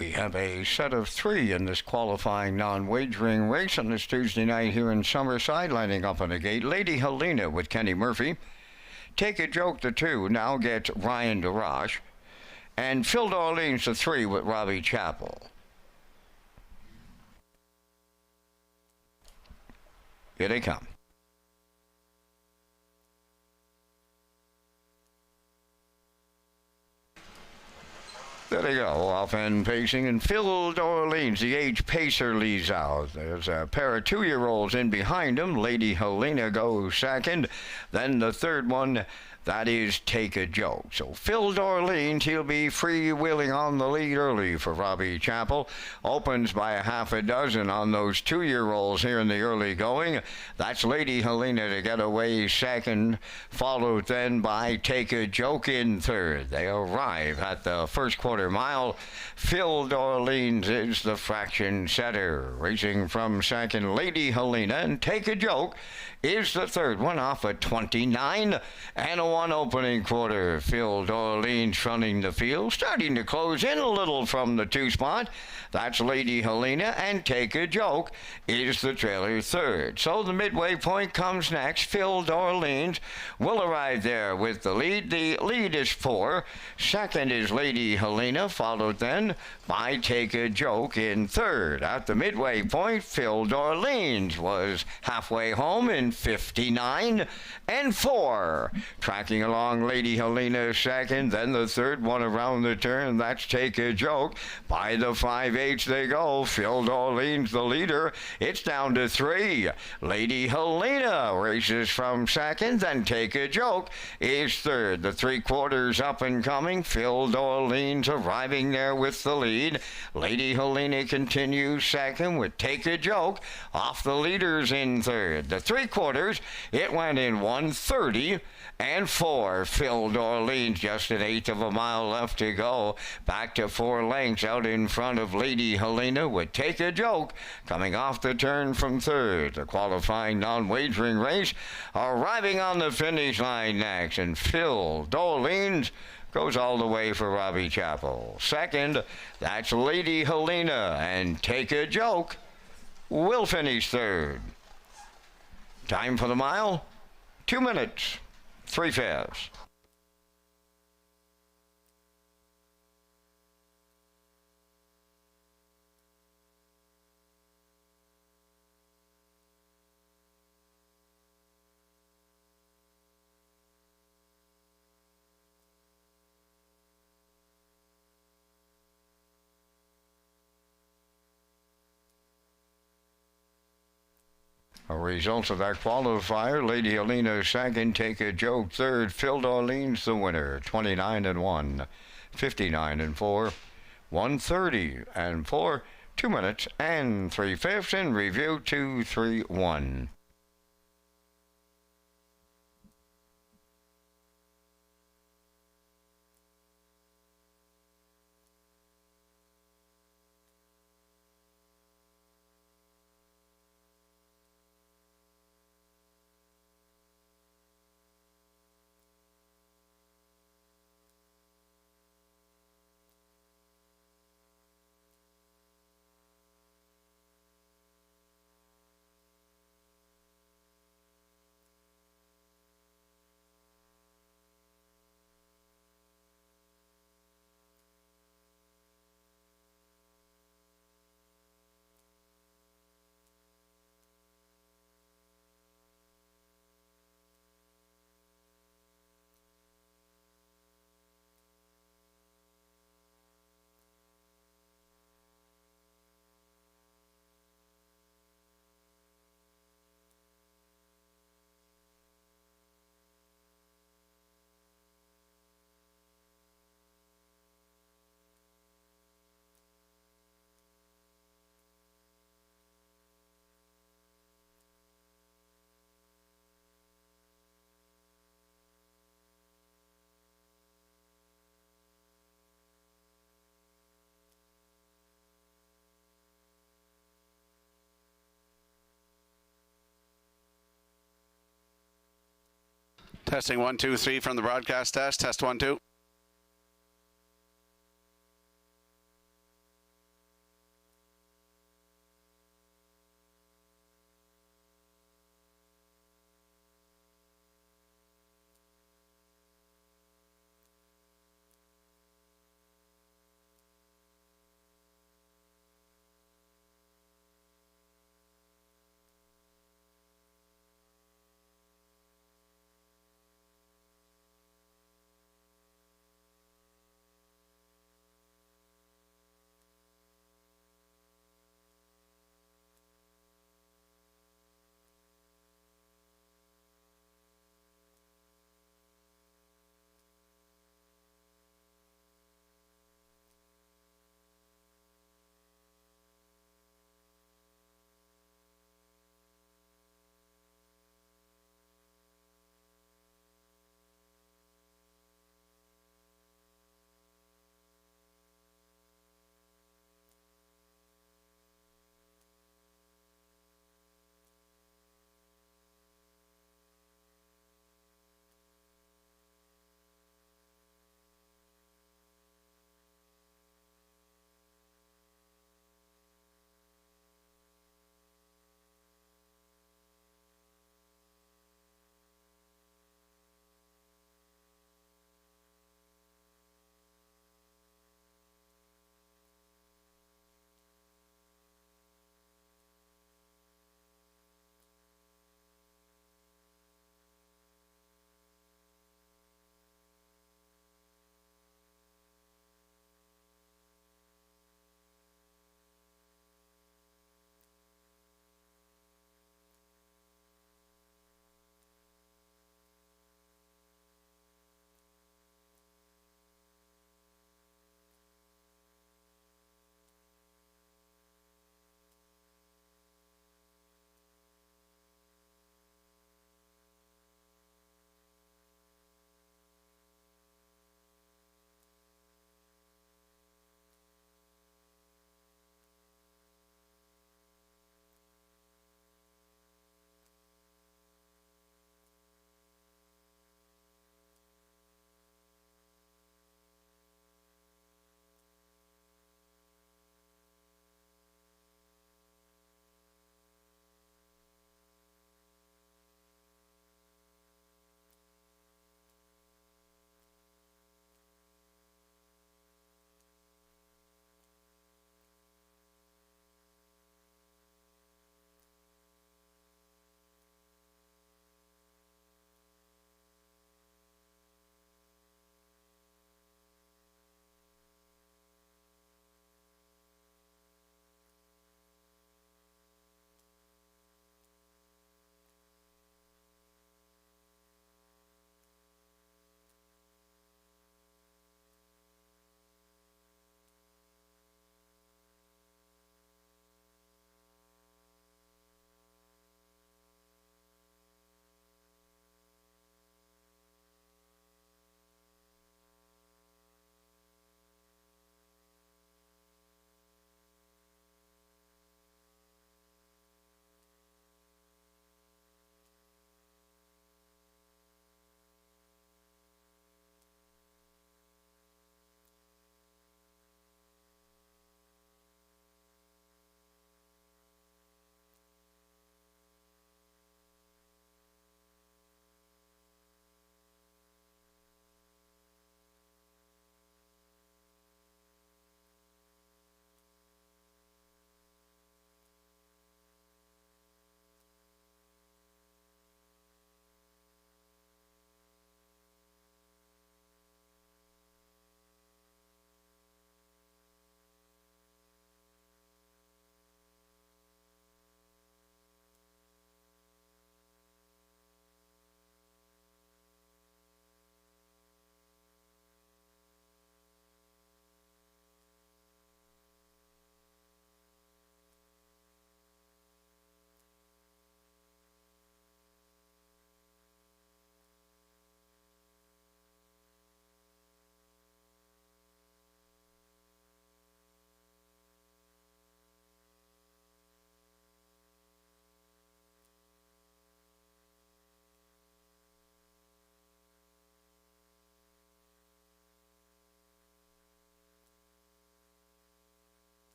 We have a set of 3 in this qualifying non-wagering race on this Tuesday night here in Summerside. Lining up on the gate, Lady Helena with Kenny Murphy. Take a Joke, the 2, now gets Ryan DeRoche. And Phil D'Orleans, the 3, with Robbie Chappell. Here they come. There they go, off and pacing, and Phil D'Orleans, the age pacer, leads out. There's a pair of 2-year-olds in behind him. Lady Helena goes second. Then the third one, that is Take a Joke. So Phil D'Orleans, he'll be freewheeling on the lead early for Robbie Chappell. Opens by a half a dozen on those 2-year-olds here in the early going. That's Lady Helena to get away second, followed then by Take a Joke in third. They arrive at the first quarter mile. Phil D'Orleans is the fraction setter. Racing from second, Lady Helena, and Take a Joke is the third one off at 29 and a 1 opening quarter. Phil D'Orleans fronting the field, starting to close in a little from the 2 spot. That's Lady Helena, and Take a Joke is the trailer third. So the midway point comes next. Phil D'Orleans will arrive there with the lead. The lead is 4. Second is Lady Helena, followed then by Take a Joke in third. At the midway point, Phil D'Orleans was halfway home in 59 and 4. Tracking along, Lady Helena second, then the third one around the turn. That's Take a Joke. By the 5/8 they go. Phil D'Orleans the leader. It's down to 3. Lady Helena races from second, then Take a Joke is third. The 3/4 up and coming. Phil D'Orleans arriving there with the lead. Lady Helena continues second with Take a Joke off the leaders in third. The 3/4, it went in 1:30 and 4. Phil D'Orleans just an 1/8 of a mile left to go. Back to 4 lengths out in front of Lady Helena with Take a Joke coming off the turn from third. The qualifying non-wagering race arriving on the finish line next, and Phil D'Orleans goes all the way for Robbie Chappell. Second, that's Lady Helena, and Take a Joke will finish third. Time for the mile, 2 minutes, 3/5. Results of that qualifier: Lady Helena second, Take a Joke third, Phil D'Orleans the winner. 29 and 1, 59 and 4, 130 and 4, 2 minutes and 3/5 in review. 2-3-1. Testing 1, 2, 3 from the broadcast test. Test 1, 2.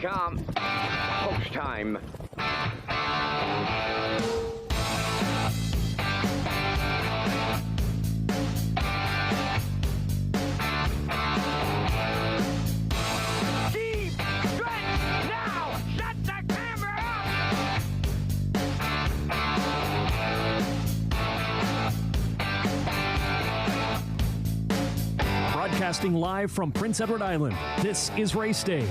Racetrack.com. Post time. Deep stretch now. Shut the camera up. Broadcasting live from Prince Edward Island, this is Race Day.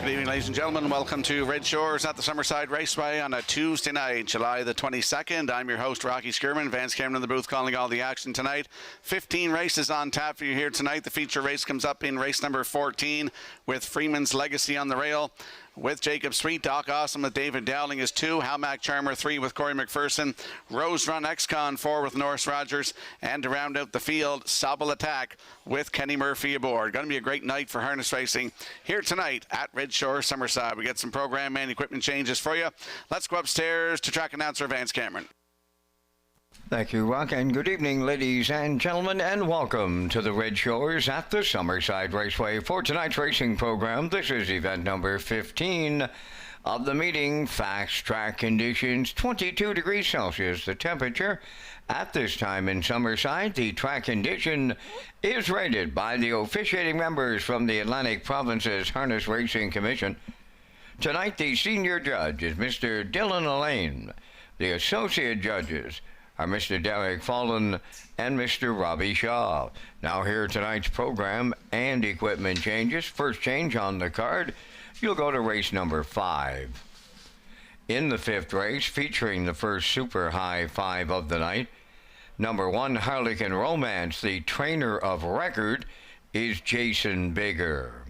Good evening, ladies and gentlemen. Welcome to Red Shores at the Summerside Raceway on a Tuesday night, July the 22nd. I'm your host, Rocky Skierman. Vance Cameron in the booth calling all the action tonight. 15 races on tap for you here tonight. The feature race comes up in race number 14 with Freeman's Legacy on the rail. With Jacob Sweet, Doc Awesome with David Dowling is 2, Halmac Charmer 3 with Corey McPherson, Rose Run X-Con 4 with Norris Rogers, and to round out the field, Sobble Attack with Kenny Murphy aboard. Going to be a great night for harness racing here tonight at Red Shore, Summerside. We get some program and equipment changes for you. Let's go upstairs to track announcer Vance Cameron. Thank you, Rock, and good evening, ladies and gentlemen, and welcome to the Red Shores at the Summerside Raceway. For tonight's racing program, this is event number 15 of the meeting. Fast track conditions, 22 degrees Celsius, the temperature. At this time in Summerside, the track condition is rated by the officiating members from the Atlantic Provinces Harness Racing Commission. Tonight, the senior judge is Mr. Dylan Elaine. The associate judges are Mr. Derek Fallen and Mr. Robbie Shaw. Now here tonight's program and equipment changes. First change on the card, you'll go to race number 5. In the 5th race, featuring the first Super High 5 of the night, number 1 Harlequin Romance, the trainer of record, is Jason Bigger.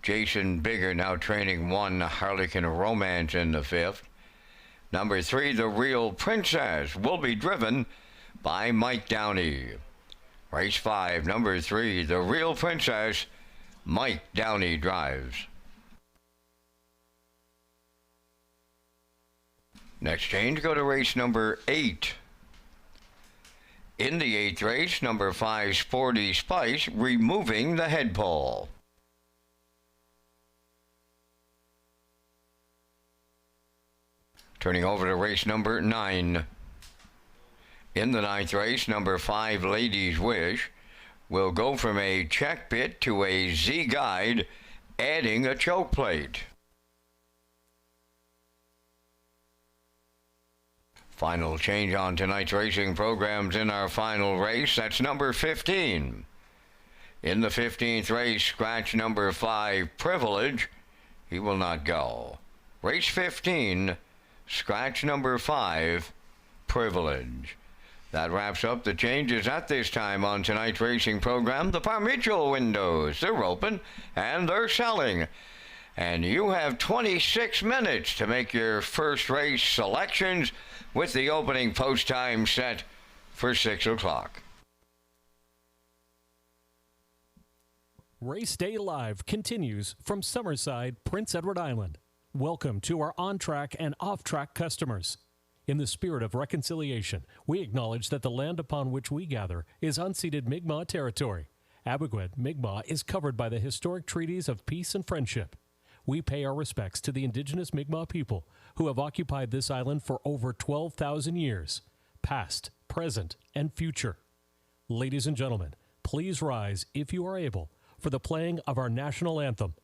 Jason Bigger now training 1 Harlequin Romance in the 5th. Number 3, The Real Princess, will be driven by Mike Downey. Race 5, number 3, The Real Princess, Mike Downey drives. Next change, go to race number 8. In the 8th race, number 5, Sporty Spice, removing the head pole. Turning over to race number 9. In the 9th race, number 5, Ladies Wish, will go from a check bit to a Z guide, adding a choke plate. Final change on tonight's racing programs in our final race, that's number 15. In the 15th race, scratch number 5, Privilege, he will not go. Race 15, scratch number 5, Privilege. That wraps up the changes at this time on tonight's racing program. The Par Mutual windows, they're open and they're selling. And you have 26 minutes to make your first race selections with the opening post time set for 6 o'clock. Race Day Live continues from Summerside, Prince Edward Island. Welcome to our on-track and off-track customers. In the spirit of reconciliation, we acknowledge that the land upon which we gather is unceded Mi'kmaq territory. Abogwed, Mi'kmaq is covered by the historic treaties of peace and friendship. We pay our respects to the indigenous Mi'kmaq people who have occupied this island for over 12,000 years, past, present, and future. Ladies and gentlemen, please rise, if you are able, for the playing of our national anthem.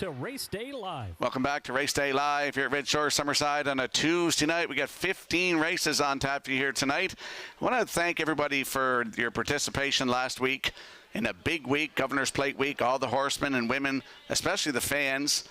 to Race Day Live. Welcome back to Race Day Live here at Red Shores Summerside on a Tuesday night. We got 15 races on tap for you here tonight. I want to thank everybody for your participation last week in a big week, Governor's Plate week, all the horsemen and women, especially the fans.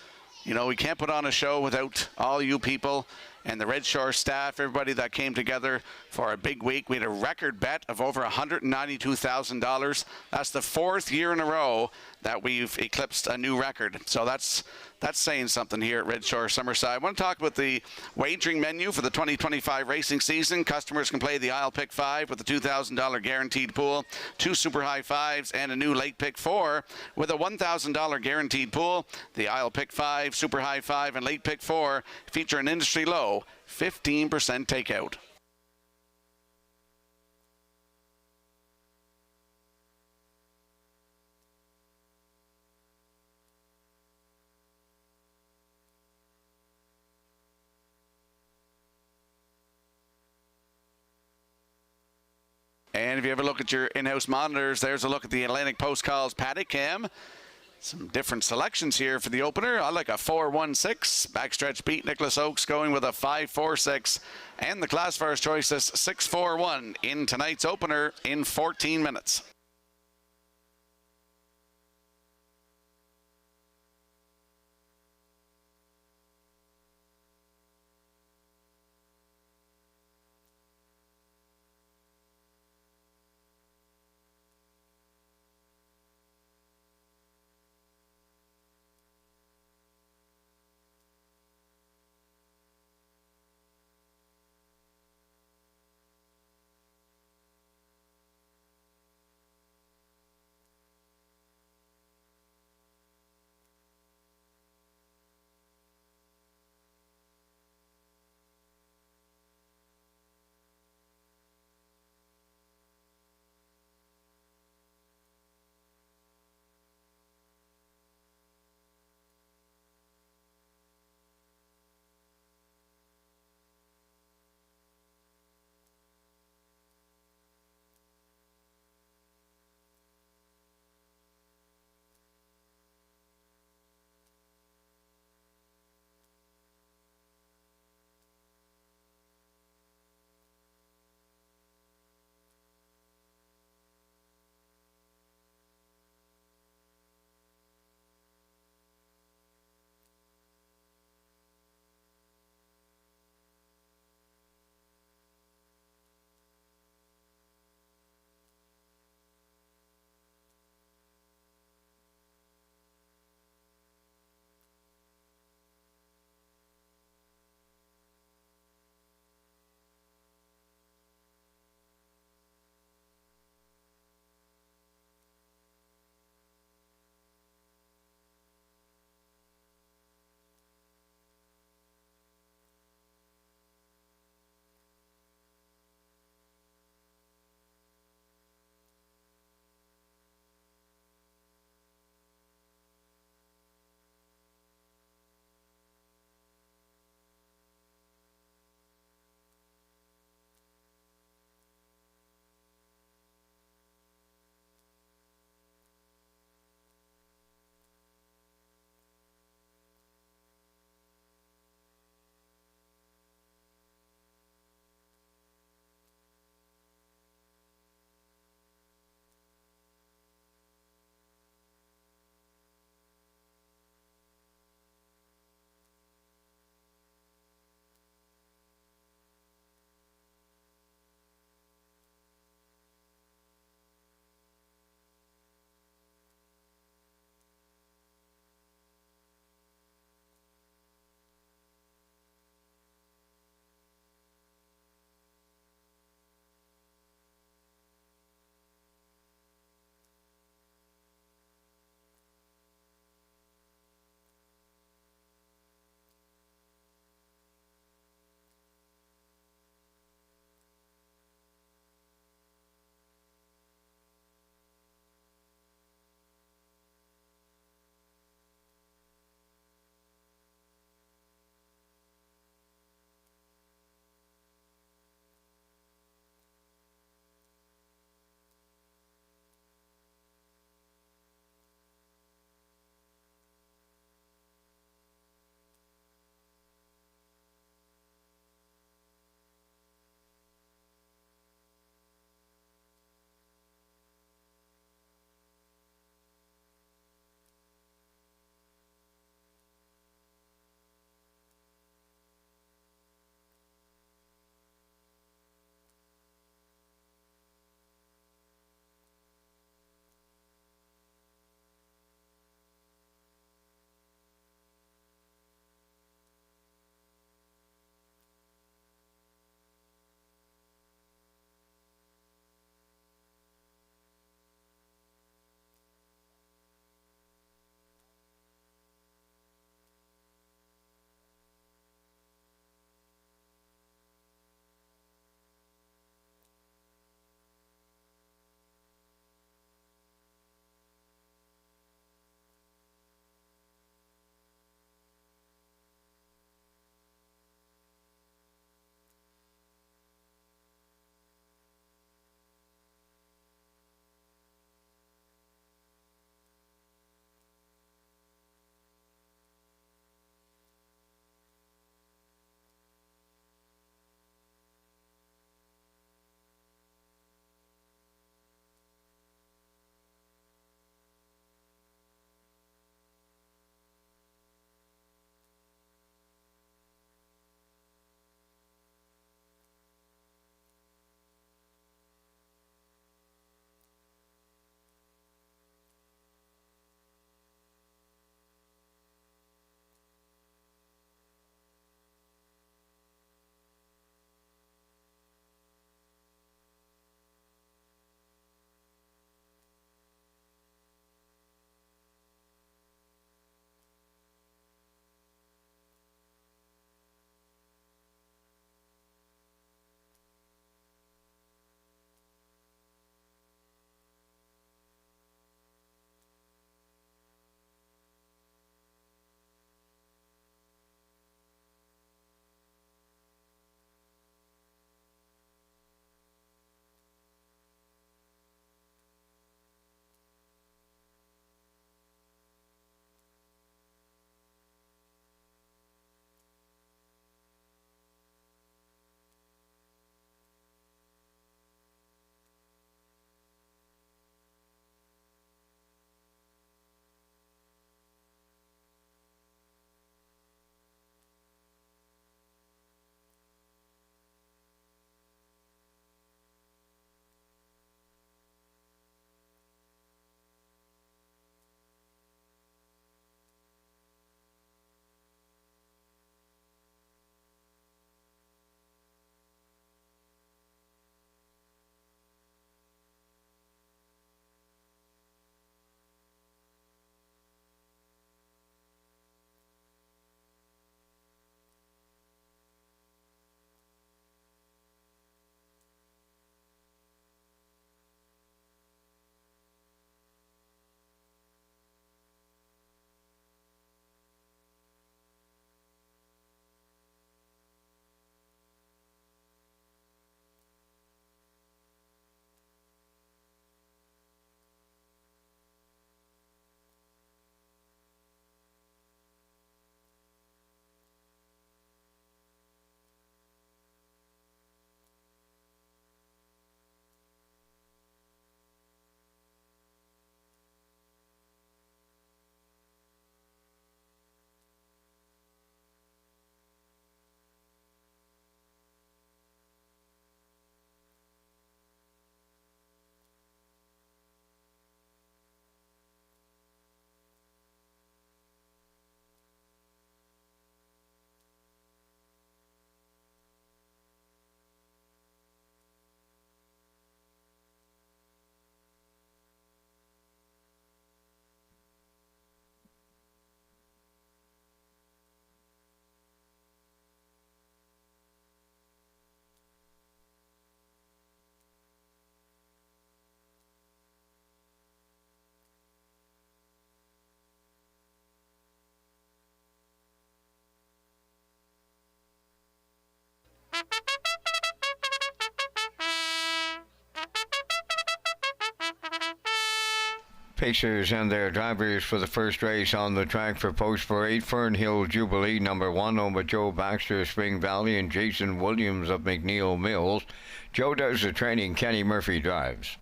You know, we can't put on a show without all you people and the Red Shore staff, everybody that came together for a big week. We had a record bet of over $192,000. That's the 4th year in a row that we've eclipsed a new record. So that's saying something here at Red Shore Summerside. I want to talk about the wagering menu for the 2025 racing season. Customers can play the I'll Pick 5 with a $2,000 guaranteed pool, 2 super high fives, and a new late pick 4 with a $1,000 guaranteed pool. The I'll Pick 5, super high 5, and late pick 4 feature an industry low 15% takeout. And if you ever look at your in-house monitors, there's a look at the Atlantic Post Calls paddock cam. Some different selections here for the opener. I like a 4-1-6. Backstretch beat Nicholas Oakes going with a 5-4-6. And the classifiers choice is 6-4-1 in tonight's opener in 14 minutes. Pacers and their drivers for the first race on the track for Post 48, Fernhill Jubilee, number 1, owned by Joe Baxter, Spring Valley, and Jason Williams of McNeil Mills. Joe does the training, Kenny Murphy drives.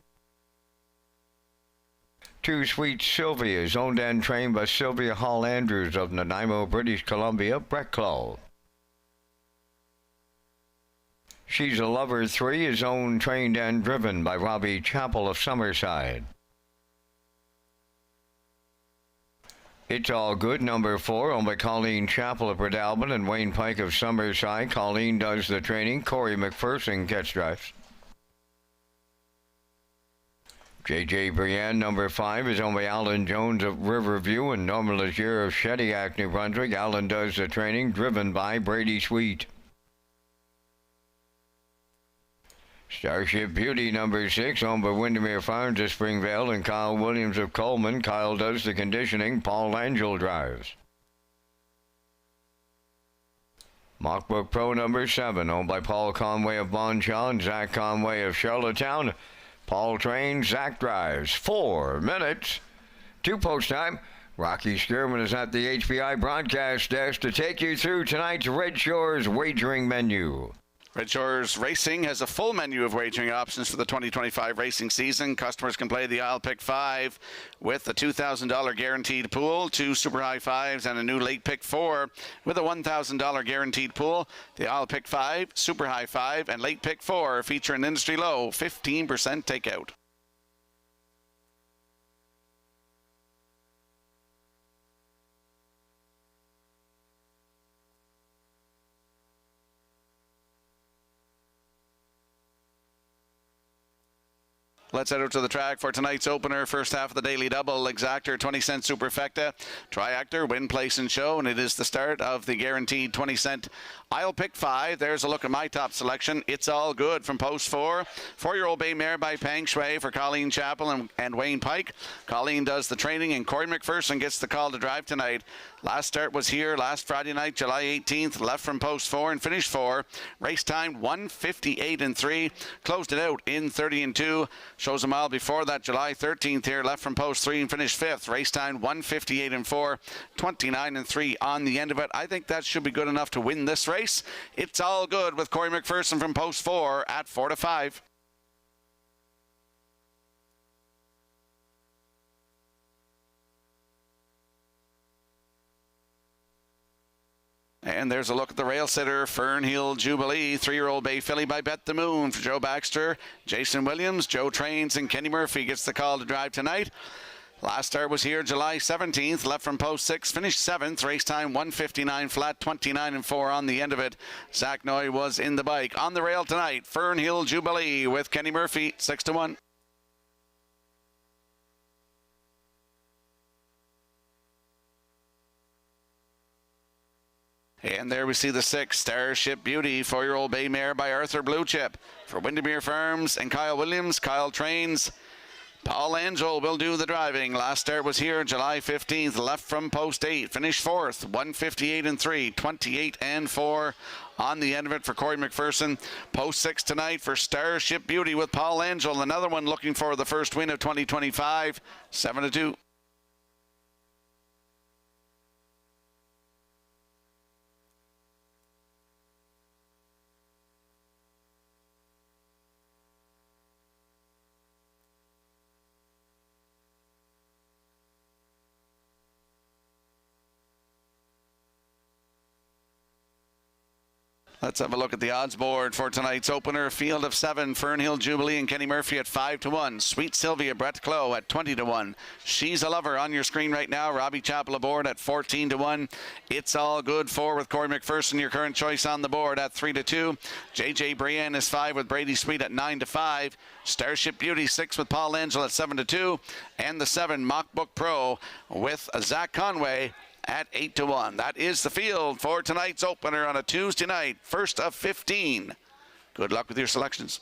2 Sweet Sylvia's, owned and trained by Sylvia Hall Andrews of Nanaimo, British Columbia, Brett Clow. She's a Lover 3 is owned, trained, and driven by Robbie Chappell of Summerside. It's All Good, number 4, owned by Colleen Chappell of Breadalbin and Wayne Pike of Summerside. Colleen does the training. Corey McPherson catch drives. J.J. Brienne, number 5, is owned by Alan Jones of Riverview and Norma Legier of Shediac, New Brunswick. Alan does the training, driven by Brady Sweet. Starship Beauty, number 6, owned by Windermere Farms of Springvale and Kyle Williams of Coleman. Kyle does the conditioning. Paul Angel drives. Mockbook Pro, number 7, owned by Paul Conway of Bonshaw and Zach Conway of Charlottetown. Paul trains, Zach drives. 4 minutes to post time. Rocky Skirman is at the HPI broadcast desk to take you through tonight's Red Shores wagering menu. Red Shores Racing has a full menu of wagering options for the 2025 racing season. Customers can play the I'll Pick 5 with a $2,000 guaranteed pool, 2 Super High 5s, and a new Late Pick 4 with a $1,000 guaranteed pool. The I'll Pick 5, Super High 5, and Late Pick 4 feature an industry low 15% takeout. Let's head out to the track for tonight's opener. First half of the daily double, Exactor, 20-cent Superfecta, Triactor, Win, Place, and Show. And it is the start of the guaranteed 20-cent I'll Pick 5. There's a look at my top selection. It's All Good from post 4. 4-year-old bay mare by Peng Shui for Colleen Chappell and Wayne Pike. Colleen does the training, and Corey McPherson gets the call to drive tonight. Last start was here last Friday night, July 18th. Left from post 4 and finished 4. Race time 1:58.3. Closed it out in 30.2. Shows a mile before that, July 13th here. Left from post 3 and finished 5th. Race time 1:58.4. 29.3 on the end of it. I think that should be good enough to win this race. It's All Good with Corey McPherson from post 4 at 4-5. And there's a look at the rail sitter, Fernhill Jubilee, 3-year-old bay filly by Bet the Moon for Joe Baxter, Jason Williams, Joe trains, and Kenny Murphy gets the call to drive tonight. Last start was here July 17th, left from post 6, finished 7th, race time 1:59 flat, 29.4 on the end of it. Zach Noy was in the bike. On the rail tonight, Fernhill Jubilee with Kenny Murphy, 6-1. And there we see the 6, Starship Beauty, 4-year-old bay mare by Arthur Blue Chip. For Windermere Farms and Kyle Williams, Kyle trains. Paul Angel will do the driving. Last start was here July 15th, left from post 8, finished 4th, 1:58.3, 28.4 on the end of it for Corey McPherson. Post 6 tonight for Starship Beauty with Paul Angel, another one looking for the first win of 2025, 7-2. Let's have a look at the odds board for tonight's opener. Field of 7, Fernhill Jubilee and Kenny Murphy at 5-1. Sweet Sylvia, Brett Clow at 20-1. She's a Lover on your screen right now. Robbie Chappell aboard at 14-1. It's All Good 4 with Corey McPherson, your current choice on the board at 3-2. JJ Brienne is 5 with Brady Sweet at 9-5. Starship Beauty 6 with Paul Angel at 7-2. And the 7, Mockbook Pro with Zach Conway at 8-1. That is the field for tonight's opener on a Tuesday night, first of 15. Good luck with your selections.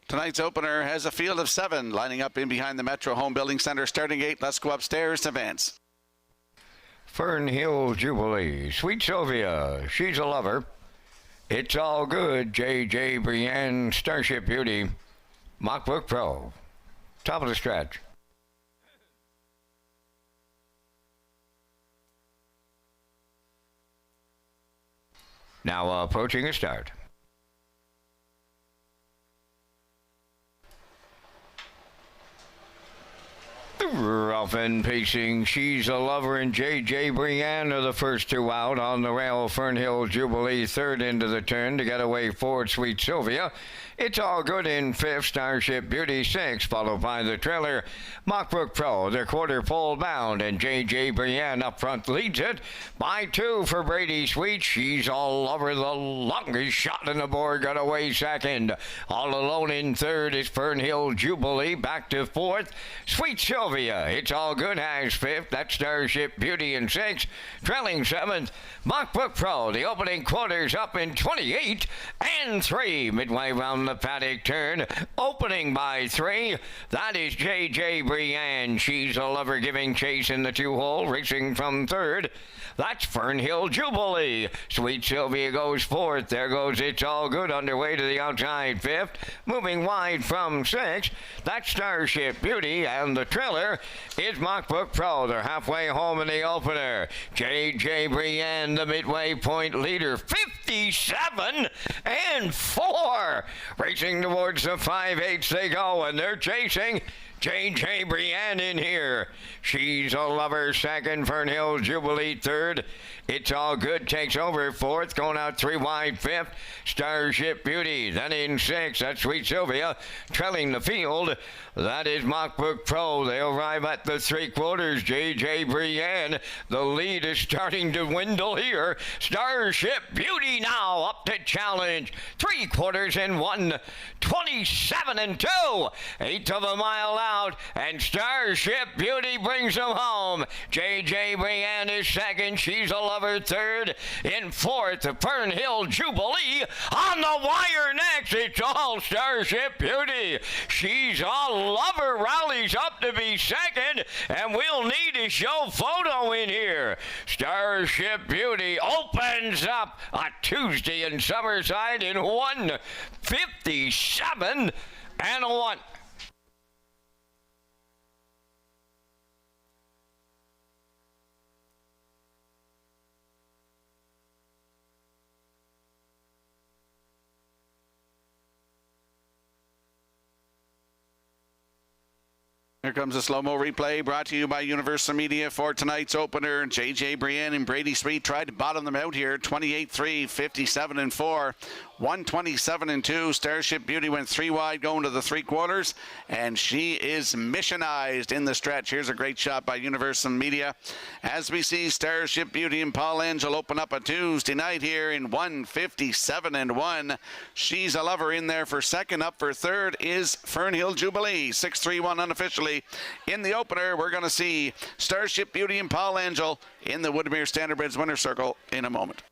Tonight's opener has a field of 7 lining up in behind the Metro Home Building Center starting gate. Let's go upstairs to Vance. Fernhill Jubilee, Sweet Sylvia, She's a Lover, It's All Good, J.J. Brienne, Starship Beauty, Mockbook Pro, top of the stretch. Now approaching a start. Ralph and pacing, She's a Lover, and J.J. Brienne are the first two out. On the rail, Fernhill Jubilee third into the turn to get away forward, Sweet Sylvia. It's All Good in fifth, Starship Beauty sixth, followed by the trailer, Mockbrook Pro, the quarter pole bound, and J.J. Brienne up front leads it by 2 for Brady Sweet. She's All Lover, the longest shot in the board, got away second. All alone in third is Fernhill Jubilee, back to fourth, Sweet Sylvia. It's All Good has fifth, that's Starship Beauty in sixth, trailing seventh, Mockbrook Pro. The opening quarters up in 28 and 3, midway round the paddock turn, opening by 3. That is J.J. Brienne. She's a Lover giving chase in the 2-hole, racing from third. That's Fernhill Jubilee. Sweet Sylvia goes fourth. There goes It's All Good underway to the outside fifth. Moving wide from sixth. That's Starship Beauty, and the trailer is Mockbook Pro. They're halfway home in the opener. J.J. Brienne, the midway point leader, 57 and 4. Racing towards the 5/8 they go, and they're chasing J.J. Brienne in here. She's a Lover second, Fernhill Jubilee third. It's All Good takes over fourth, going out 3 wide fifth. Starship Beauty, then in sixth, that's Sweet Sylvia, trailing the field. That is Mockbook Pro. They arrive at the 3/4. J.J. Brienne, the lead is starting to dwindle here. Starship Beauty now up to challenge. 3/4 and 1, 27 and 2. 1/8 of a mile out, and Starship Beauty brings them home. J.J. Brienne is second. She's a Lover third. In fourth, the Fernhill Jubilee. On the wire next, it's all Starship Beauty. She's All Lover rallies up to be second, and we'll need a show photo in here. Starship Beauty opens up a Tuesday in Summerside in 1:57 and 1. Here comes a slow-mo replay brought to you by Universal Media for tonight's opener. J.J. Brienne and Brady Sweet tried to bottom them out here. 28-3, 57 and 4, 127 and 2. Starship Beauty went 3 wide going to the 3/4, and she is missionized in the stretch. Here's a great shot by Universal Media. As we see Starship Beauty and Paul Angel open up a Tuesday night here in 1:57 and 1. She's a Lover in there for second. Up for third is Fernhill Jubilee. 6-3-1 unofficially. In the opener, we're going to see Starship Beauty and Paul Angel in the Woodmere Standardbridge winner circle in a moment.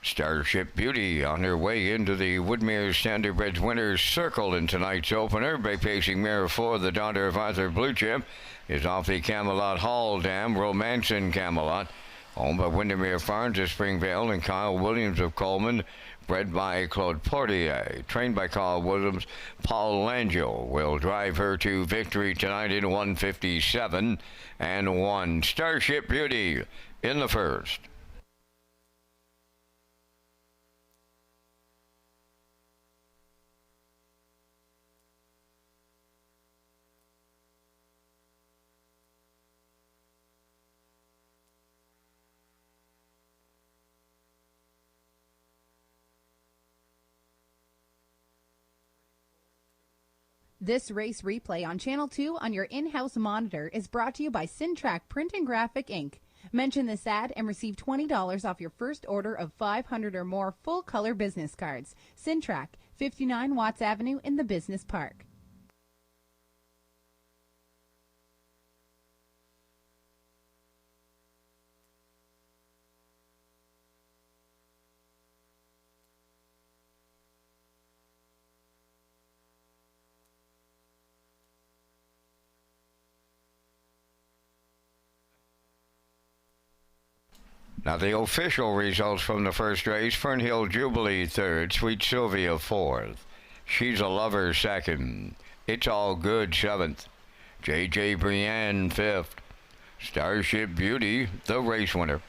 Starship Beauty on her way into the Woodmere Standardbridge Winners Circle in tonight's opener. Bay pacing mare 4, the daughter of Arthur Blue Chip, is off the Camelot Hall Dam, Romance in Camelot. Owned by Windermere Farms of Springvale and Kyle Williams of Coleman. Bred by Claude Portier. Trained by Kyle Williams. Paul Langell will drive her to victory tonight in 157 and 1. Starship Beauty in the first. This race replay on Channel 2 on your in-house monitor is brought to you by Racetrack Print and Graphic Inc. Mention this ad and receive $20 off your first order of 500 or more full-color business cards. Racetrack, 59 Watts Avenue in the Business Park. Now the official results from the first race: Fernhill Jubilee third, Sweet Sylvia fourth, She's a Lover second, It's All Good seventh, J.J. Brienne fifth, Starship Beauty the race winner.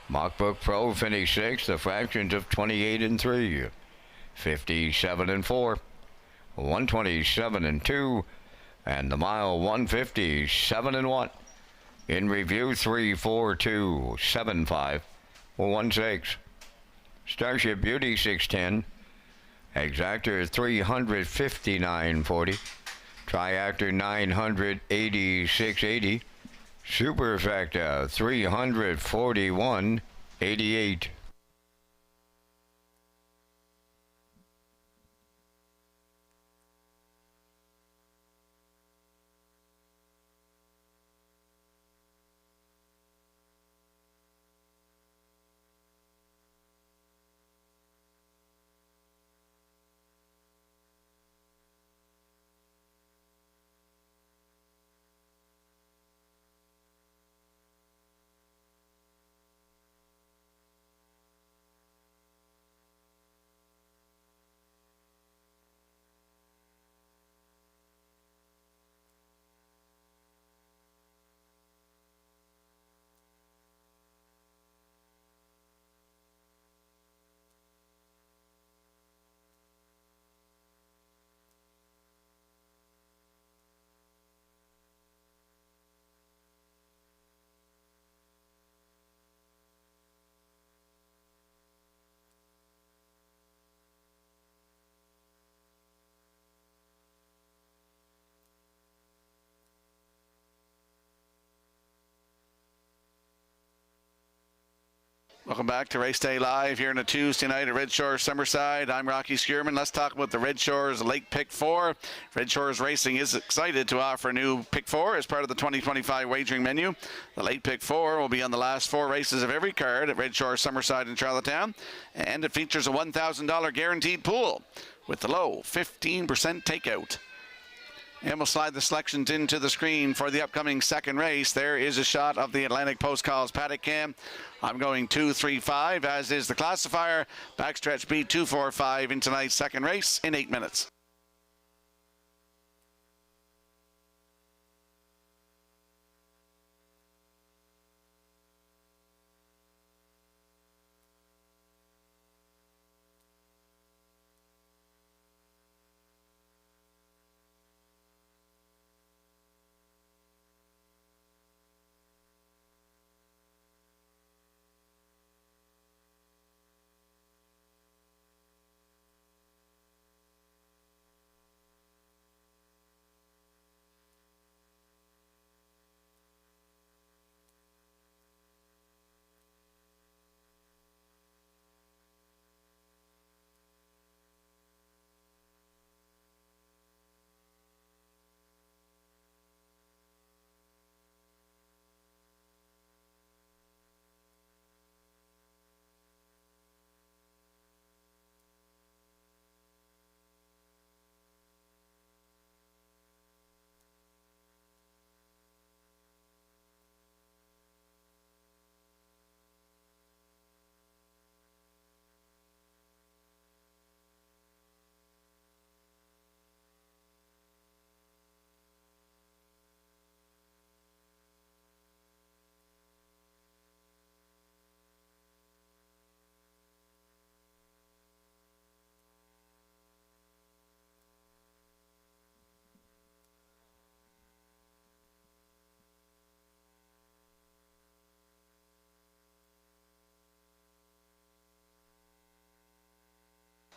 Mockbook Pro finished sixth, the fractions of 28 and 3, 57 and 4, 127 and 2, and the mile 157 and 1. In review, 3, 4, 2, 7, 5, 1, 6. Starship Beauty 610. Exactor 359.40. Triactor 986.80. Superfecta 341.88. Welcome back to Race Day Live here on a Tuesday night at Red Shores, Summerside. I'm Rocky Skierman. Let's talk about the Red Shores Late Pick 4. Red Shores Racing is excited to offer a new Pick 4 as part of the 2025 wagering menu. The Late Pick 4 will be on the last 4 races of every card at Red Shores, Summerside, and Charlottetown. And it features a $1,000 guaranteed pool with the low 15% takeout. And we'll slide the selections into the screen for the upcoming second race. There is a shot of the Atlantic Post Calls paddock cam. I'm going 2-3-5, as is the classifier. Backstretch beat 2-4-5 in tonight's second race in 8 minutes.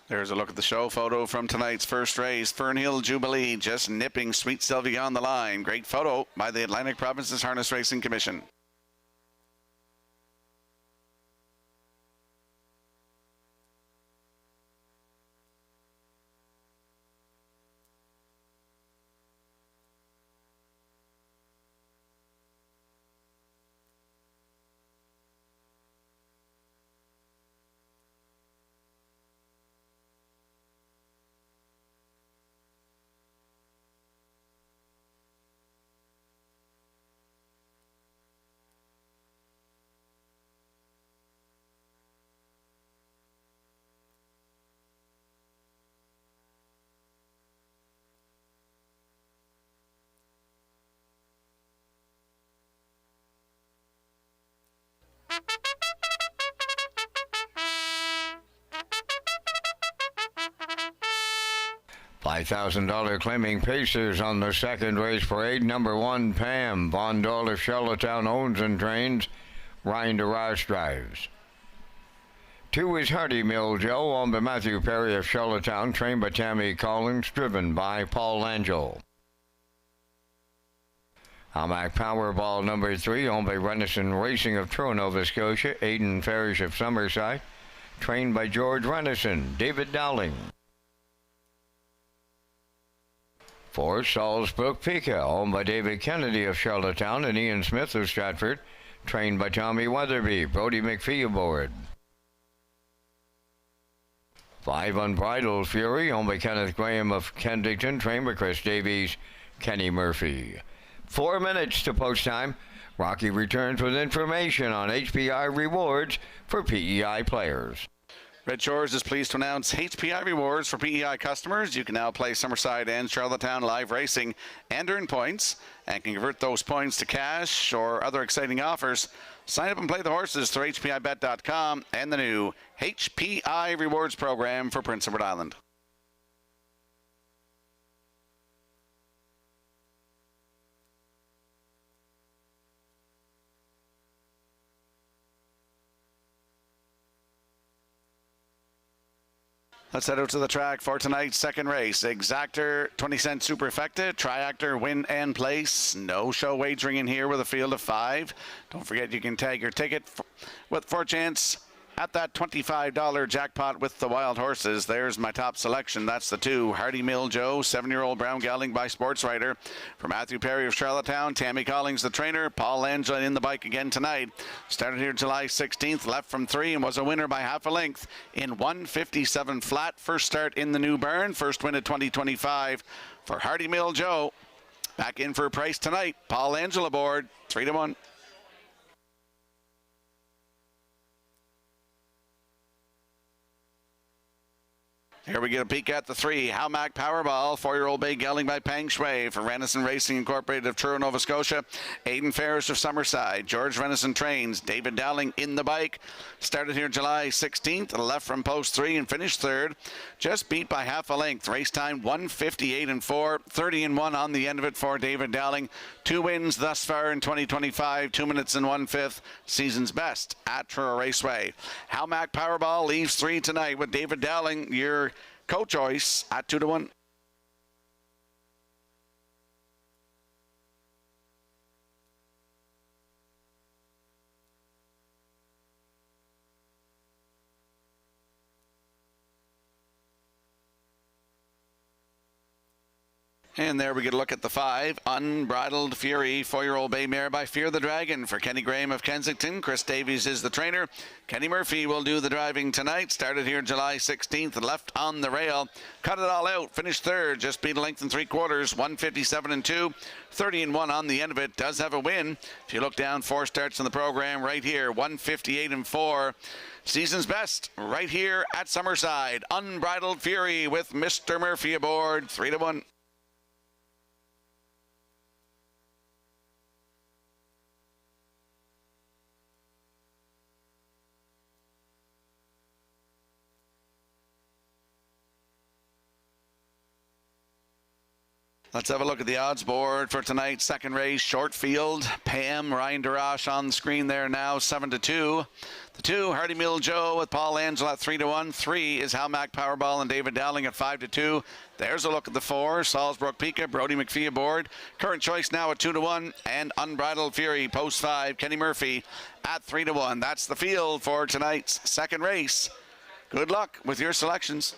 There's a look at the show photo from tonight's first race. Fernhill Jubilee just nipping Sweet Sylvia on the line. Great photo by the Atlantic Provinces Harness Racing Commission. $5,000 claiming Pacers on the second race parade. Number 1, Pam. Von Doll of Charlottetown owns and trains. Ryan DeRoche drives. 2 is Hardy Mill Joe, owned by Matthew Perry of Charlottetown, trained by Tammy Collins, driven by Paul Angel. Hamac Powerball number 3, owned by Renison Racing of Truro, Nova Scotia, Aidan Farish of Summerside, trained by George Renison, David Dowling. 4, Salisbrook Pika, owned by David Kennedy of Charlottetown and Ian Smith of Stratford, trained by Tommy Weatherby, Brody McPhee aboard. 5, Unbridled Fury, owned by Kenneth Graham of Kensington, trained by Chris Davies, Kenny Murphy. 4 minutes to post time. Rocky returns with information on HPI rewards for PEI players. Red Shores is pleased to announce HPI rewards for PEI customers. You can now play Summerside and Charlottetown live racing and earn points and can convert those points to cash or other exciting offers. Sign up and play the horses through HPIBet.com and the new HPI rewards program for Prince Edward Island. Let's head out to the track for tonight's second race. Exactor, 20-cent superfecta, Triactor, win and place. No show wagering in here with a field of 5. Don't forget you can tag your ticket for a chance at that $25 jackpot with the wild horses. There's my top selection. That's the 2, Hardy Mill Joe, 7-year-old brown gelding by Sports Writer. For Matthew Perry of Charlottetown, Tammy Collins the trainer, Paul Angela in the bike again tonight. Started here July 16th, left from 3 and was a winner by half a length in 1:57 flat. First start in the new barn, first win at 2025 for Hardy Mill Joe. Back in for a price tonight. Paul Angela aboard, 3-1. Here we get a peek at the 3, Hamac Powerball, 4-year-old bay gelding by Peng Shui for Renison Racing Incorporated of Truro, Nova Scotia. Aidan Ferris of Summerside, George Renison trains, David Dowling in the bike. Started here July 16th, left from post 3 and finished 3rd. Just beat by half a length. Race time 1:58.4, 30-1 on the end of it for David Dowling. 2 wins thus far in 2025, 2 minutes and 1/5, season's best at Truro Raceway. Hamac Powerball leaves 3 tonight with David Dowling, your co-choice at 2-1. And there we get a look at the 5, Unbridled Fury, 4-year-old bay mare by Fear the Dragon for Kenny Graham of Kensington. Chris Davies is the trainer. Kenny Murphy will do the driving tonight. Started here July 16th, left on the rail. Cut it all out, finished 3rd, just beat a length and 3/4, 1:57.2, 30-1 on the end of it. Does have a win. If you look down, 4 starts in the program right here, 1:58.4. Season's best right here at Summerside. Unbridled Fury with Mr. Murphy aboard, 3-1. Let's have a look at the odds board for tonight's second race. Short field, Pam, Ryan Darash on the screen there now, 7-2. The 2, Hardy Mill Joe with Paul Angela at 3-1. 3 is Halmac Powerball and David Dowling at 5-2. There's a look at the 4, Salzbrook Pika, Brody McPhee aboard. Current choice now at 2-1. And Unbridled Fury, post 5, Kenny Murphy at 3-1. That's the field for tonight's second race. Good luck with your selections.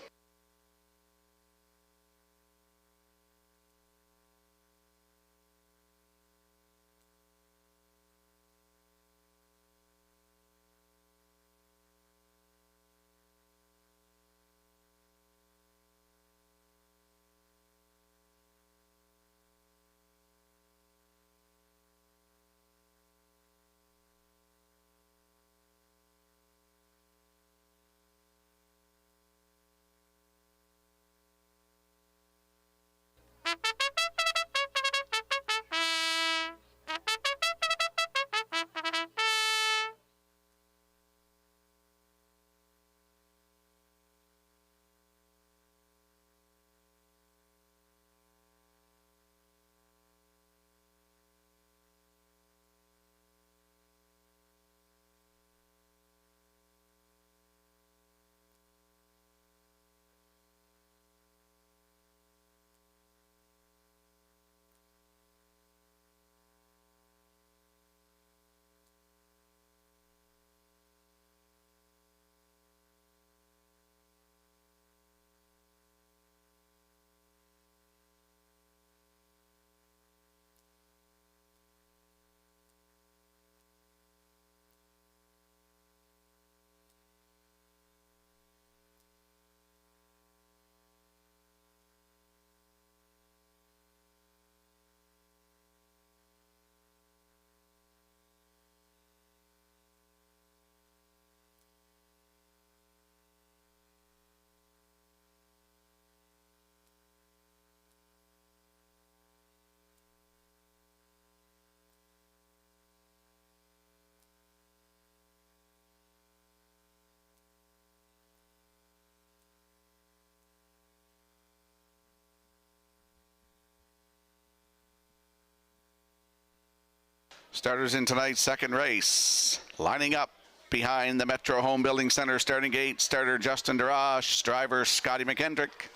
Starters in tonight's second race. Lining up behind the Metro Home Building Center starting gate. Starter Justin Darash, driver Scotty McKendrick.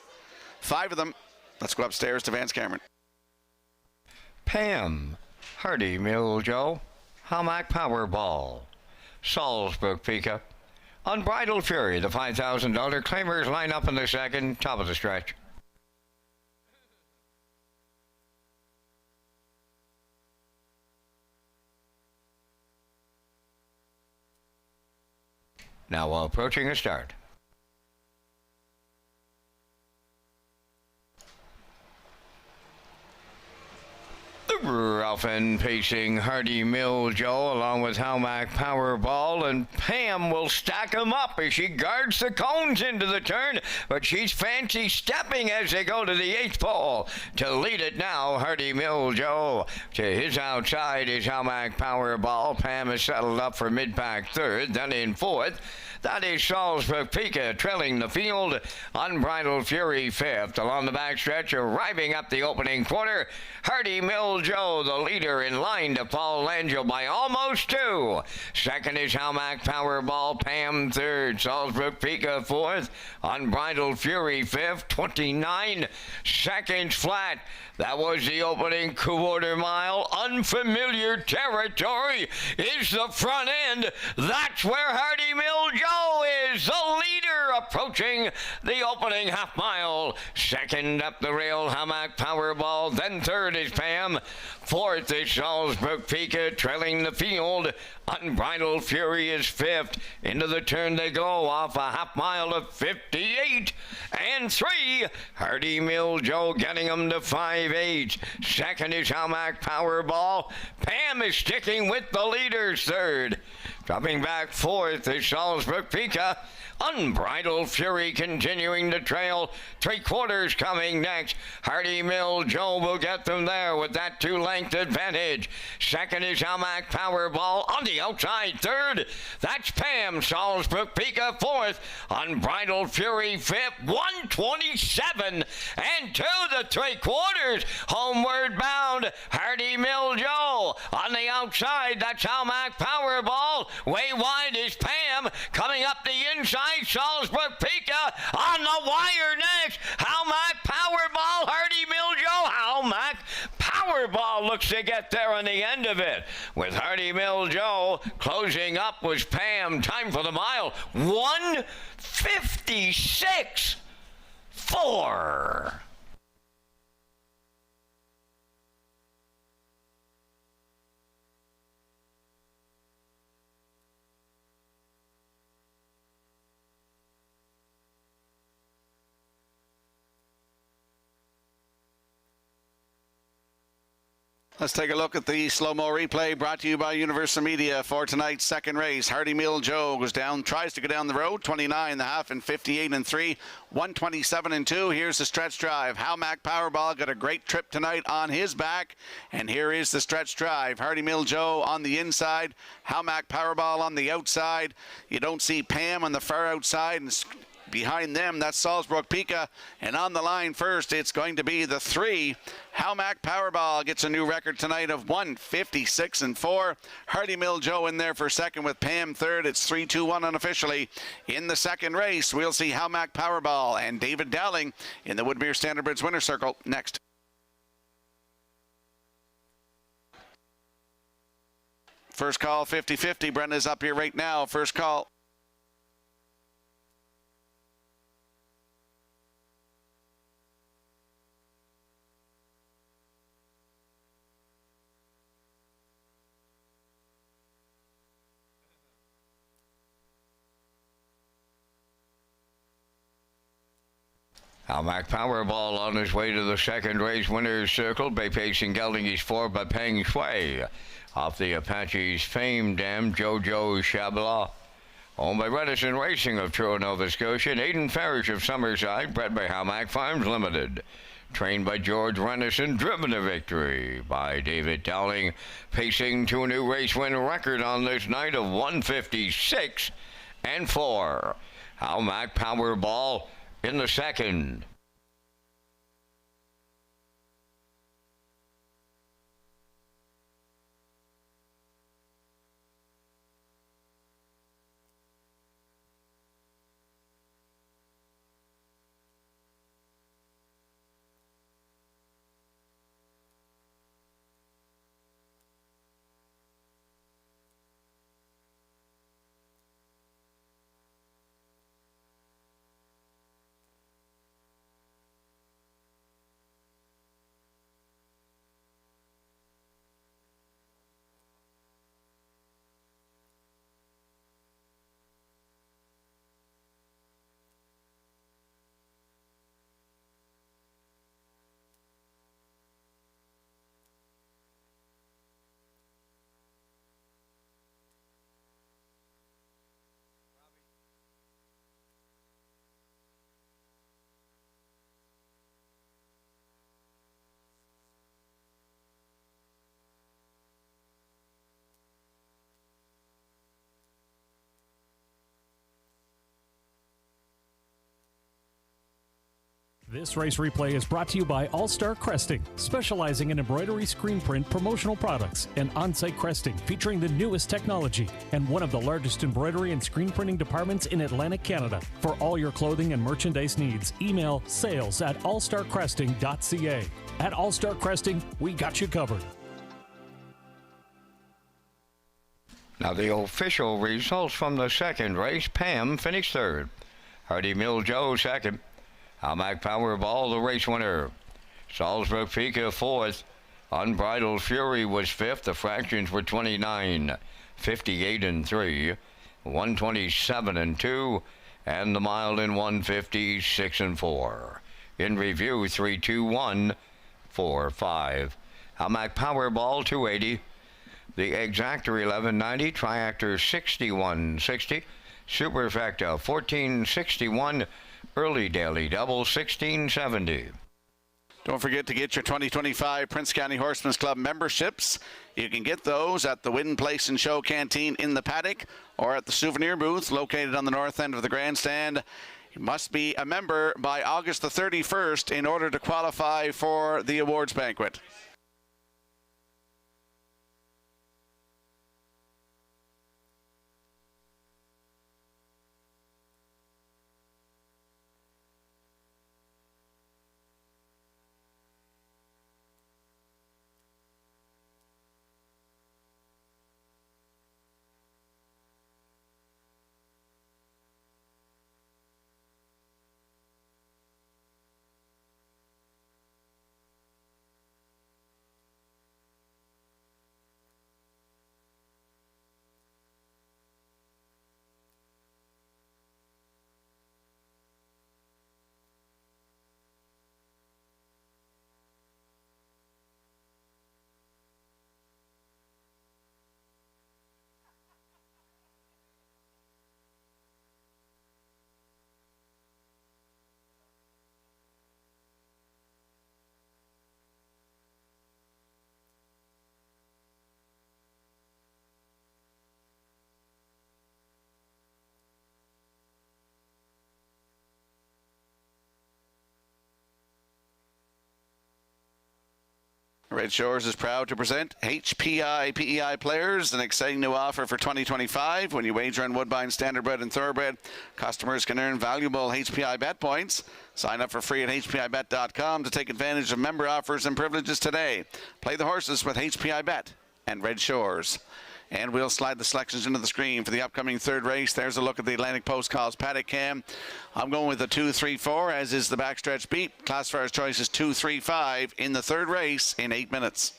5 of them. Let's go upstairs to Vance Cameron. Pam, Hardy Mill Joe, Halmac Powerball, Salzbrook Pika, Unbridled Fury, the $5,000 claimers line up in the second, top of the stretch. Now approaching a start. Ralph and pacing Hardy Mill Joe along with Halmac Powerball, and Pam will stack them up as she guards the cones into the turn, but she's fancy stepping as they go to the 8th pole. To lead it now, Hardy Mill Joe. To his outside is Halmac Powerball. Pam is settled up for mid-pack 3rd, then in 4th. That is Salzbrook Pika trailing the field. Unbridled Fury 5th. Along the backstretch, arriving up the opening quarter, Hardy Mill Joe, the leader, in line to Paul Langell by almost 2. Second is Halmac Powerball. Pam 3rd. Salzbrook Pika 4th. Unbridled Fury 5th. 29 seconds flat. That was the opening quarter mile. Unfamiliar territory is the front end. That's where Hardy Mill Joe is, the leader, approaching the opening half mile. Second up the rail, Halmac Powerball. Then 3rd is Pam. 4th is Salzbrook Pika trailing the field. Unbridled Fury is 5th. Into the turn they go off a half mile of 58 and 3. Hardy Mill Joe getting them to 5-8. Second is Halmac Powerball. Pam is sticking with the leaders. 3rd. Dropping back fourth is Salzburg Pika. Unbridled Fury continuing to trail. 3/4 coming next. Hardy Mill Joe will get them there with that 2-length advantage. Second is Almac Powerball on the outside. Third, that's Pam. Salzburg Pika fourth. Unbridled Fury fifth. 127 and to the 3/4. Homeward bound. Hardy Mill Joe on the outside. That's Almac Powerball. Way wide is Pam. Coming up the inside. Salzburg Pika on the wire next. Halmack Powerball, Hardy Mill Joe. Halmack Powerball looks to get there on the end of it. With Hardy Mill Joe closing up was Pam. Time for the mile. 1:56.4. Let's take a look at the slow-mo replay brought to you by Universal Media for tonight's second race. Hardy Mill Joe goes down, tries to go down the road, 29.5 and 58 and 3, 127 and 2. Here's the stretch drive. Halmac Powerball got a great trip tonight on his back, and here is the stretch drive. Hardy Mill Joe on the inside, Halmac Powerball on the outside. You don't see Pam on the far outside, and behind them, that's Salzburg Pika. And on the line first, it's going to be the 3. Halmac Powerball gets a new record tonight of 1:56 and 4. Hardy Mill Joe in there for second with Pam third. It's 3-2-1 unofficially. In the second race, we'll see Halmac Powerball and David Dowling in the Woodmere Standardbridge Winner's Circle next. First call, 50-50. Brenda's up here right now. First call. Almac Powerball on his way to the second race winner's circle. Bay Pacing gelding is 4 by Peng Shui. Off the Apache's famed dam, Jojo Chabla. Owned by Redison Racing of Truro, Nova Scotia. And Aidan Farish of Summerside, bred by Halmac Farms Limited. Trained by George Renison, driven to victory by David Dowling. Pacing to a new race win record on this night of 1:56 and 4. Halmac Powerball in the second. This race replay is brought to you by All-Star Cresting, specializing in embroidery, screen print, promotional products, and on-site cresting featuring the newest technology, and one of the largest embroidery and screen printing departments in Atlantic Canada. For all your clothing and merchandise needs, email sales@allstarcresting.ca. At All-Star Cresting, we got you covered. Now the official results from the second race. Pam finished third. Hardy Mill Joe second. Halmac Powerball, the race winner. Salzburg Pika fourth. Unbridled Fury was fifth. The fractions were 29, 58 and 3, 127 and 2, and the mile in 1:56 and 4. In review, 3-2-1-4-5. Halmac Powerball 280. The Exactor 1190, Triactor 6160, Superfecta 1461, Early Daily Double 1670. Don't forget to get your 2025 Prince County Horsemen's Club memberships. You can get those at the Win Place and Show Canteen in the paddock or at the souvenir booth located on the north end of the grandstand. You must be a member by August the 31st in order to qualify for the awards banquet. Red Shores is proud to present HPI PEI Players, an exciting new offer for 2025. When you wager on Woodbine, Standardbred, and Thoroughbred, customers can earn valuable HPI bet points. Sign up for free at hpibet.com to take advantage of member offers and privileges today. Play the horses with HPI Bet and Red Shores. And we'll slide the selections into the screen for the upcoming third race. There's a look at the Atlantic Post Calls paddock cam. I'm going with the 2-3-4, as is the backstretch beat. Classifiers choice is 2-3-5 in the third race in 8 minutes.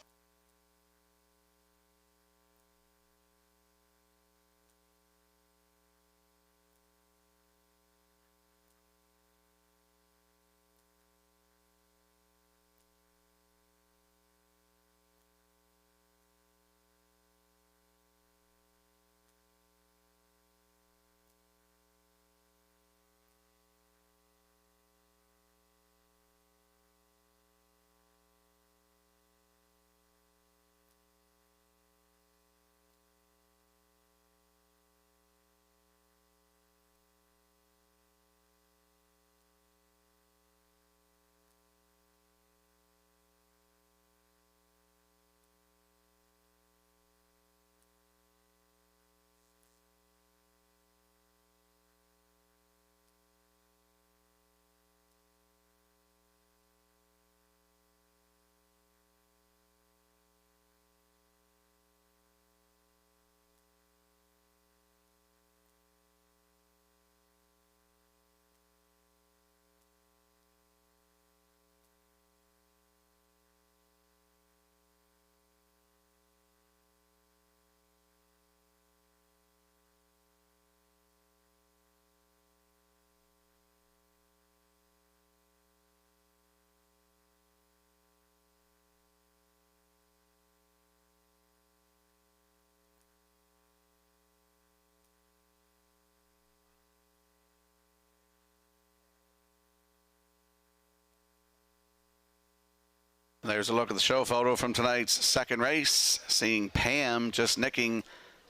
There's a look at the show photo from tonight's second race, seeing Pam just nipping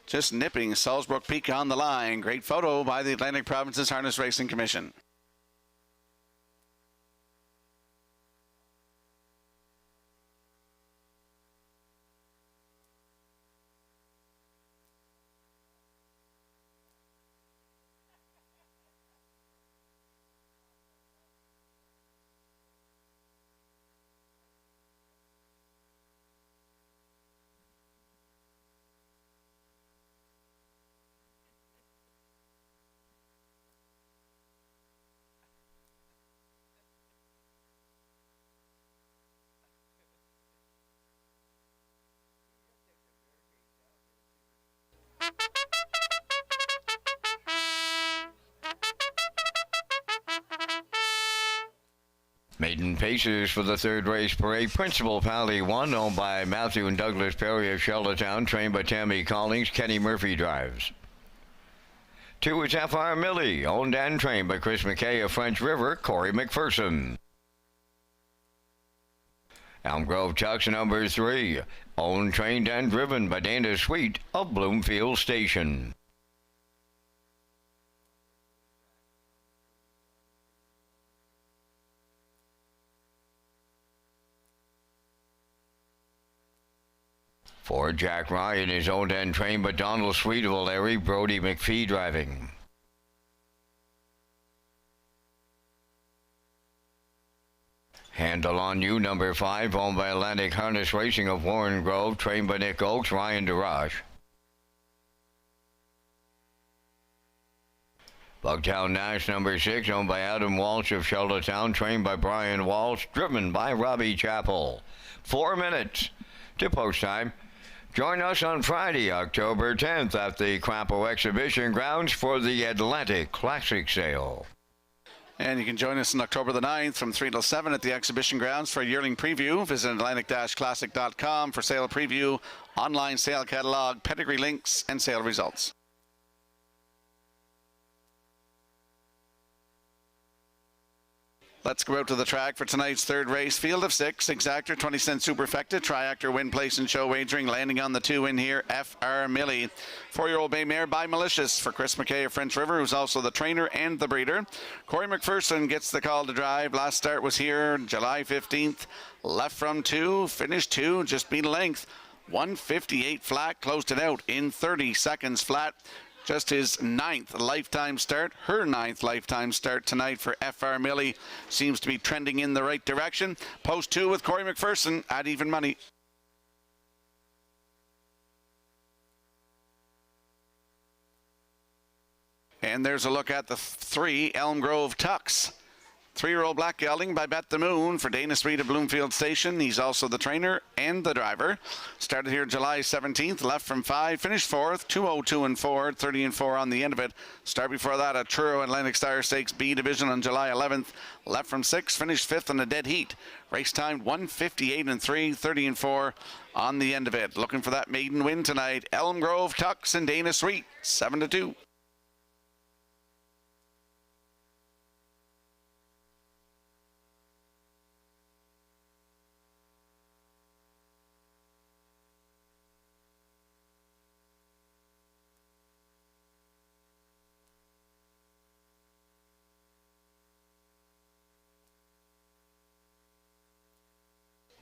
Salzbrook Peak on the line. Great photo by the Atlantic Provinces Harness Racing Commission. Maiden Paces for the third race parade. Principal Pally 1, owned by Matthew and Douglas Perry of Charlottetown, trained by Tammy Collings. Kenny Murphy drives. 2 is F.R. Millie, owned and trained by Chris McKay of French River, Corey McPherson. Elm Grove Chucks number 3, owned, trained, and driven by Dana Sweet of Bloomfield Station. For Jack Ryan is owned and trained by Donald Sweet of O'Leary, Brody McPhee driving. Handle on You number 5, owned by Atlantic Harness Racing of Warren Grove, trained by Nick Oakes, Ryan DeRoche. Bugtown Nash number 6, owned by Adam Walsh of Charlottetown, trained by Brian Walsh, driven by Robbie Chappell. 4 minutes to post time. Join us on Friday, October 10th at the Crapo Exhibition Grounds for the Atlantic Classic Sale. And you can join us on October the 9th from 3 till 7 at the Exhibition Grounds for a yearling preview. Visit Atlantic-Classic.com for sale preview, online sale catalog, pedigree links, and sale results. Let's go out to the track for tonight's third race. Field of 6, Exactor, 20-cent Superfecta, Triactor, Win Place and Show Wagering. Landing on the 2 in here, F.R. Millie. 4-year-old bay mare by Malicious for Chris McKay of French River, who's also the trainer and the breeder. Corey McPherson gets the call to drive. Last start was here July 15th. Left from 2, finished 2, just beat a length. 158 flat, closed it out in 30 seconds flat. Just his 9th lifetime start, her 9th lifetime start tonight for F.R. Millie. Seems to be trending in the right direction. Post 2 with Corey McPherson at even money. And there's a look at the 3, Elm Grove Tucks. 3-year-old black gelding by Bet the Moon for Dana Sweet of Bloomfield Station. He's also the trainer and the driver. Started here July 17th, left from 5, finished 4th, 202 and 4, 30 and 4 on the end of it. Start before that at Truro Atlantic Star Stakes B Division on July 11th. Left from 6, finished 5th in a dead heat. Race time 158 and 3, 30 and 4 on the end of it. Looking for that maiden win tonight. Elm Grove Tucks and Dana Sweet, 7-2.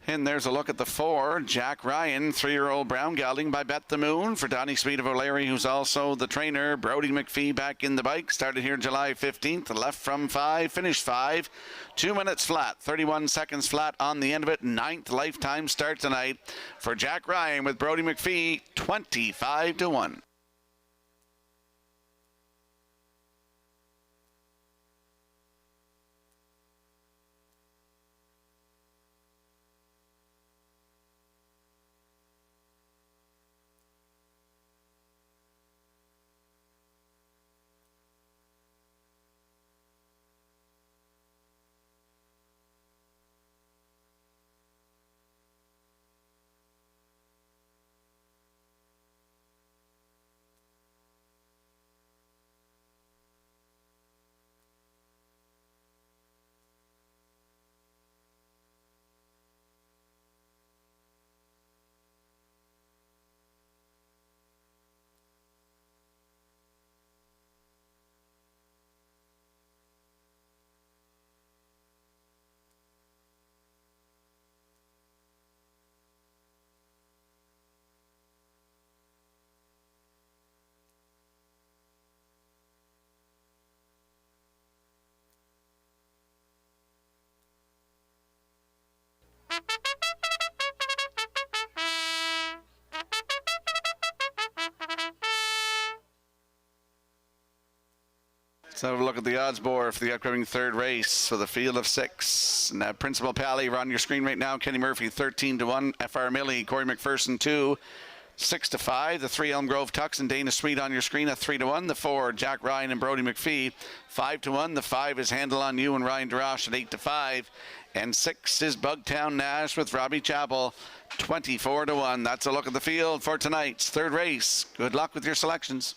And there's a look at the 4, Jack Ryan, 3-year-old brown gelding by Bet the Moon for Donnie Sweet of O'Leary, who's also the trainer. Brody McPhee back in the bike. Started here July 15th, left from 5, finished 5. 2 minutes flat, 31 seconds flat on the end of it. 9th lifetime start tonight for Jack Ryan with Brody McPhee, 25-1. Let's have a look at the odds board for the upcoming third race for the field of 6. Now, Principal Pally, we're on your screen right now. Kenny Murphy, 13-1. F.R. Millie, Corey McPherson, 2. 6-5. The 3, Elm Grove Tucks and Dana Sweet on your screen at 3-1. The 4, Jack Ryan and Brody McPhee, 5-1. The 5 is Handle on You and Ryan DeRoche at 8-5. And 6 is Bugtown Nash with Robbie Chappell, 24-1. That's a look at the field for tonight's third race. Good luck with your selections.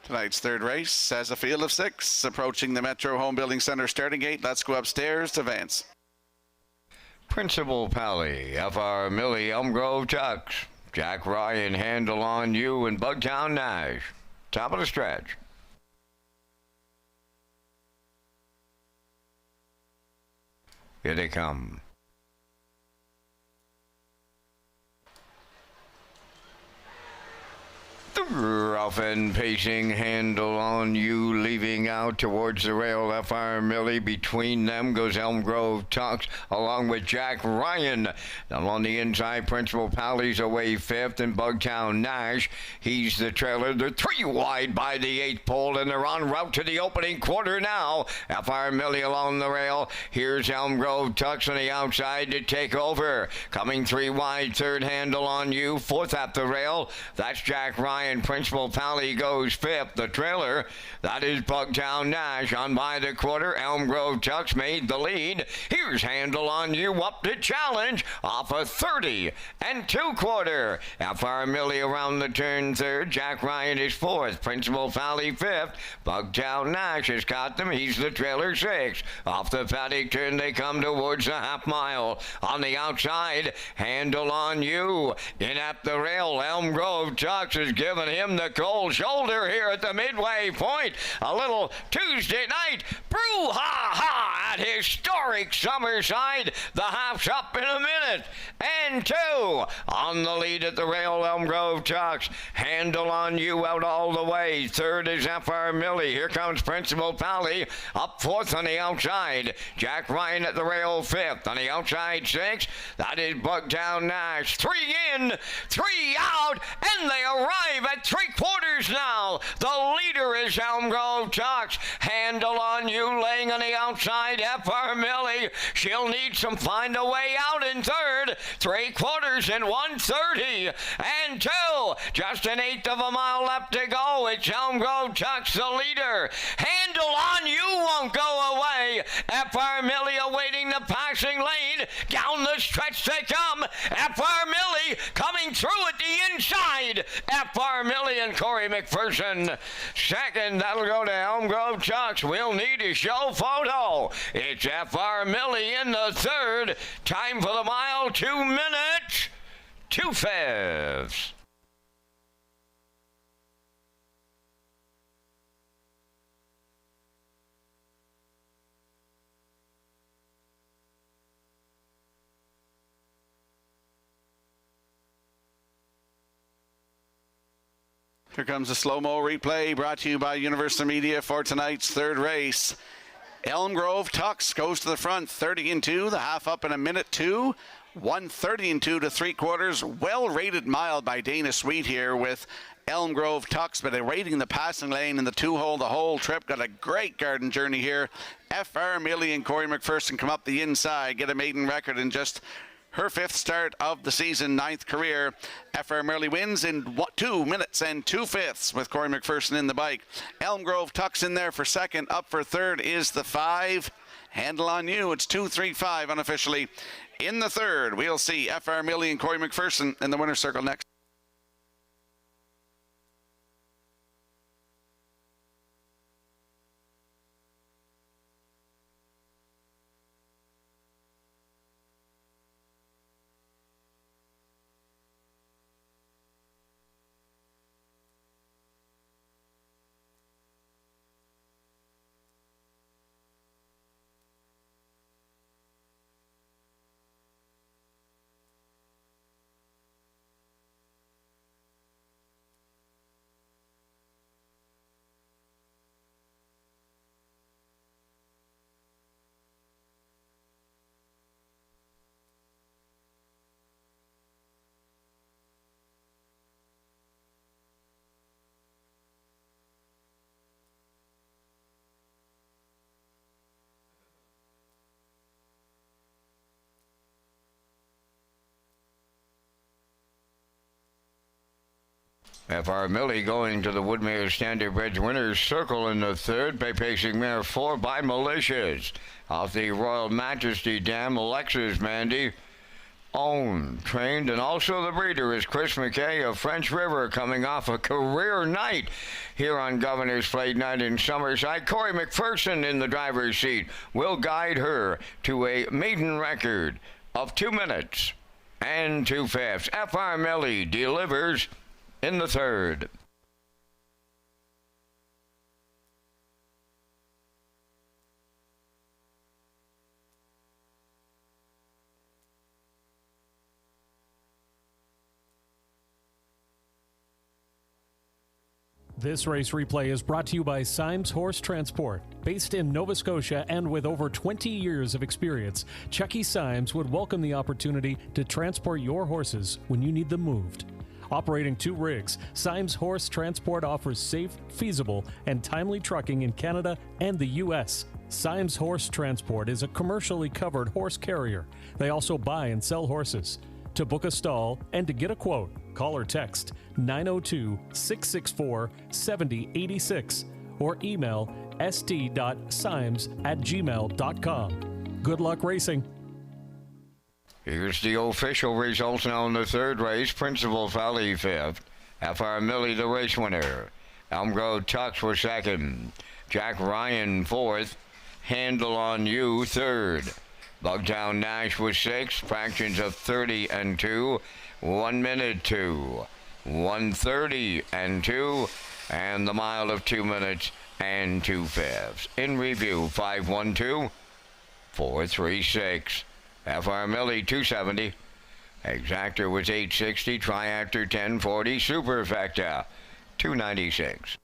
Tonight's third race has a field of 6 approaching the Metro Home Building Center starting gate. Let's go upstairs to Vance. Principal Pally, FR Millie, Elm Grove Chucks, Jack Ryan, Handle on You, and Bugtown Nash. Top of the stretch. Here they come. Rough and pacing, Handle on You, leaving out towards the rail. FR Millie, between them goes Elm Grove Tux along with Jack Ryan. Now on the inside, Principal Pally's away 5th, and Bugtown Nash, he's the trailer. They're 3 wide by the 8th pole, and they're en route to the opening quarter now. FR Millie along the rail. Here's Elm Grove Tux on the outside to take over. Coming 3 wide, 3rd, Handle on You, 4th at the rail. That's Jack Ryan. Principal Pally goes 5th. The trailer, that is Bugtown Nash on by the quarter. Elm Grove Tux made the lead. Here's Handle on You up to challenge off a 30 and 2/4. FR Millie around the turn 3rd. Jack Ryan is 4th. Principal Pally 5th. Bugtown Nash has got them. He's the trailer 6th. Off the paddock turn they come towards the half mile. On the outside, Handle on You. In at the rail, Elm Grove Tux is giving him the cold shoulder here at the midway point. A little Tuesday night brouhaha at historic Summerside. The half's up in a minute. And 2 on the lead at the rail, Elm Grove Tux. Handle on You out all the way. 3rd is FR Millie. Here comes Principal Pally up 4th on the outside. Jack Ryan at the rail 5th. On the outside 6th, that is Bugtown Nash. 3 in, 3 out, and they arrive at 3/4 now. The leader is Elm Grove Tux. Handle on You laying on the outside. FR Millie, she'll need some find a way out in 3rd. 3/4 and 1:30 and 2. Just an 1/8 of a mile left to go. It's Elm Grove Tux, the leader. Handle on You won't go away. FR Millie awaiting the passing lane. Down the stretch they come. FR Millie coming through at the inside. FR Millie and Corey McPherson 2nd. That'll go to Elm Grove Tux. We'll need a show photo. It's FR Millie in the 3rd. Time for the mile, 2 minutes, 2/5. Here comes a slow-mo replay brought to you by Universal Media for tonight's third race. Elm Grove Tux goes to the front, 30-2, the half up in a minute 2. 1:30 2 to 3/4. Well-rated mile by Dana Sweet here with Elm Grove Tux, but awaiting the passing lane in the 2-hole the whole trip. Got a great garden journey here. F.R. Millie and Corey McPherson come up the inside, get a maiden record in just her 5th start of the season, 9th career. F.R. Merley wins in 2 minutes and 2/5 with Corey McPherson in the bike. Elm Grove Tux in there for second. Up for third is the 5. Handle on you. It's 2-3-5 unofficially. In the third, we'll see F.R. Millie and Corey McPherson in the winner's circle next. F.R. Millie going to the Woodmere Standard Bridge winner's circle in the third. Pacing mare 4 by Malicious. Off the Royal Majesty Dam, Alexis Mandy. Owned, trained, and also the breeder is Chris McKay of French River, coming off a career night here on Governor's Plate Night in Summerside. Corey McPherson in the driver's seat will guide her to a maiden record of 2 minutes and 2/5. F.R. Millie delivers in the third. This race replay is brought to you by Symes Horse Transport. Based in Nova Scotia and with over 20 years of experience, Chucky Symes would welcome the opportunity to transport your horses when you need them moved. Operating 2 rigs, Symes Horse Transport offers safe, feasible, and timely trucking in Canada and the U.S. Symes Horse Transport is a commercially covered horse carrier. They also buy and sell horses. To book a stall and to get a quote, call or text 902-664-7086 or email st.symes@gmail.com. Good luck racing. Here's the official results now in the third race. Principal Valley 5th. F.R. Millie the race winner. Elm Grove Tux was second. Jack Ryan 4th. Handle on You 3rd. Bugtown Nash was 6th. Fractions of 30-2. 1 minute 2. 1:30-2. And the mile of 2 minutes and 2/5. In review, 5:12. 4:36. F.R. Millie 270. Exactor was 860. Triactor 1040. Superfecta 296.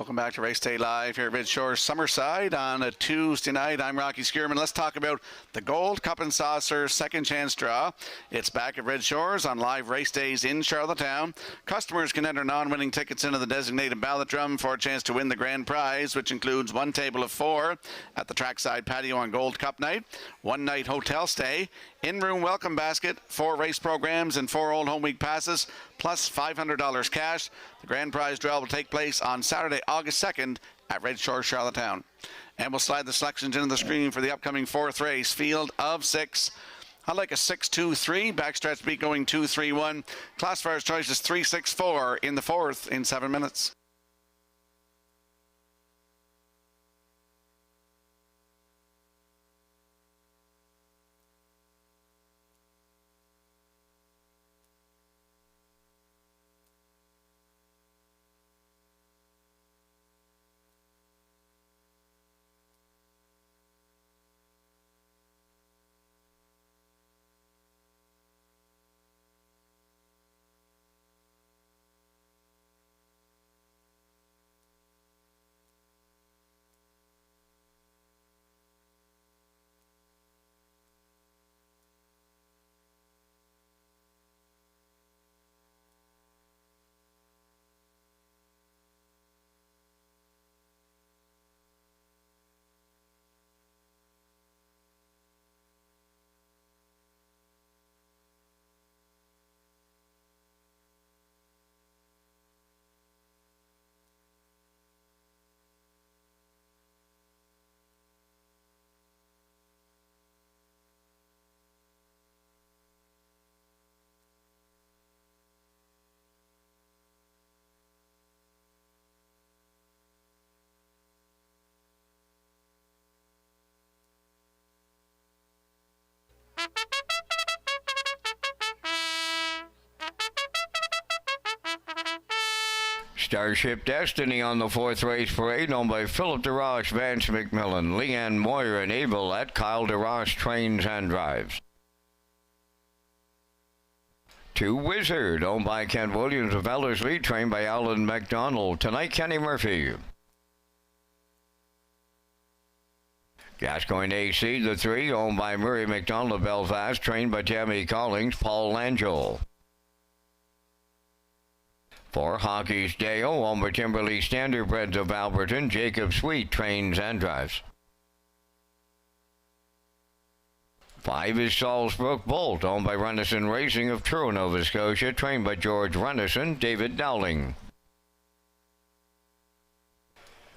Welcome back to Race Day Live here at Redshores Summerside on a Tuesday night. I'm Rocky Skierman. Let's talk about the Gold Cup and Saucer second chance draw. It's back at Redshores on live race days in Charlottetown. Customers can enter non-winning tickets into the designated ballot drum for a chance to win the grand prize, which includes one table of 4 at the trackside patio on Gold Cup night, one night hotel stay, in-room welcome basket, 4 race programs and 4 Old Home Week passes, plus $500 cash. The grand prize draw will take place on Saturday, August 2nd at Redshores, Charlottetown. And we'll slide the selections into the screen for the upcoming 4th race, field of 6. I like a 6-2-3, backstretch beat going 2-3-1. Classifier's choice is 3-6-4 in the 4th in 7 minutes. Starship Destiny on the 4th race parade, owned by Philip DeRoche, Vance McMillan, Leanne Moyer, and Evelette. Kyle DeRoche trains and drives. 2 Wizard, owned by Ken Williams of Ellerslie, trained by Alan McDonald. Tonight, Kenny Murphy. Gascoigne AC, the 3, owned by Murray McDonald of Belfast, trained by Tammy Collins, Paul Langell. 4 Hockey's Deo, owned by Timberley Standardbreds of Alberton, Jacob Sweet trains and drives. 5 is Salisbrook Bolt, owned by Runnison Racing of Truro, Nova Scotia, trained by George Runnison, David Dowling.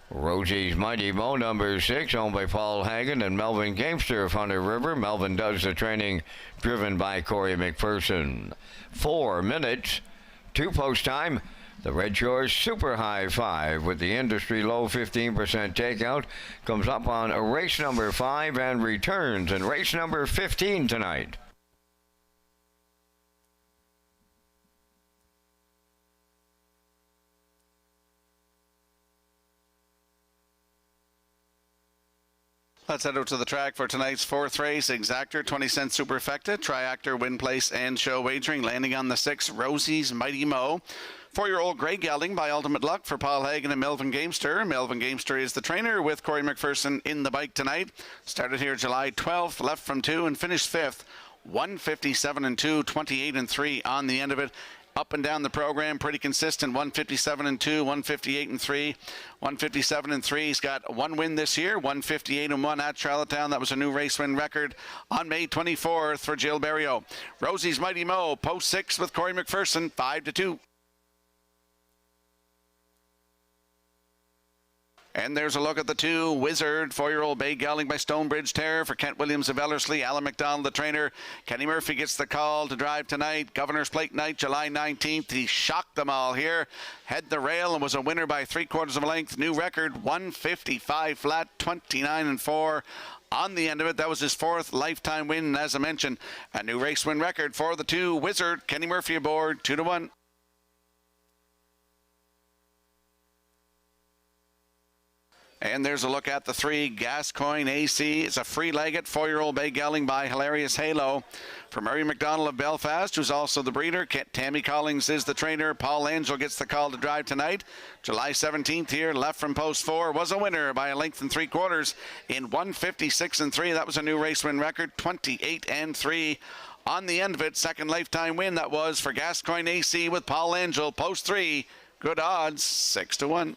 Rosie's Mighty Mo, number 6, owned by Paul Hagan and Melvin Gamester of Hunter River. Melvin does the training, driven by Corey McPherson. 4 minutes. 2 post time, the Redshores Super High 5 with the industry low 15% takeout comes up on a race number 5 and returns in race number 15 tonight. Let's head out to the track for tonight's 4th race. Exactor, 20-cent superfecta, triactor, win place, and show wagering. Landing on the 6, Rosie's Mighty Mo. 4-year-old Grey Gelding by Ultimate Luck for Paul Hagan and Melvin Gamester. Melvin Gamester is the trainer with Corey McPherson in the bike tonight. Started here July 12th, left from 2 and finished 5th. 157-2, 28-3 on the end of it. Up and down the program, pretty consistent. 157-2, 158-3, 157-3. He's got 1 win this year, 158-1 at Charlottetown. That was a new race win record on May 24th for Jill Berrio. Rosie's Mighty Mo, post 6 with Corey McPherson, 5-2. And there's a look at the 2 Wizard, 4-year-old Bay Gelding by Stonebridge Terror for Kent Williams of Ellerslie. Alan McDonald, the trainer. Kenny Murphy gets the call to drive tonight. Governor's Plate night, July 19th. He shocked them all here. Had the rail and was a winner by 3/4 of a length. New record, 155 flat, 29-4. On the end of it, that was his 4th lifetime win. And as I mentioned, a new race win record for the 2 Wizard. Kenny Murphy aboard, 2-1. And there's a look at the 3. Gascoigne AC is a free-legged 4-year-old bay gelding by Hilarious Halo. For Murray McDonald of Belfast, who's also the breeder. Tammy Collins is the trainer. Paul Angel gets the call to drive tonight. July 17th here, left from post 4, was a winner by a length and 3/4 in 156-3. That was a new race win record, 28-3. On the end of it, second lifetime win that was for Gascoigne AC with Paul Angel, post 3. Good odds, 6-1.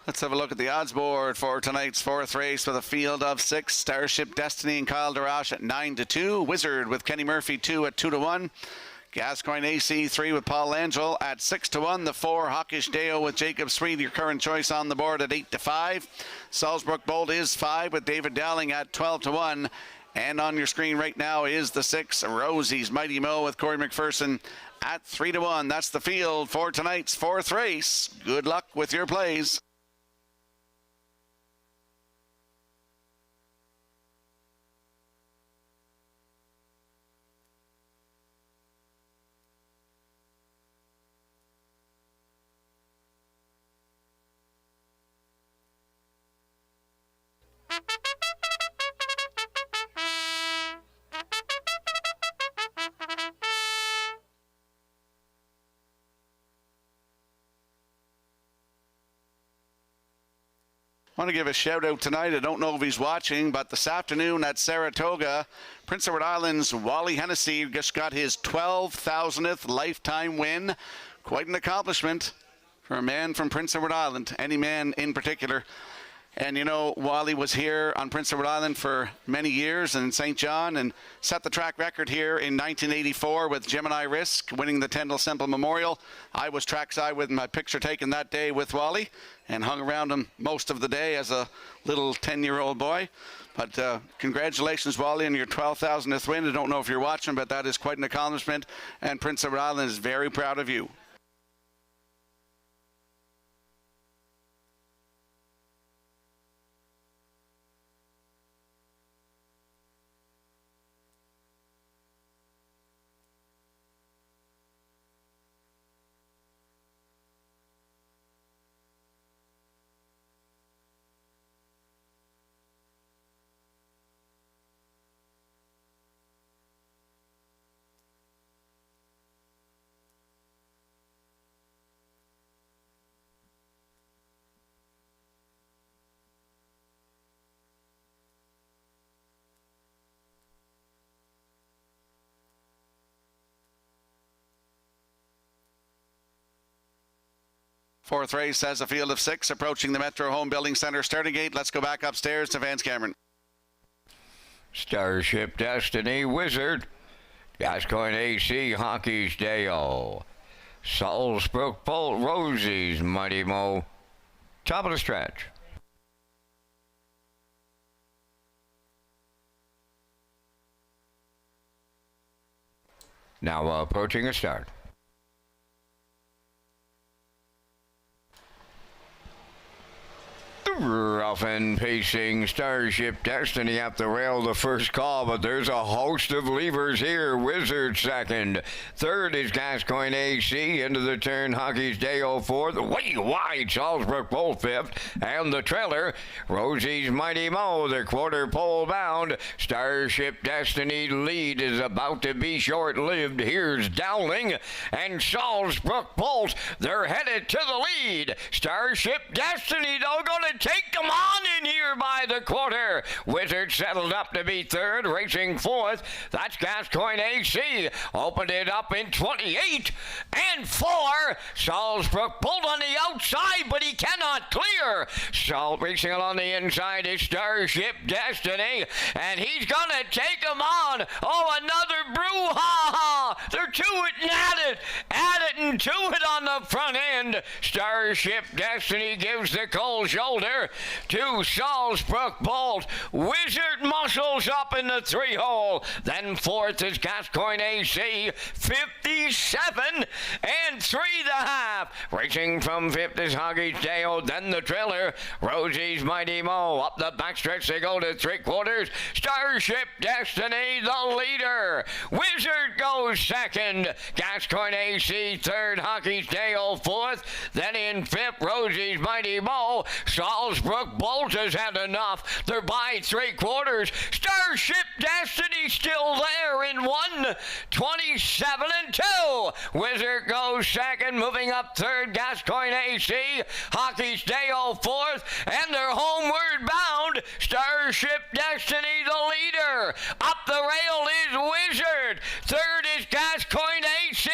Let's have a look at the odds board for tonight's 4th race with a field of 6. Starship Destiny and Kyle Darash at 9-2. Wizard with Kenny Murphy 2 at 2-1. Gascoigne AC 3 with Paul Angel at 6-1. The 4 Hawkish Deo with Jacob Sweet, your current choice on the board at 8-5. Salzbrook Bolt is 5 with David Dowling at 12-1. And on your screen right now is the 6 Rosie's Mighty Mo with Corey McPherson at 3-1. That's the field for tonight's 4th race. Good luck with your plays. I want to give a shout out tonight. I don't know if he's watching, but this afternoon at Saratoga, Prince Edward Island's Wally Hennessy just got his 12,000th lifetime win. Quite an accomplishment for a man from Prince Edward Island, any man in particular. And you know, Wally was here on Prince Edward Island for many years and in St. John and set the track record here in 1984 with Gemini Risk, winning the Tyndall Semple Memorial. I was trackside with my picture taken that day with Wally and hung around him most of the day as a little 10-year-old boy. But congratulations, Wally, on your 12,000th win. I don't know if you're watching, but that is quite an accomplishment, and Prince Edward Island is very proud of you. Fourth race has a field of 6 approaching the Metro Home Building Center starting gate. Let's go back upstairs to Vance Cameron. Starship Destiny, Wizard. Gascoigne AC, Hockey's Dale. Salzbrook Bolt, Rosie's Mighty Mo. Top of the stretch. Now approaching a start. Rough and pacing Starship Destiny up the rail, the first call, but there's a host of levers here. Wizard second. Third is Gascoigne AC. Into the turn, Hockey's Dale fourth. Way wide, Salzbrook Bolt fifth. And the trailer, Rosie's Mighty Mo, the quarter pole bound. Starship Destiny lead is about to be short-lived. Here's Dowling and Salzbrook Bolt. They're headed to the lead. Starship Destiny, though, going to take them on in here by the quarter. Wizard settled up to be third, racing fourth. That's Gascoigne AC. Opened it up in 28 and 4. Salzbrook pulled on the outside, but he cannot clear. Salt racing along the inside is Starship Destiny, and he's gonna take him on. Oh, another brouhaha. They're to it and at it and to it on the front end. Starship Destiny gives the cold shoulder to Salzbrook Bolt. Wizard muscles up in the 3-hole. Then fourth is Gascoigne AC, 57 and 3.5. Racing from fifth is Hoggy's Dale, then the trailer, Rosie's Mighty Mo. Up the backstretch they go to 3/4. Starship Destiny the leader. Wizard goes second. Gascoigne AC third. Hockey's Dale fourth. Then in fifth, Rosie's Mighty Mo. Salzbrook Bolt has had enough. They're by 3/4. Starship Destiny still there in 1:27 and 2. Wizard goes second. Moving up third, Gascoigne AC. Hockey's Dale fourth. And they're homeward bound. Starship Destiny the leader. Up the rail is Wizard. Third is Gascoigne AC.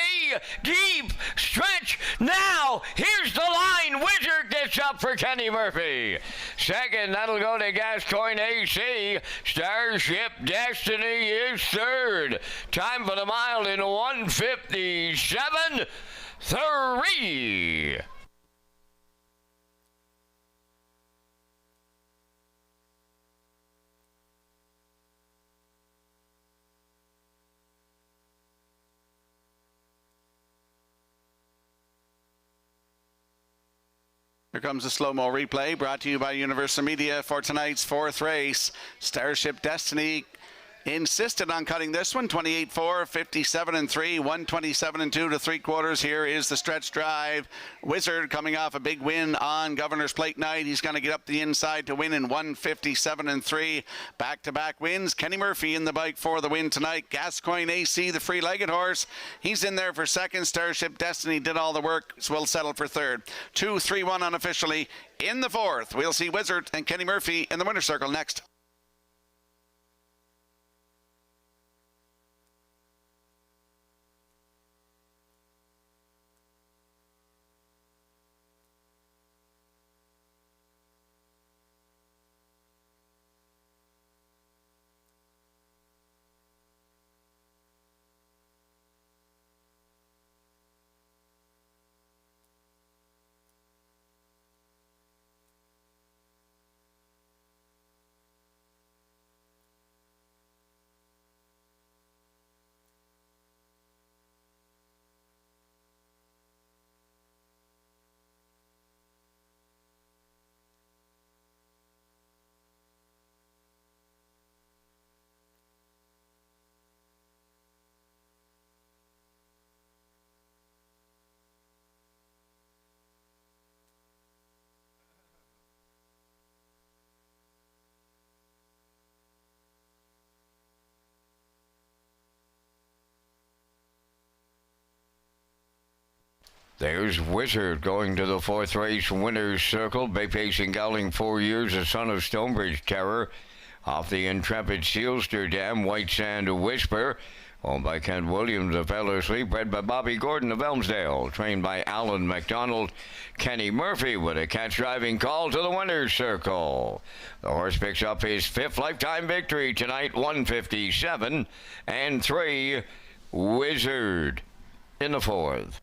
Deep stretch now. Here's the line. Wizard gets up for Kenny Murphy. Second, that'll go to Gascoigne AC. Starship Destiny is third. Time for the mile in 1:57.3. Here comes the slow-mo replay brought to you by Universal Media for tonight's fourth race. Starship Destiny insisted on cutting this one, 28-4, 57 and 3, 127 and 2 to 3/4. Here is the stretch drive. Wizard coming off a big win on Governor's Plate night. He's going to get up the inside to win in 157 and 3. Back-to-back wins. Kenny Murphy in the bike for the win tonight. Gascoigne AC, the free-legged horse. He's in there for second. Starship Destiny did all the work, so will settle for third. 2-3-1 unofficially in the fourth. We'll see Wizard and Kenny Murphy in the winner's circle next. There's Wizard going to the fourth race winner's circle. Bay Pacing Gowling, 4 years, a son of Stonebridge Terror. Off the intrepid Sealsterdam, White Sand Whisper. Owned by Kent Williams of Ellerslie, bred by Bobby Gordon of Elmsdale, trained by Alan McDonald. Kenny Murphy with a catch driving call to the winner's circle. The horse picks up his fifth lifetime victory tonight, 157 and 3. Wizard in the fourth.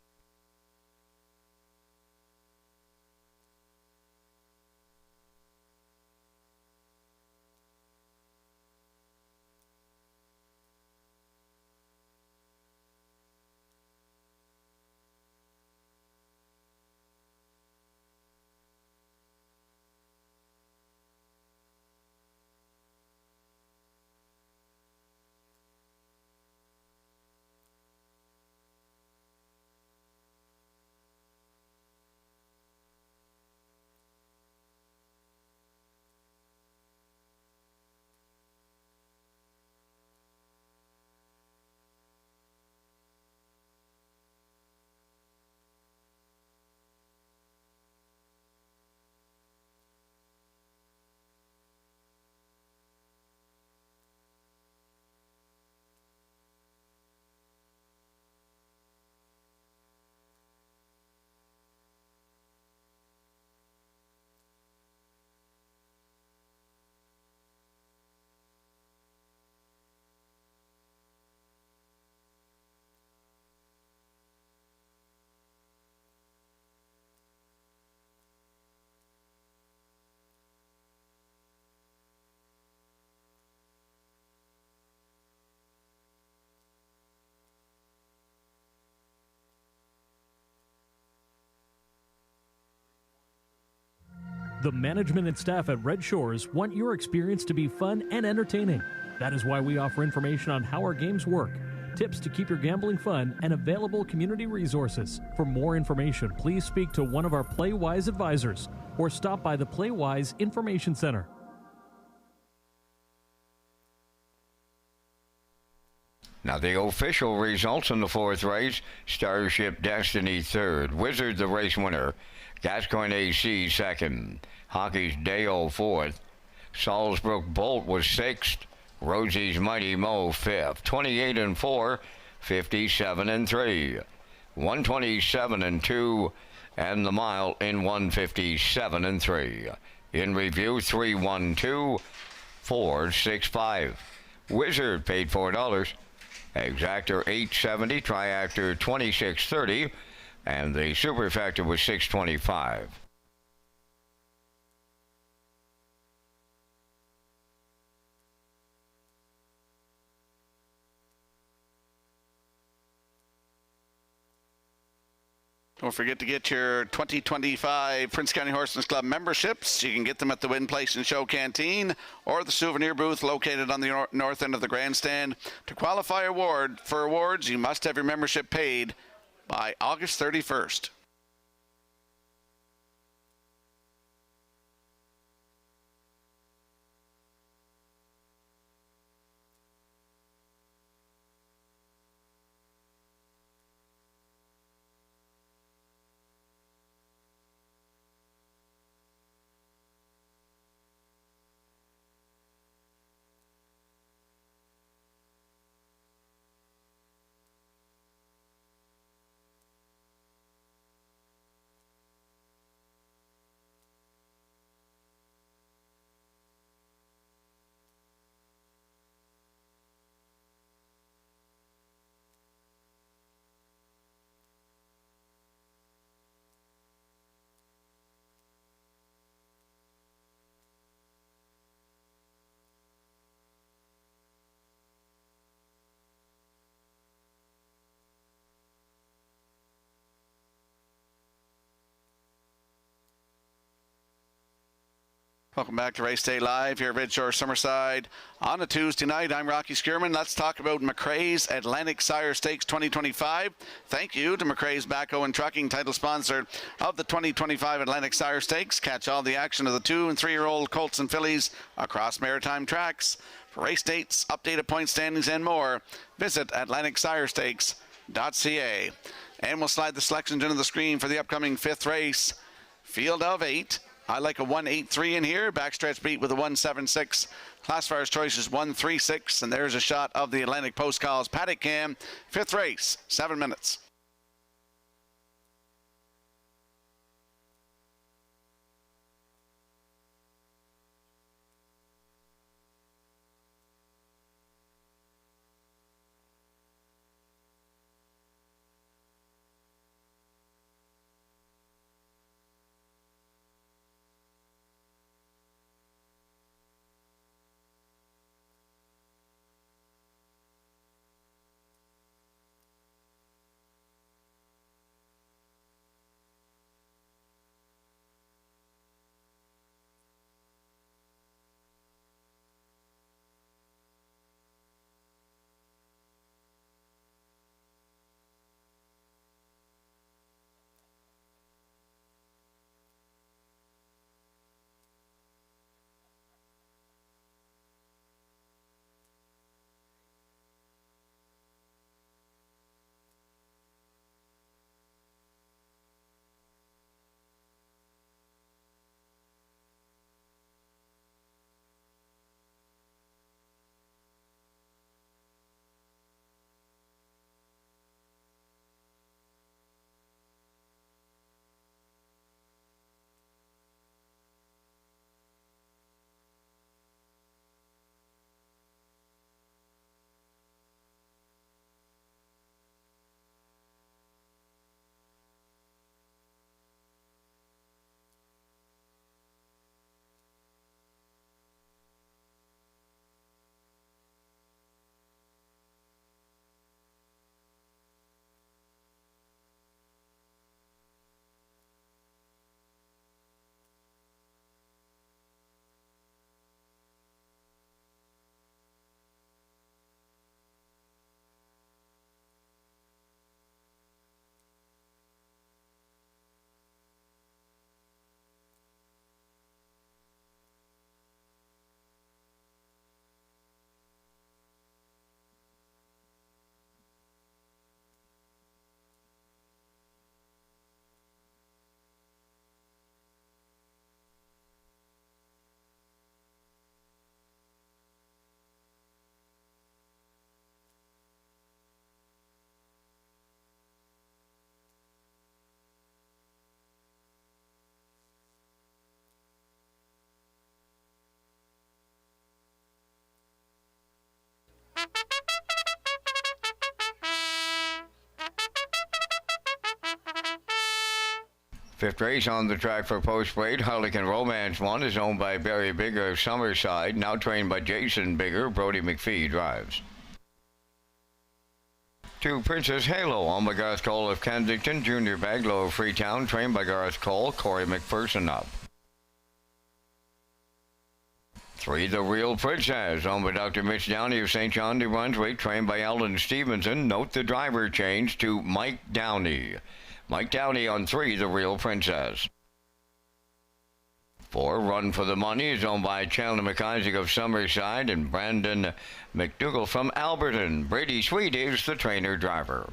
The management and staff at Red Shores want your experience to be fun and entertaining. That is why we offer information on how our games work, tips to keep your gambling fun, and available community resources. For more information, please speak to one of our PlayWise advisors or stop by the PlayWise Information Center. Now the official results in the fourth race: Starship Destiny third, Wizard the race winner, Gascoigne AC second, Hockey's Dale fourth, Salisbrook Bolt was sixth, Rosie's Mighty Mo fifth, 28 and 4, 57 and 3, 127 and 2, and the mile in 157 and 3. In review, 312 465. Wizard paid $4. Exactor $870, Triactor $2630, and the Superfactor was $625. Don't forget to get your 2025 Prince County Horsemen's Club memberships. You can get them at the Win Place and Show Canteen or the souvenir booth located on the north end of the grandstand. To qualify for awards, you must have your membership paid by August 31st. Welcome back to Race Day Live here at Redshore Summerside on a Tuesday night. I'm Rocky Skierman. Let's talk about McRae's Atlantic Sire Stakes 2025. Thank you to McRae's Backhoe and Trucking, title sponsor of the 2025 Atlantic Sire Stakes. Catch all the action of the 2- and 3-year-old colts and fillies across maritime tracks. For race dates, updated point standings, and more, visit AtlanticSireStakes.ca. And we'll slide the selections into the screen for the upcoming 5th race. Field of 8. I like a 1-8-3 in here. Backstretch beat with a 1-7-6. Classifier's choice is 1-3-6. And there's a shot of the Atlantic Post Calls paddock cam. 5th race, 7 minutes. Fifth race on the track for Post Parade. Harlequin Romance 1 is owned by Barry Bigger of Summerside, now trained by Jason Bigger. Brody McPhee drives. 2 Princess Halo, owned by Garth Cole of Kensington. Junior Baglow of Freetown, trained by Garth Cole. Corey McPherson up. 3 The Real Princess, owned by Dr. Mitch Downey of St. John, New Brunswick, trained by Alan Stevenson. Note the driver change to Mike Downey. Mike Downey on 3, The Real Princess. 4 Run for the Money is owned by Chandler McIsaac of Summerside and Brandon McDougall from Alberton. Brady Sweet is the trainer driver.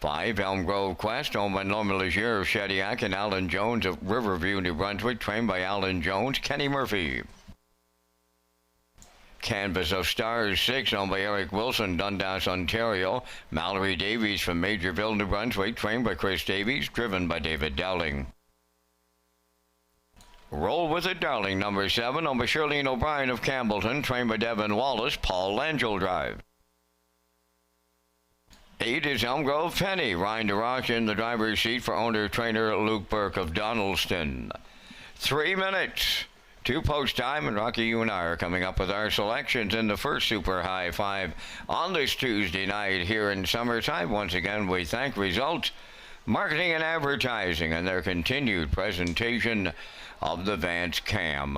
5 Elm Grove Quest, owned by Norman Legier of Shediac and Alan Jones of Riverview, New Brunswick, trained by Alan Jones. Kenny Murphy. Canvas of Stars 6, owned by Eric Wilson, Dundas, Ontario. Mallory Davies from Majorville, New Brunswick, trained by Chris Davies, driven by David Dowling. Roll with It Darling, number 7, owned by Shirlene O'Brien of Campbellton, trained by Devin Wallace. Paul Langell drive. 8 is Elm Grove Penny. Ryan DeRoche in the driver's seat for owner-trainer Luke Burke of Donaldston. 3 minutes. 2 post time, and Rocky, you and I are coming up with our selections in the first Super High 5 on this Tuesday night here in Summerside. Once again, we thank Results, Marketing and Advertising, and their continued presentation of the Vance Cam.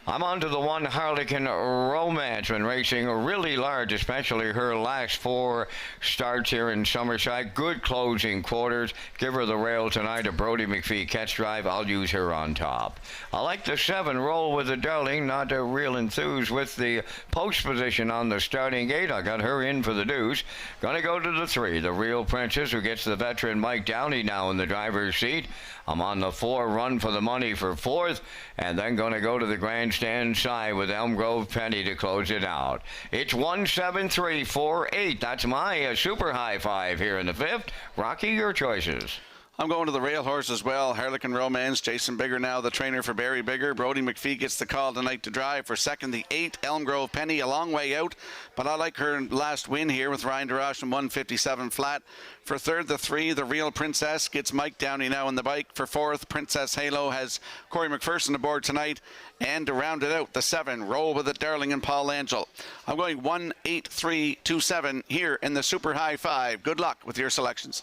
I'm on to the 1 Harlequin Romance, been racing really large, especially her last 4 starts here in Summerside. Good closing quarters. Give her the rail tonight. A Brody McPhee catch drive. I'll use her on top. I like the 7 Roll with It Darling. Not a real enthused with the post position on the starting gate. I got her in for the deuce. Gonna go to the 3, The Real Princess, who gets the veteran Mike Downey now in the driver's seat. I'm on the 4 Run for the Money for 4th, and then going to go to the grandstand side with Elm Grove Penny to close it out. It's 1-7-3-4-8. That's my Super High 5 here in the 5th. Rocky, your choices. I'm going to the rail horse as well. Harlequin Romance. Jason Bigger now the trainer for Barry Bigger. Brody McPhee gets the call tonight to drive. For second, the 8 Elm Grove Penny, a long way out, but I like her last win here with Ryan DeRoche and 157 flat. For third, the 3 The Real Princess gets Mike Downey now on the bike. For fourth, Princess Halo has Corey McPherson aboard tonight. And to round it out, the 7 Roll with It Darling and Paul Angel. I'm going 1-8-3-2-7 here in the Super High 5. Good luck with your selections.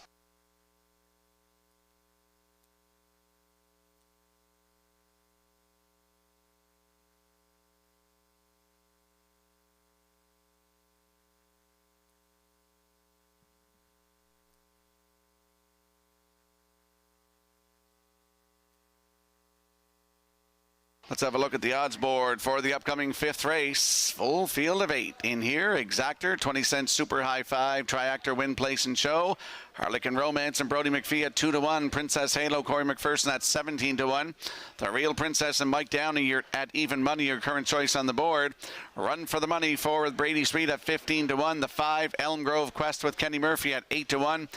Let's have a look at the odds board for the upcoming 5th race. Full field of 8 in here. Exactor, 20 cents Super High 5, Triactor, Win, Place, and Show. Harlequin Romance and Brody McPhee at 2-1. Princess Halo, Corey McPherson at 17-1. The Real Princess and Mike Downey, you're at even money, your current choice on the board. Run for the Money for with Brady Sweet at 15-1. The 5 Elm Grove Quest with Kenny Murphy at 8-1.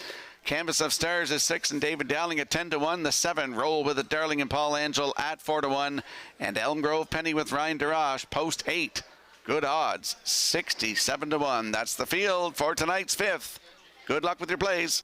Canvas of Stars is 6 and David Dowling at 10-1. The 7 Roll with It Darling and Paul Angel at 4-1. And Elm Grove Penny with Ryan DeRoche post 8. Good odds, 67-1. That's the field for tonight's 5th. Good luck with your plays.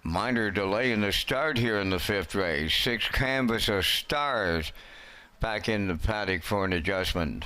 Minor delay in the start here in the fifth race. 6 Canvas of Stars back in the paddock for an adjustment.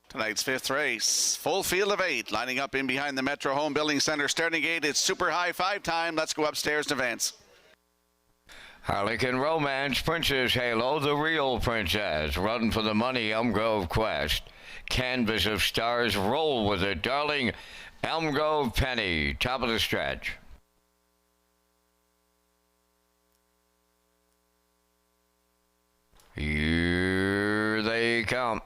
Tonight's fifth race, full field of 8, lining up in behind the Metro Home Building Center starting gate. It's super high 5 time. Let's go upstairs to Vance. Harlequin Romance, Princess Halo, The Real Princess, Run for the Money, Elm Grove Quest, Canvas of Stars, Roll with It, Darling, Elm Grove Penny, top of the stretch. Here they come.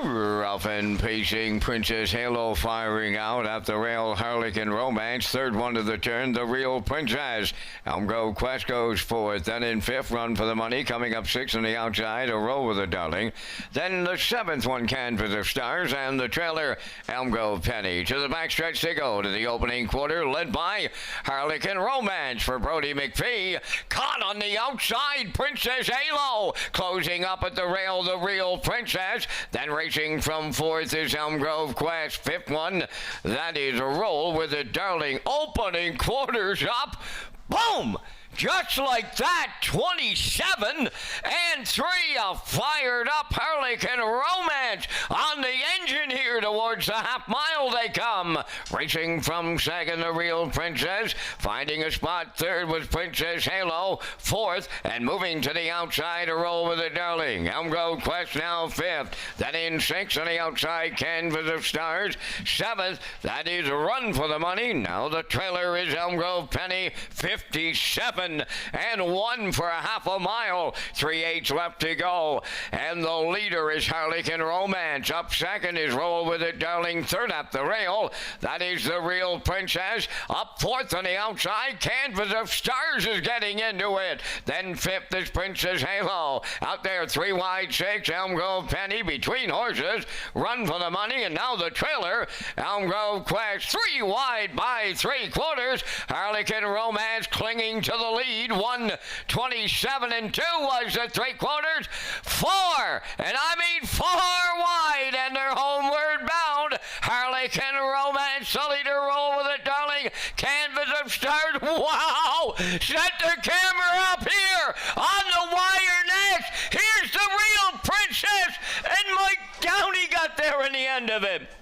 Ralph and pacing, Princess Halo firing out at the rail, Harlequin Romance, third one to the turn, The Real Princess. Elm Grove Quest goes fourth, then in fifth, Run for the Money, coming up sixth on the outside, A Roll with a Darling. Then the seventh one, Canvas of Stars, and the trailer, Elm Grove Penny. To the backstretch they go to the opening quarter, led by Harlequin Romance for Brody McPhee. Caught on the outside, Princess Halo. Closing up at the rail, The Real Princess. Then racing from fourth is Elm Grove Quest. Fifth one, that is A Roll with a Darling. Opening quarters up. Boom! Just like that, 27 and 3, a fired up Harlequin Romance on the engine here towards the half mile they come. Racing from second, The Real Princess. Finding a spot third was Princess Halo. Fourth, and moving to the outside, A Roll with a Darling. Elm Grove Quest now fifth. Then in sixth on the outside, Canvas of Stars. Seventh, that is Run for the Money. Now the trailer is Elm Grove Penny. 57 and 1 for a half a mile. 3/8 left to go. And the leader is Harlequin Romance. Up second is Roll with It Darling. Third up the rail, that is The Real Princess. Up fourth on the outside, Canvas of Stars is getting into it. Then fifth is Princess Halo. Out there, 3 wide 6, Elm Grove Penny between horses. Run for the Money, and now the trailer, Elm Grove Quest. 3 wide by 3/4. Harlequin Romance clinging to the lead. 1:27 and 2 was the 3/4. 4, and I mean 4 wide, and they're homeward bound. Harlequin Romance, the leader, Roll with It Darling. Canvas of Stars. Wow! Set the camera up here on the wire next. Here's The Real Princess, and Mike Downey got there in the end of it.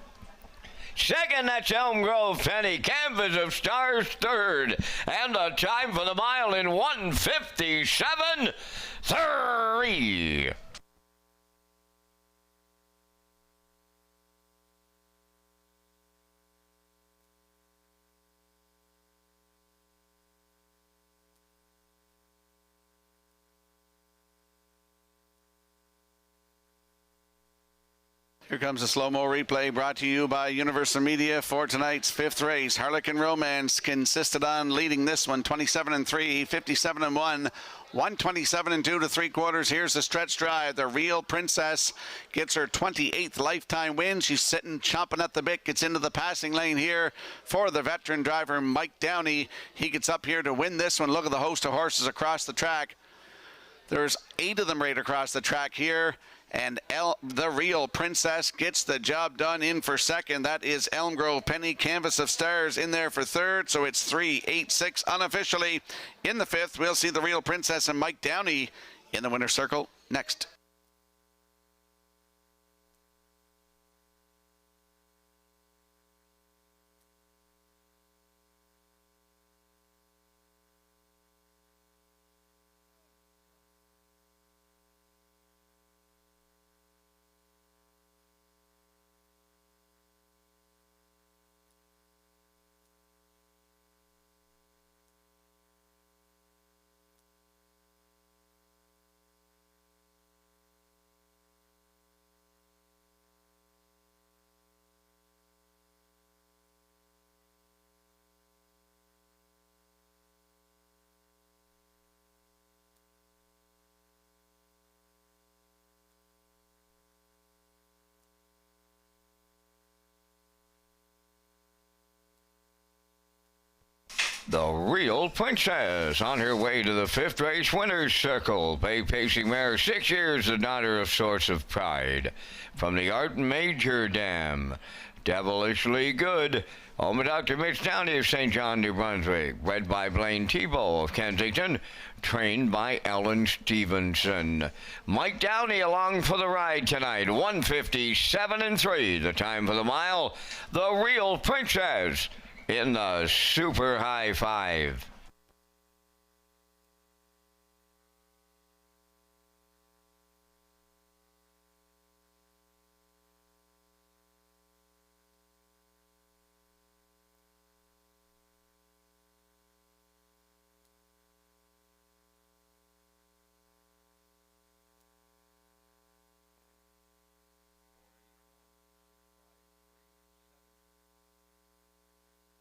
Second and that's Elm Grove Penny. Canvas of Stars third. And the time for the mile in 1:57.3. Here comes a slow-mo replay brought to you by Universal Media for tonight's fifth race. Harlequin Romance consisted on leading this one, 27-3, 57-1, 127 2 3/4. Here's the stretch drive. The Real Princess gets her 28th lifetime win. She's sitting chomping at the bit. Gets into the passing lane here for the veteran driver Mike Downey. He gets up here to win this one. Look at the host of horses across the track. There's 8 of them right across the track here. And the Real Princess gets the job done in for second. That is Elm Grove Penny. Canvas of Stars in there for third. So it's 3-8-6 unofficially. In the fifth, we'll see the Real Princess and Mike Downey in the winner's circle next. The Real Princess on her way to the fifth race winner's circle. Bay Pacing mare, 6 years, the daughter of Source of Pride. From the Art Major Dam, Devilishly Good. Home of Dr. Mitch Downey of St. John, New Brunswick. Bred by Blaine Tebow of Kensington. Trained by Ellen Stevenson. Mike Downey along for the ride tonight. 1:57.3. The time for the mile. The Real Princess in the Super High Five.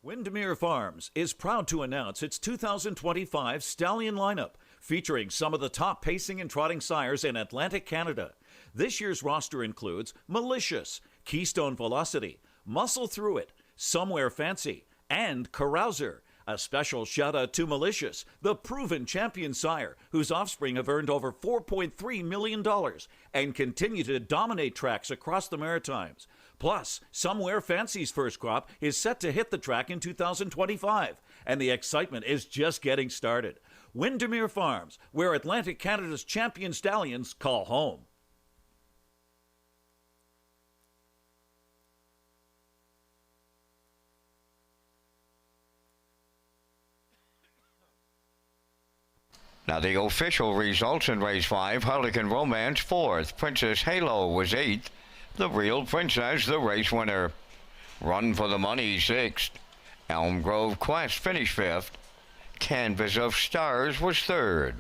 Windermere Farms is proud to announce its 2025 Stallion lineup, featuring some of the top pacing and trotting sires in Atlantic Canada. This year's roster includes Malicious, Keystone Velocity, Muscle Through It, Somewhere Fancy, and Carouser. A special shout out to Malicious, the proven champion sire, whose offspring have earned over $4.3 million and continue to dominate tracks across the Maritimes. Plus, Somewhere Fancy's first crop is set to hit the track in 2025, and the excitement is just getting started. Windermere Farms, where Atlantic Canada's champion stallions call home. Now the official results in race 5, Harlequin Romance 4th, Princess Halo was 8th, the Real Princess the race winner. Run for the Money 6th, Elm Grove Quest finished 5th, Canvas of Stars was 3rd,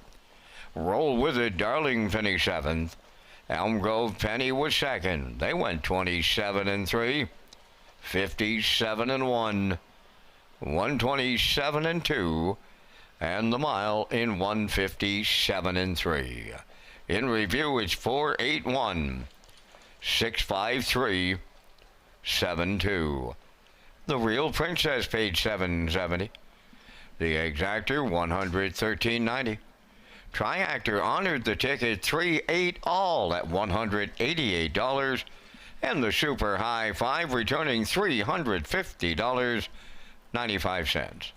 Roll With It Darling finished 7th, Elm Grove Penny was 2nd. They went 27-3, 57-1, 127-2, and the mile in 1:57.3. In review, it's 4:81, 6:53, 7:2. The Real Princess paid $770. The Exactor $113.90. Triactor honored the ticket 3-8 all at $188, and the Super High 5 returning $350.95.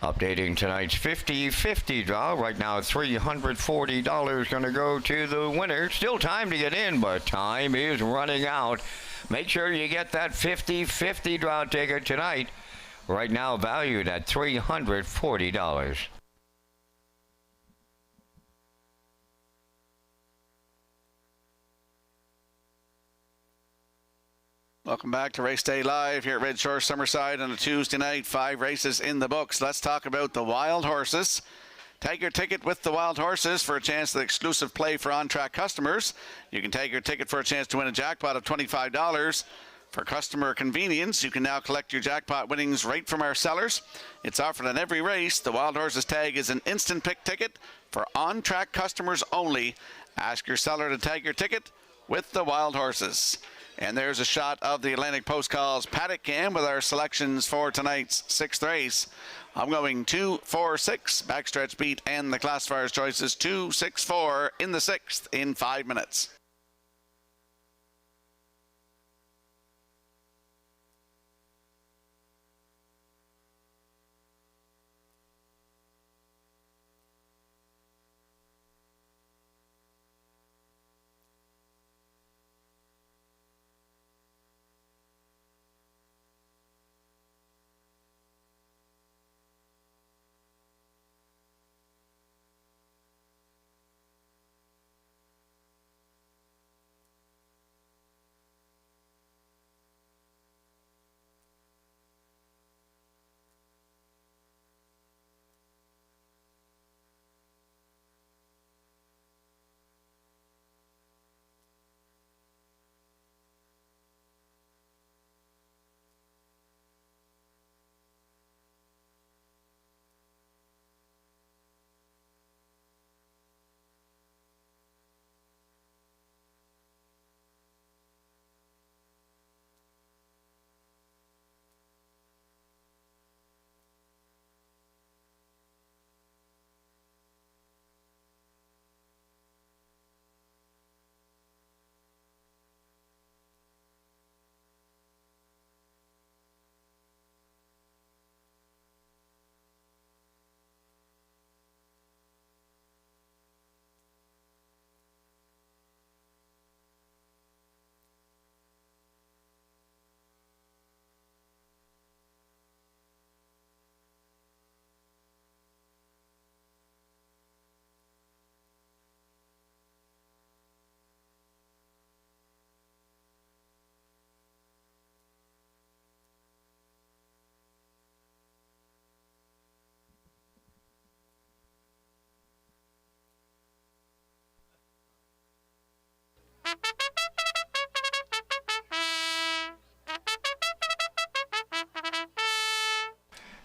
Updating tonight's 50-50 draw. Right now, $340 going to go to the winner. Still time to get in, but time is running out. Make sure you get that 50-50 draw ticket tonight. Right now, valued at $340. Welcome back to Race Day Live here at Red Shores Summerside on a Tuesday night. 5 races in the books. Let's talk about the Wild Horses. Take your ticket with the Wild Horses for a chance at exclusive play for on-track customers. You can take your ticket for a chance to win a jackpot of $25. For customer convenience, you can now collect your jackpot winnings right from our sellers. It's offered on every race. The Wild Horses tag is an instant pick ticket for on-track customers only. Ask your seller to tag your ticket with the Wild Horses. And there's a shot of the Atlantic Post Calls paddock cam with our selections for tonight's 6th race. I'm going 2, 4, 6, backstretch beat, and the classifier's choices 2, 6, 4 in the 6th in 5 minutes.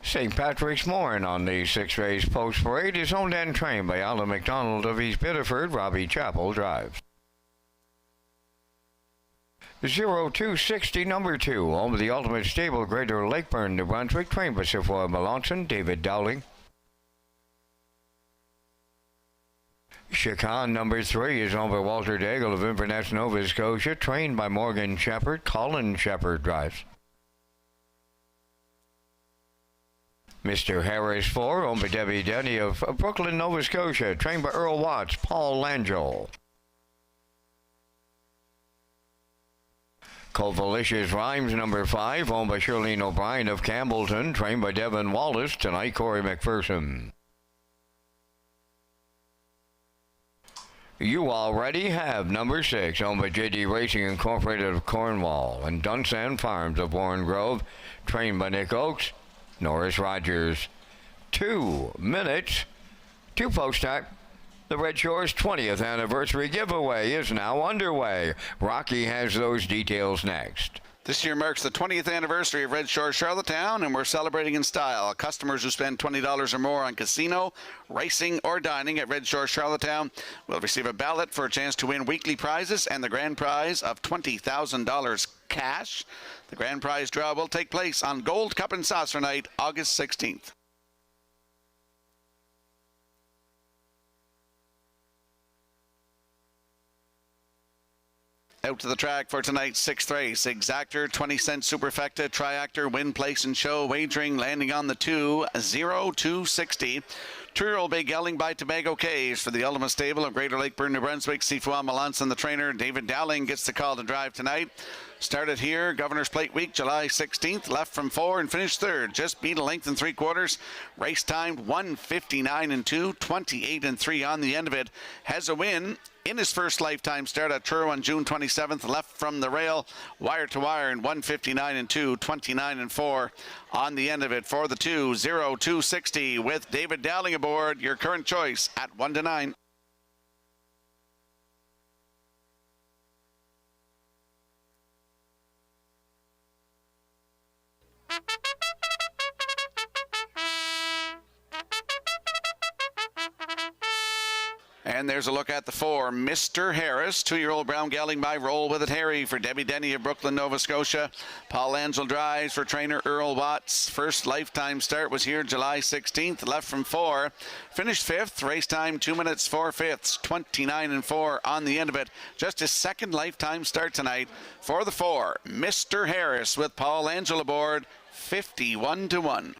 St. Patrick's Morn on the 6th race post parade is owned and trained by Alan McDonald of East Biddeford, Robbie Chapel drives. 0260 number 2, home of the Ultimate Stable, Greater Lakeburn, New Brunswick, trained by Sir Floyd Melanson, David Dowling. Chican number 3 is owned by Walter Daigle of Inverness, Nova Scotia, trained by Morgan Shepherd, Colin Shepherd drives. Mr. Harris 4, owned by Debbie Denny of Brooklyn, Nova Scotia, trained by Earl Watts, Paul Langell. Covalicious Rhymes number 5, owned by Shirlene O'Brien of Campbellton, trained by Devin Wallace, tonight Corey McPherson. You already have number 6, owned by JD Racing Incorporated of Cornwall, and Dunsand Farms of Warren Grove, trained by Nick Oakes, Norris Rogers. 2 minutes to post time. The Red Shores 20th anniversary giveaway is now underway. Rocky has those details next. This year marks the 20th anniversary of Red Shores Charlottetown, and we're celebrating in style. Customers who spend $20 or more on casino, racing, or dining at Red Shores Charlottetown will receive a ballot for a chance to win weekly prizes and the grand prize of $20,000 cash. The grand prize draw will take place on Gold Cup and Saucer Night, August 16th. Out to the track for tonight's 6th race. Exactor, 20-cent Superfecta, Triactor, Win, Place and Show. Wagering landing on the 2-0-260. 2-year-old Bay Gelding by Tobago Caves for the Ultima Stable of Greater Lakeburn, New Brunswick. Sifua Melanson, the trainer. David Dowling gets the call to drive tonight. Started here, Governor's Plate Week, July 16th. Left from 4 and finished 3rd. Just beat a length and 3/4. Race timed 1:59 and 2, 28 and 3 on the end of it. Has a win in his first lifetime start at Truro on June 27th. Left from the rail, wire to wire in 1:59 and 2, 29 and 4 on the end of it for the 2-0-260 with David Dowling aboard. Your current choice at 1-9. And there's a look at the 4, Mr. Harris, 2-year-old brown gelding by Roll With It Harry for Debbie Denny of Brooklyn, Nova Scotia. Paul Angel drives for trainer Earl Watts. First lifetime start was here July 16th, left from 4. Finished 5th, race time 2 minutes 4/5, 29 and 4 on the end of it. Just his second lifetime start tonight for the 4, Mr. Harris with Paul Angel aboard, 51-1.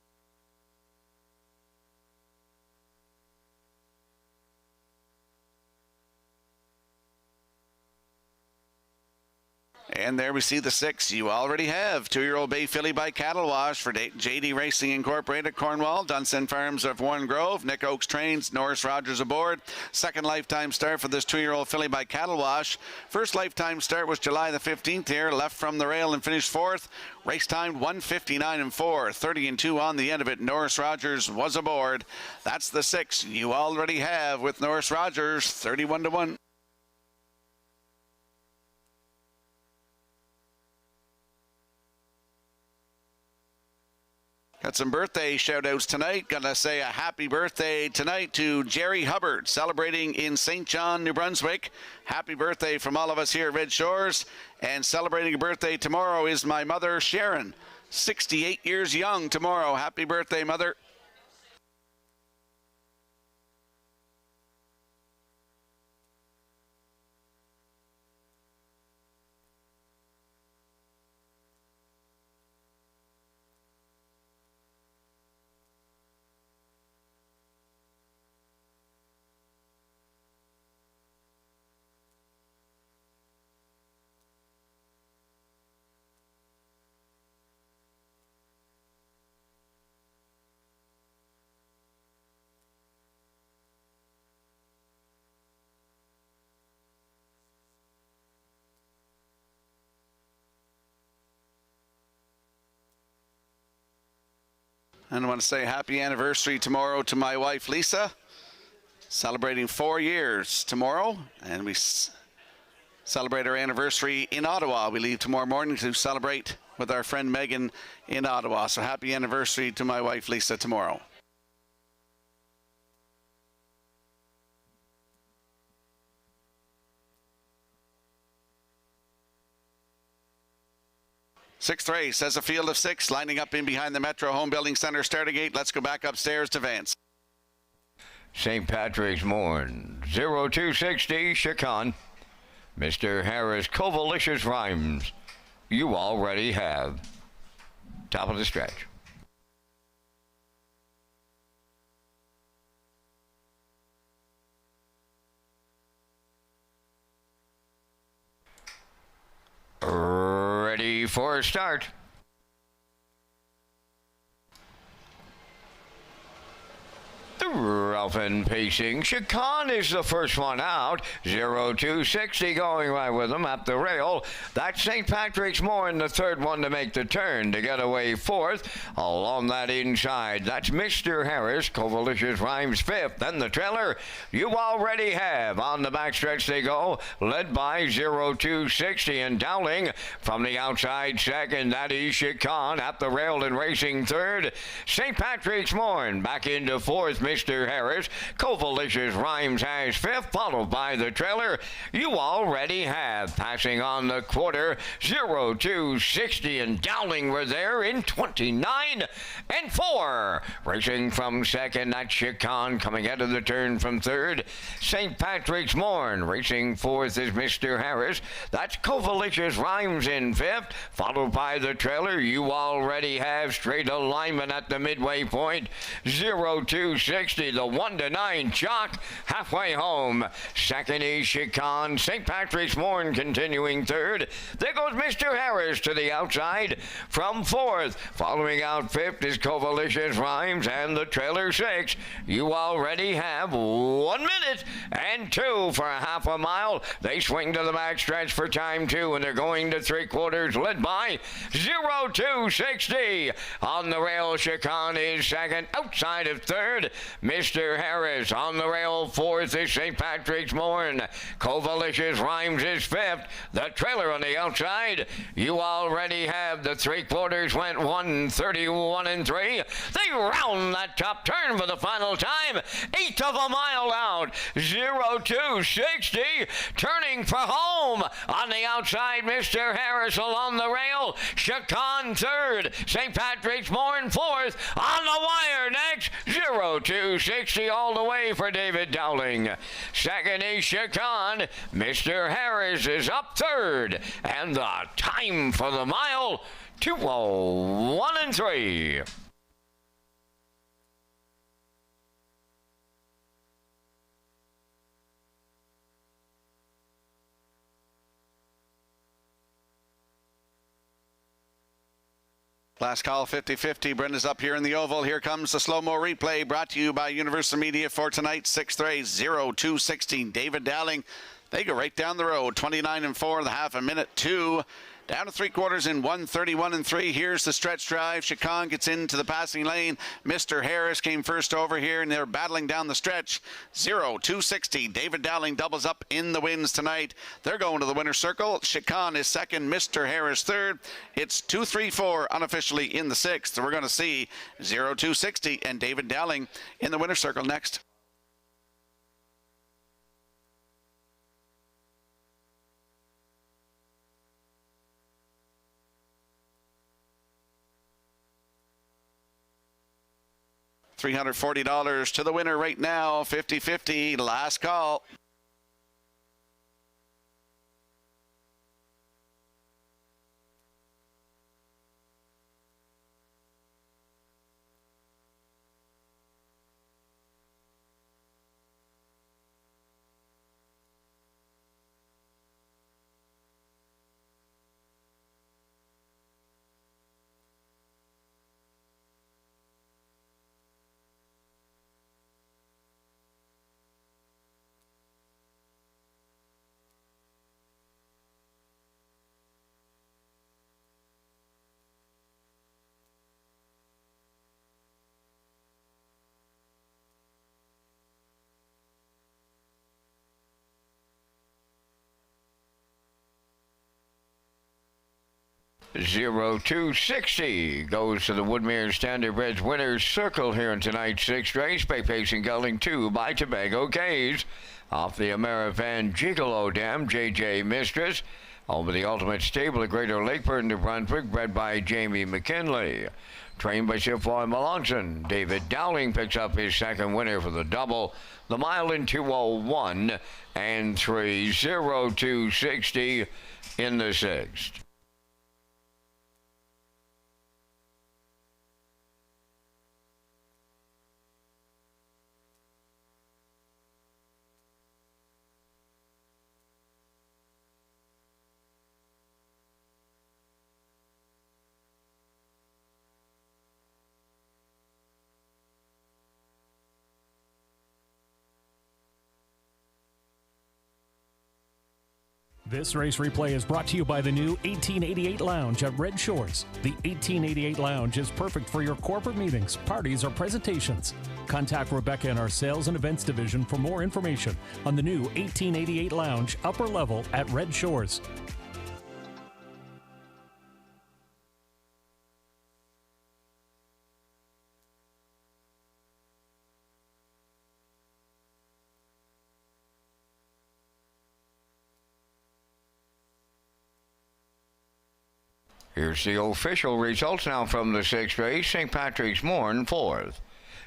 And there we see the 6 you already have. 2-year-old Bay Filly by Cattle Wash for JD Racing Incorporated, Cornwall. Dunson Farms of Warren Grove. Nick Oakes trains. Norris Rogers aboard. Second lifetime start for this 2-year-old filly by Cattle Wash. First lifetime start was July the 15th here. Left from the rail and finished 4th. Race time 1:59 and 4, 30 and 2 on the end of it. Norris Rogers was aboard. That's the 6 you already have with Norris Rogers, 31-1. Got some birthday shout-outs tonight. Gonna say a happy birthday tonight to Jerry Hubbard, celebrating in St. John, New Brunswick. Happy birthday from all of us here at Red Shores. And celebrating a birthday tomorrow is my mother, Sharon. 68 years young tomorrow. Happy birthday, Mother. And I want to say happy anniversary tomorrow to my wife, Lisa. Celebrating 4 years tomorrow. And we celebrate our anniversary in Ottawa. We leave tomorrow morning to celebrate with our friend Megan in Ottawa. So happy anniversary to my wife, Lisa, tomorrow. Sixth race as a field of 6 lining up in behind the Metro Home Building Center starting gate. Let's go back upstairs to Vance. St. Patrick's Morn, 0260 Chacon. Mr. Harris, Covalicious Rhymes, you already have. Top of the stretch. Ready for a start. Ralph and pacing. Chacon is the first one out. 0260 going right with him at the rail. That's St. Patrick's Morn, the third one to make the turn to get away fourth. Along that inside, that's Mr. Harris. Covalicious Rhymes fifth. Then the trailer you already have. On the backstretch they go, led by 0260 and Dowling from the outside second. That is Chacon at the rail and racing third. St. Patrick's Morn back into fourth. Mr. Harris. Harris. Covalicious Rhymes has fifth, followed by the trailer You Already Have. Passing on the quarter, 0-2-60, and Dowling were there in 29 and 4. Racing from second, that's Chicon coming out of the turn from third. St. Patrick's Morn racing fourth is Mr. Harris. That's Covalicious Rhymes in fifth, followed by the trailer You Already Have. Straight alignment at the midway point, 0-2-60, the 1-9 Jock halfway home. Second is Chicon. St. Patrick's Morn continuing third. There goes Mr. Harris to the outside from fourth. Following out fifth is Covalicious Rhymes, and the trailer six. You Already Have 1 minute and 2 for a half a mile. They swing to the backstretch for time 2, and they're going to 3/4, led by 0-2-60. On the rail, Chicon is second. Outside of third, Mr. Harris. On the rail, fourth is St. Patrick's Morn. Covalicious Rhymes is fifth. The trailer on the outside. You Already Have. The 3/4 went 1:31 and 3. They round that top turn for the final time. 1/8 of a mile out. 0-2-60. Turning for home. On the outside, Mr. Harris along the rail. Chicon third. St. Patrick's Morn fourth. On the wire next. 0-2-60 all the way for David Dowling. Second is Chicon. Mr. Harris is up third. And the time for the mile, 2:01 and 3. Last call, 50-50. Brenda's up here in the oval. Here comes the slow-mo replay brought to you by Universal Media for tonight's sixth race, 0-2-16. David Dowling, they go right down the road, 29 and 4, the half a minute 2. Down to 3/4 in 1:31 and 3. Here's the stretch drive. Chicon gets into the passing lane. Mr. Harris came first over here, and they're battling down the stretch. 0-2-60. David Dowling doubles up in the wins tonight. They're going to the winner's circle. Chicon is second. Mr. Harris third. It's 2-3-4 unofficially in the sixth. We're going to see 0-2-60 and David Dowling in the winner's circle next. $340 to the winner right now. 50-50. Last call. $0-2-60 goes to the Woodmere Standardbreds winner's circle here in tonight's sixth race. Bay Pacing Gelding 2 by Tobago Cays. Off the Amerifan Gigolo Dam, JJ Mistress. Over the Ultimate Stable at Greater Lakeburn, New Brunswick, bred by Jamie McKinley. Trained by Sifloy Melanson. David Dowling picks up his second winner for the double. The mile in 2:01 and 3. 0-2-60 in the sixth. This race replay is brought to you by the new 1888 Lounge at Red Shores. The 1888 Lounge is perfect for your corporate meetings, parties, or presentations. Contact Rebecca in our Sales and Events Division for more information on the new 1888 Lounge upper level at Red Shores. Here's the official results now from the 6th race. St. Patrick's Morn, 4th.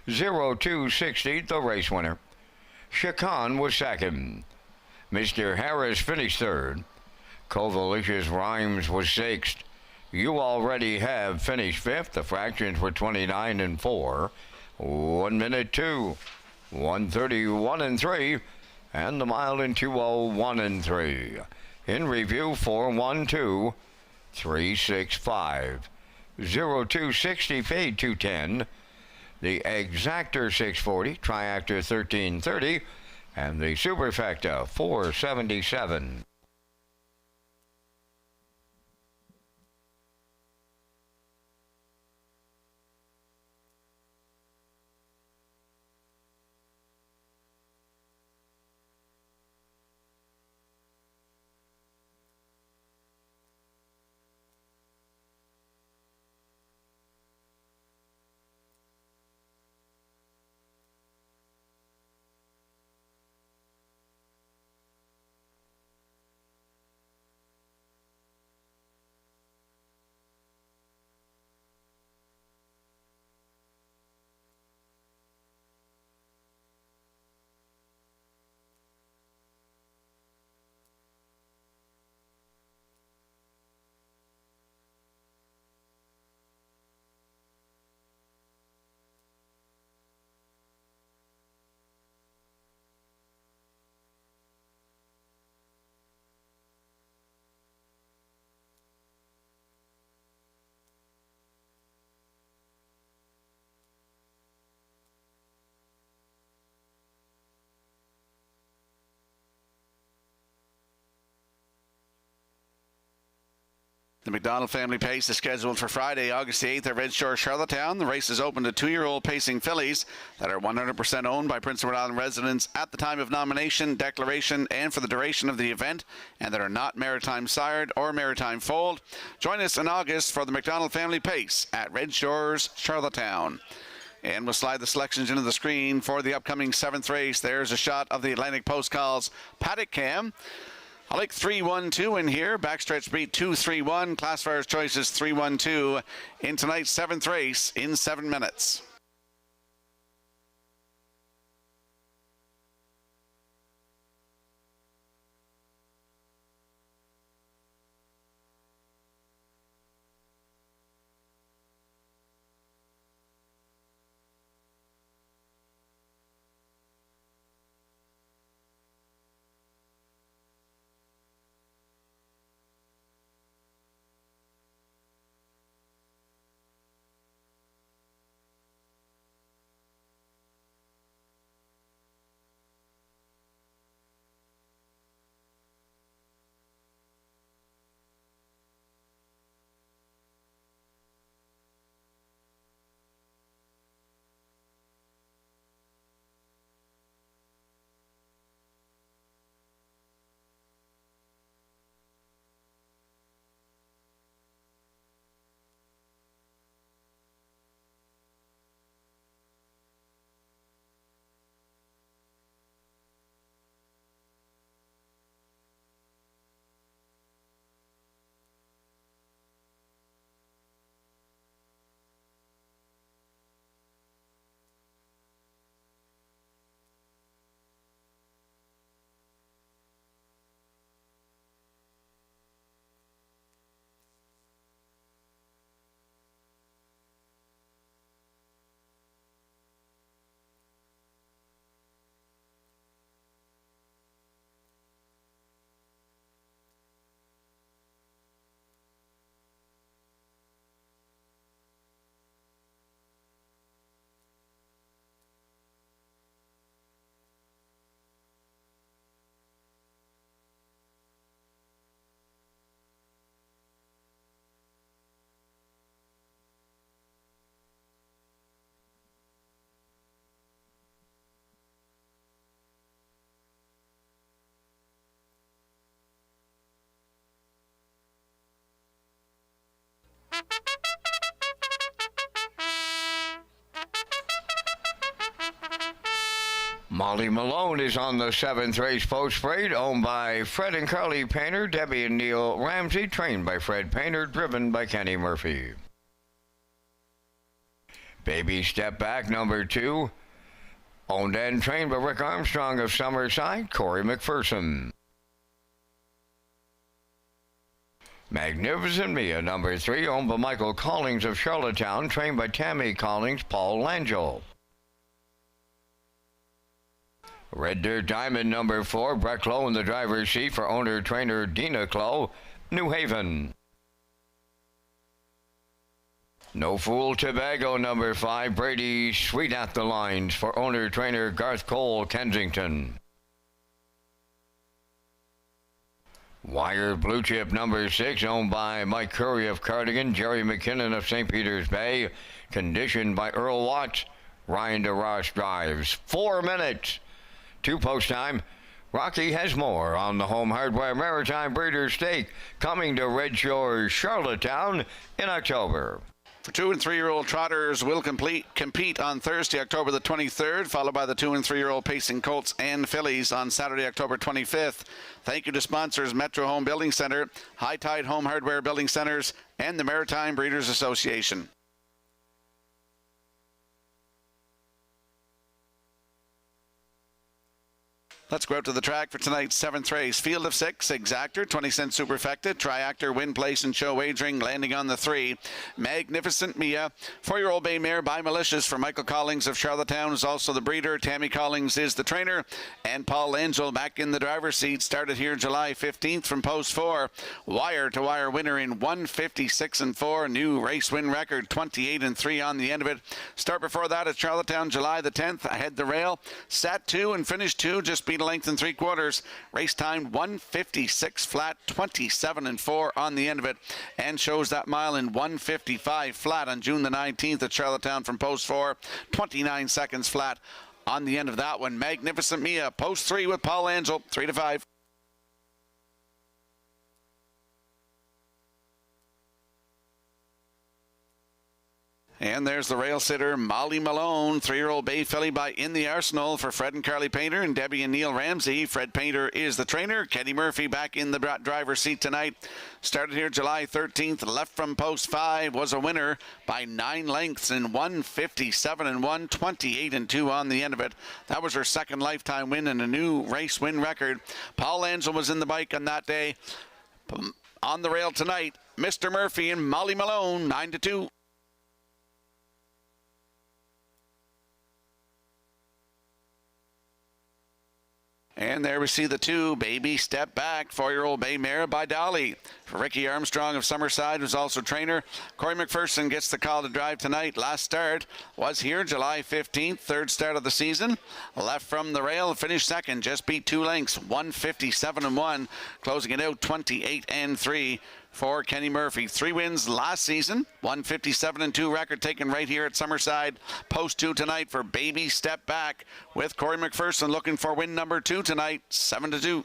0260, the race winner. Chacan was 2nd. Mr. Harris finished 3rd. Covalicious Rhymes was 6th. You Already Have finished 5th. The fractions were 29 and 4. 1 minute 2. 131 and 3. And the mile in 201 and 3. In review, 412. 365. 0260 paid 210. The Exactor 640, Triactor 1330, and the Superfecta 477. The McDonald Family Pace is scheduled for Friday, August the 8th at Red Shore, Charlottetown. The race is open to 2-year-old pacing fillies that are 100% owned by Prince Edward Island residents at the time of nomination, declaration, and for the duration of the event, and that are not maritime sired or maritime foaled. Join us in August for the McDonald Family Pace at Red Shores, Charlottetown. And we'll slide the selections into the screen for the upcoming 7th race. There's a shot of the Atlantic Post Calls paddock cam. I like 3-1-2 in here. Backstretch beat 2-3-1. Classifier's choices 3-1-2 in tonight's 7th race in 7 minutes. Molly Malone is on the 7th race post parade, owned by Fred and Carly Painter, Debbie and Neil Ramsey, trained by Fred Painter, driven by Kenny Murphy. Baby Step Back, number 2, owned and trained by Rick Armstrong of Summerside, Corey McPherson. Magnificent Mia, number 3, owned by Michael Collings of Charlottetown, trained by Tammy Collings, Paul Langell. Red Dirt Diamond, number 4, Brett Clough in the driver's seat for owner-trainer Dina Clough, New Haven. No Fool Tobago, number 5, Brady Sweet at the lines for owner-trainer Garth Cole, Kensington. Wire Blue Chip, number 6, owned by Mike Curry of Cardigan, Jerry McKinnon of St. Peter's Bay, conditioned by Earl Watts, Ryan DeRoche drives. 4 minutes. 2 post time. Rocky has more on the Home Hardware Maritime Breeders' Stake coming to Red Shores, Charlottetown in October. For 2- and 3-year-old trotters will compete on Thursday, October the 23rd, followed by the 2- and 3-year-old pacing colts and fillies on Saturday, October 25th. Thank you to sponsors Metro Home Building Center, High Tide Home Hardware Building Centers, and the Maritime Breeders Association. Let's go out to the track for tonight's 7th race. Field of 6, Exactor, 20-cent superfecta, Triactor, Win Place, and Show Wagering, landing on the 3. Magnificent Mia, 4-year-old bay mare by Malicious for Michael Collings of Charlottetown is also the breeder. Tammy Collings is the trainer. And Paul Angel back in the driver's seat. Started here July 15th from post 4. Wire-to-wire winner in 156-4. New race win record, 28-3 on the end of it. Start before that at Charlottetown, July the 10th. Ahead the rail. Sat 2 and finished 2. Just beat length and 3/4. Race time 156 flat, 27-4 on the end of it, and shows that mile in 155 flat on June the 19th at Charlottetown from post 4, 29 seconds flat on the end of that one. Magnificent Mia, post 3 with Paul Angel, 3-5. And there's the rail sitter, Molly Malone, 3-year-old bay filly by In the Arsenal for Fred and Carly Painter and Debbie and Neil Ramsey. Fred Painter is the trainer. Kenny Murphy back in the driver's seat tonight. Started here July 13th, left from post 5, was a winner by 9 lengths in 157-1, 28-2 on the end of it. That was her second lifetime win and a new race win record. Paul Angel was in the bike on that day. On the rail tonight, Mr. Murphy and Molly Malone, 9-2. And there we see the 2, Baby Step Back, 4-year-old bay mare by Dolly. For Ricky Armstrong of Summerside, who's also trainer. Corey McPherson gets the call to drive tonight. Last start was here July 15th, 3rd start of the season. Left from the rail, finished second, just beat 2 lengths, 157-1, closing it out 28-3. For Kenny Murphy. 3 wins last season, 157-2 record taken right here at Summerside. Post 2 tonight for Baby Step Back with Corey McPherson looking for win number 2 tonight, 7-2.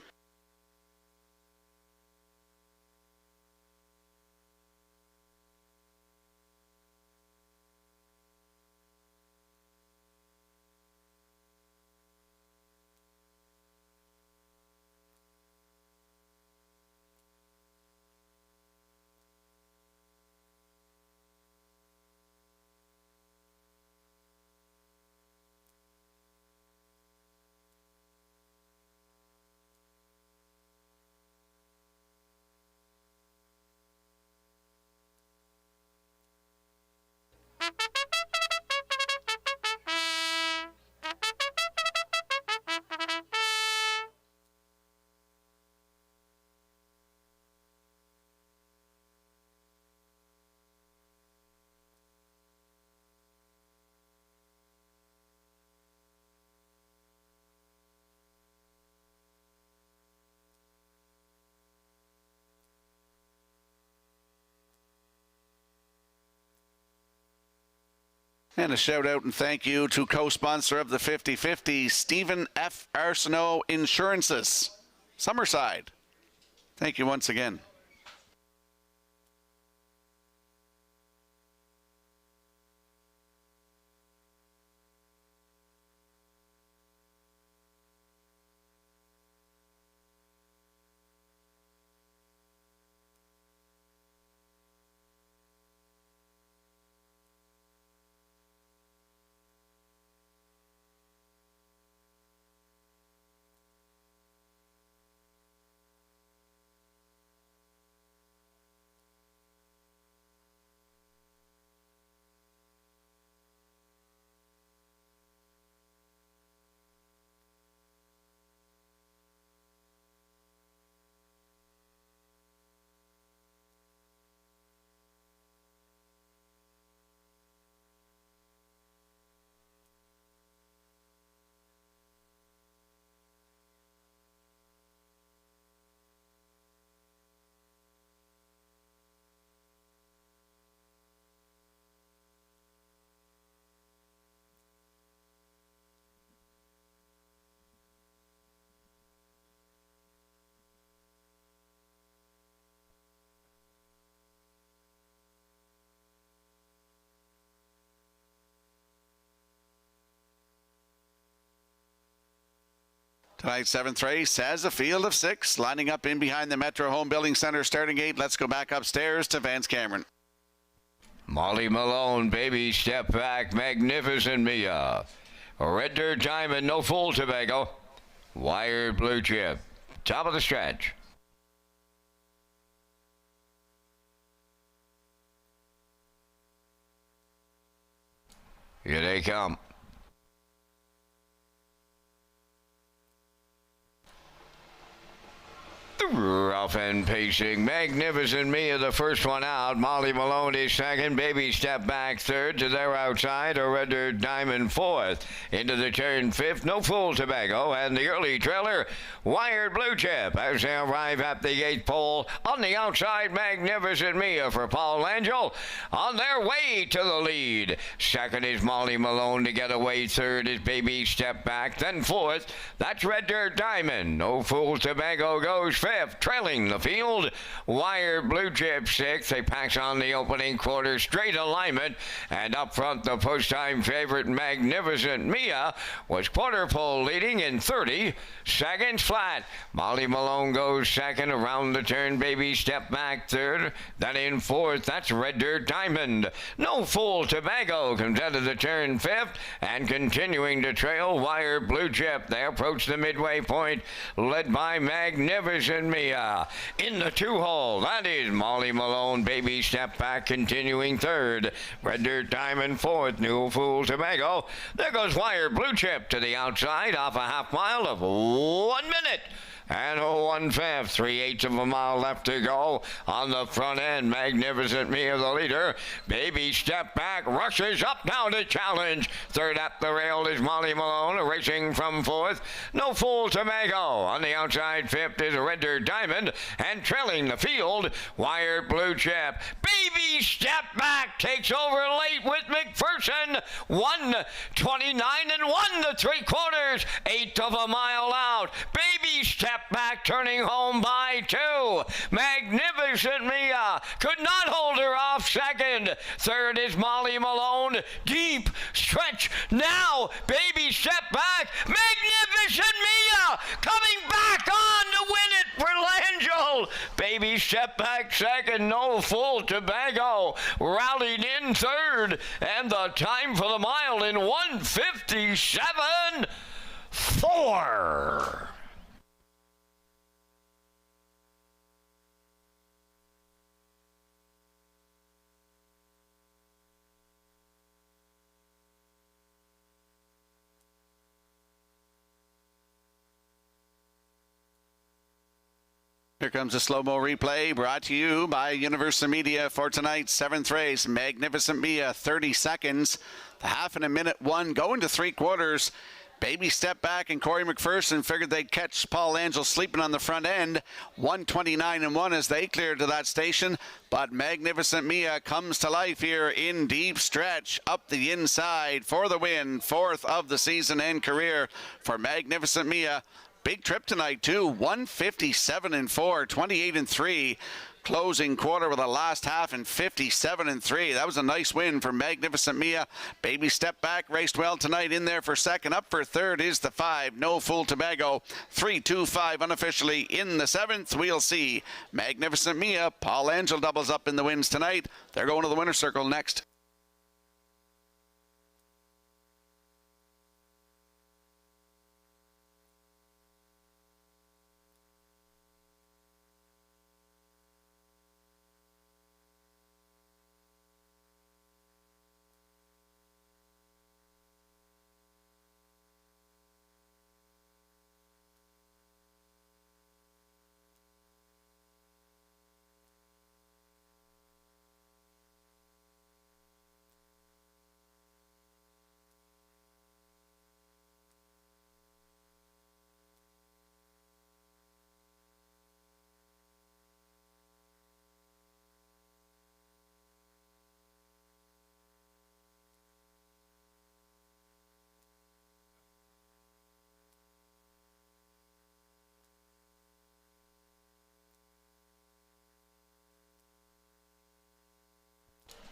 And a shout out and thank you to co-sponsor of the 50-50, Stephen F. Arsenault Insurances, Summerside. Thank you once again. Tonight's 7th race has a field of 6 lining up in behind the Metro Home Building Center starting gate. Let's go back upstairs to Vance Cameron. Molly Malone, Baby Step Back, Magnificent Mia. Red Dirt Diamond, No Fool Tobago. Wired Blue Chip. Top of the stretch. Here they come. Rough and pacing. Magnificent Mia, the first one out. Molly Malone is second. Baby Step Back third. To their outside, a Red Dirt Diamond fourth. Into the turn fifth, No Fool Tobago. And the early trailer, Wired Blue Chip. As they arrive at the eighth pole, on the outside, Magnificent Mia for Paul Angel. On their way to the lead. Second is Molly Malone to get away. Third is Baby Step Back. Then fourth, that's Red Dirt Diamond. No Fool Tobago goes fifth. Trailing the field, Wired Blue Chip sixth. They pass on the opening quarter, straight alignment, and up front the post-time favorite Magnificent Mia was quarter pole leading in 30 seconds flat. Molly Malone goes second. Around the turn, Baby Step Back third. Then in fourth, that's Red Dirt Diamond. No Fool Tobago comes out of the turn fifth, and continuing to trail, Wired Blue Chip. They approach the midway point, led by Magnificent Mia. In the two-hole, that is Molly Malone, Baby Step Back continuing third. Red Dirt Diamond fourth, No Fool Tobago. There goes Wired Blue Chip to the outside off a half mile of 1 minute. And 1/5, 3/8 of a mile left to go. On the front end, Magnificent Mia, the leader. Baby Step Back rushes up now to challenge. Third at the rail is Molly Malone, racing from fourth. No Fool Tobago. On the outside, fifth is Red Dirt Diamond. And trailing the field, Wired Blue Chip. Baby Step Back takes over late with McPherson. 1:29 and 1 3/4, 1/8 of a mile out. Baby Step Back turning home by 2. Magnificent Mia could not hold her off second. Third is Molly Malone. Deep stretch now. Baby Step Back. Magnificent Mia coming back on to win it for Langell. Baby Step Back second. No Fool Tobago rallied in third. And the time for the mile in 1:57.4. Here comes a slow-mo replay brought to you by Universal Media for tonight's 7th race. Magnificent Mia, 30 seconds. The half and a minute one going to 3/4. Baby Step Back and Corey McPherson figured they'd catch Paul Angel sleeping on the front end. 1:29 and 1 as they cleared to that station. But Magnificent Mia comes to life here in deep stretch up the inside for the win. 4th of the season and career for Magnificent Mia. Big trip tonight, too. 1:57 and 4, 28 and 3. Closing quarter with a last half and 57 and 3. That was a nice win for Magnificent Mia. Baby Step Back raced well tonight, in there for second. Up for third is the 5, No Fool Tobago. 3-2-5 unofficially in the 7th. We'll see. Magnificent Mia, Paul Angel doubles up in the wins tonight. They're going to the winner's circle next.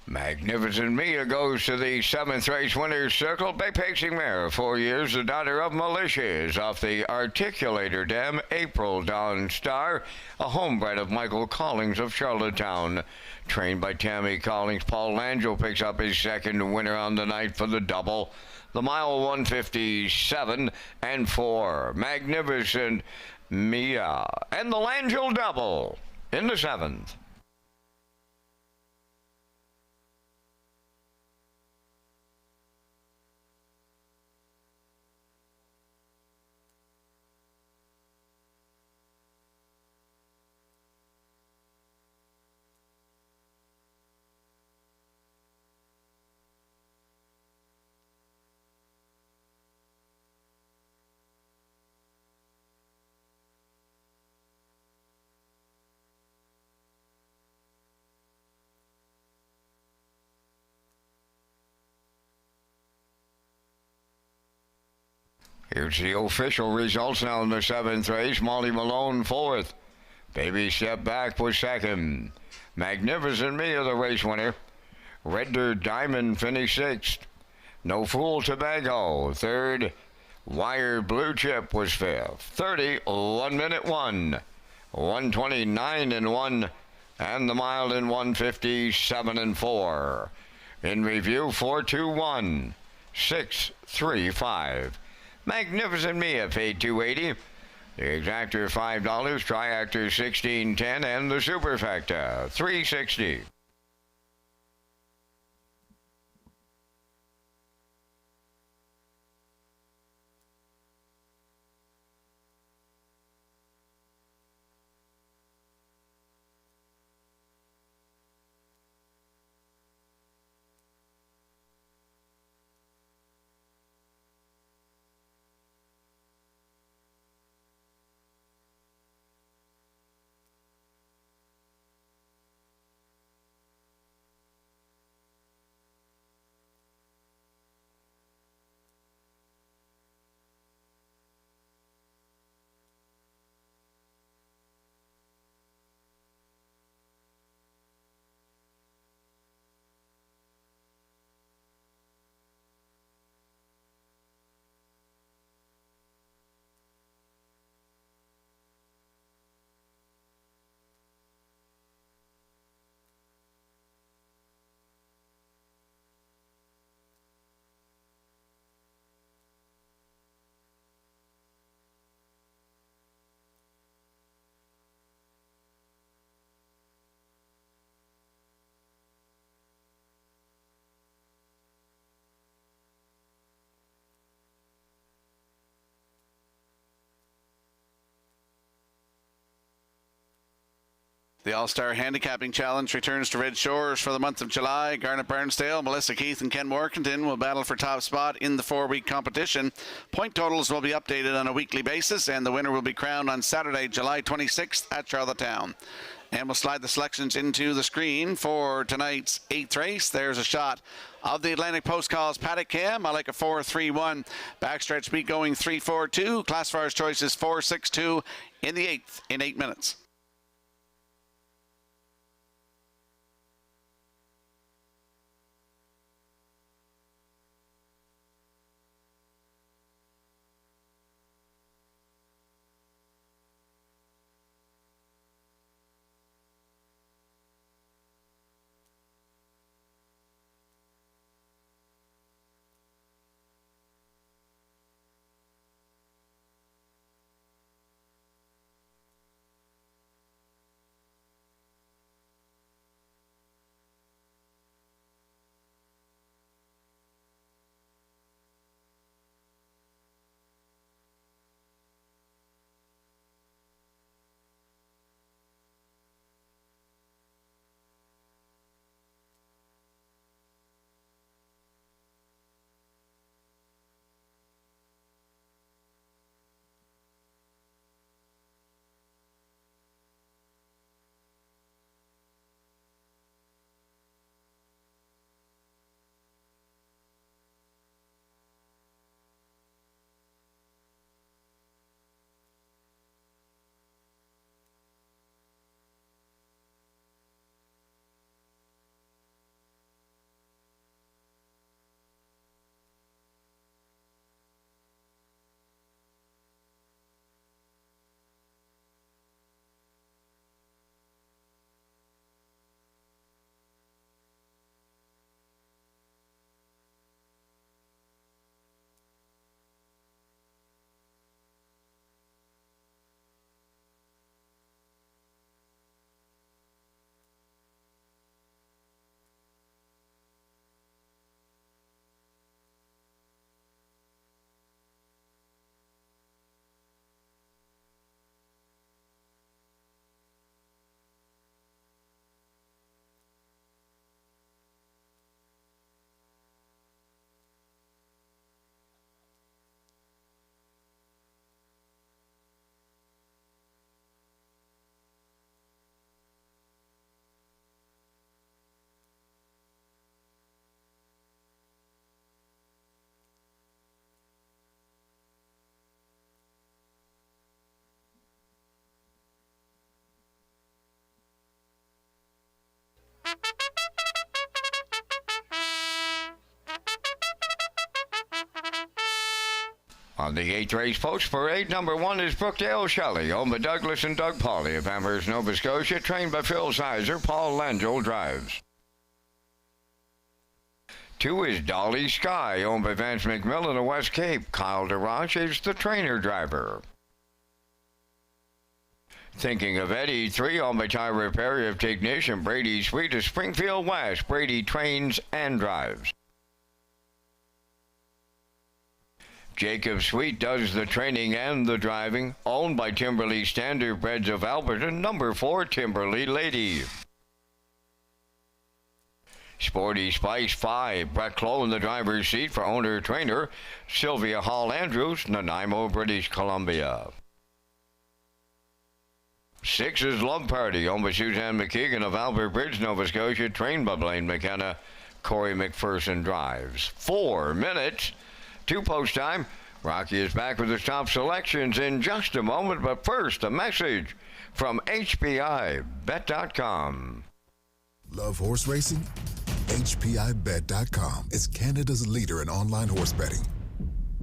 Magnificent Mia goes to the 7th race winner's circle. Bay Pacing mare, 4 years, the daughter of Malicious, off the Articulator Dam, April Dawn Star, a homebred of Michael Collings of Charlottetown. Trained by Tammy Collings, Paul Langell picks up his second winner on the night for the double. The mile 157 and 4. Magnificent Mia and the Langell double in the 7th. Here's the official results now in the 7th race. Molly Malone, 4th. Baby Step Back was 2nd. Magnificent Mia, the race winner. Red Diamond finished 6th. No Fool Tobago, 3rd. Wire Blue Chip was 5th. 30, 1 minute 1. 129 and 1. And the mile in 157 and 4. In review, 421 635. Magnificent Mia paid $2.80. The Exactor $5, Triactor $16.10, and the Superfecta $3.60. The All-Star Handicapping Challenge returns to Red Shores for the month of July. Garnet Barnsdale, Melissa Keith and Ken Workington will battle for top spot in the 4-week competition. Point totals will be updated on a weekly basis, and the winner will be crowned on Saturday, July 26th at Charlottetown. And we'll slide the selections into the screen for tonight's 8th race. There's a shot of the Atlantic Post Calls Paddock Cam. I like a 4-3-1. Backstretch speed going 3-4-2. Classifier's choice is 4-6-2 in the 8th in 8 minutes. On the 8th race post parade, number 1 is Brookdale Shelley, owned by Douglas and Doug Pauley of Amherst, Nova Scotia, trained by Phil Sizer. Paul Langell drives. 2 is Dolly Sky, owned by Vance McMillan of West Cape. Kyle DeRoche is the trainer driver. Thinking of Eddie, 3, owned by Tyra Perry of Tignish and Brady Sweet of Springfield West. Brady trains and drives. Jacob Sweet does the training and the driving, owned by Timberley Standardbreds of Alberton. Number 4, Timberley Lady. Sporty Spice 5, Brett Clow in the driver's seat for owner-trainer Sylvia Hall Andrews, Nanaimo, British Columbia. 6 is Love Party, owned by Suzanne McKeegan of Albert Bridge, Nova Scotia, trained by Blaine McKenna. Corey McPherson drives. 4 minutes, 2 post time. Rocky is back with his top selections in just a moment, but first, a message from HPIBet.com. Love horse racing? HPIBet.com is Canada's leader in online horse betting.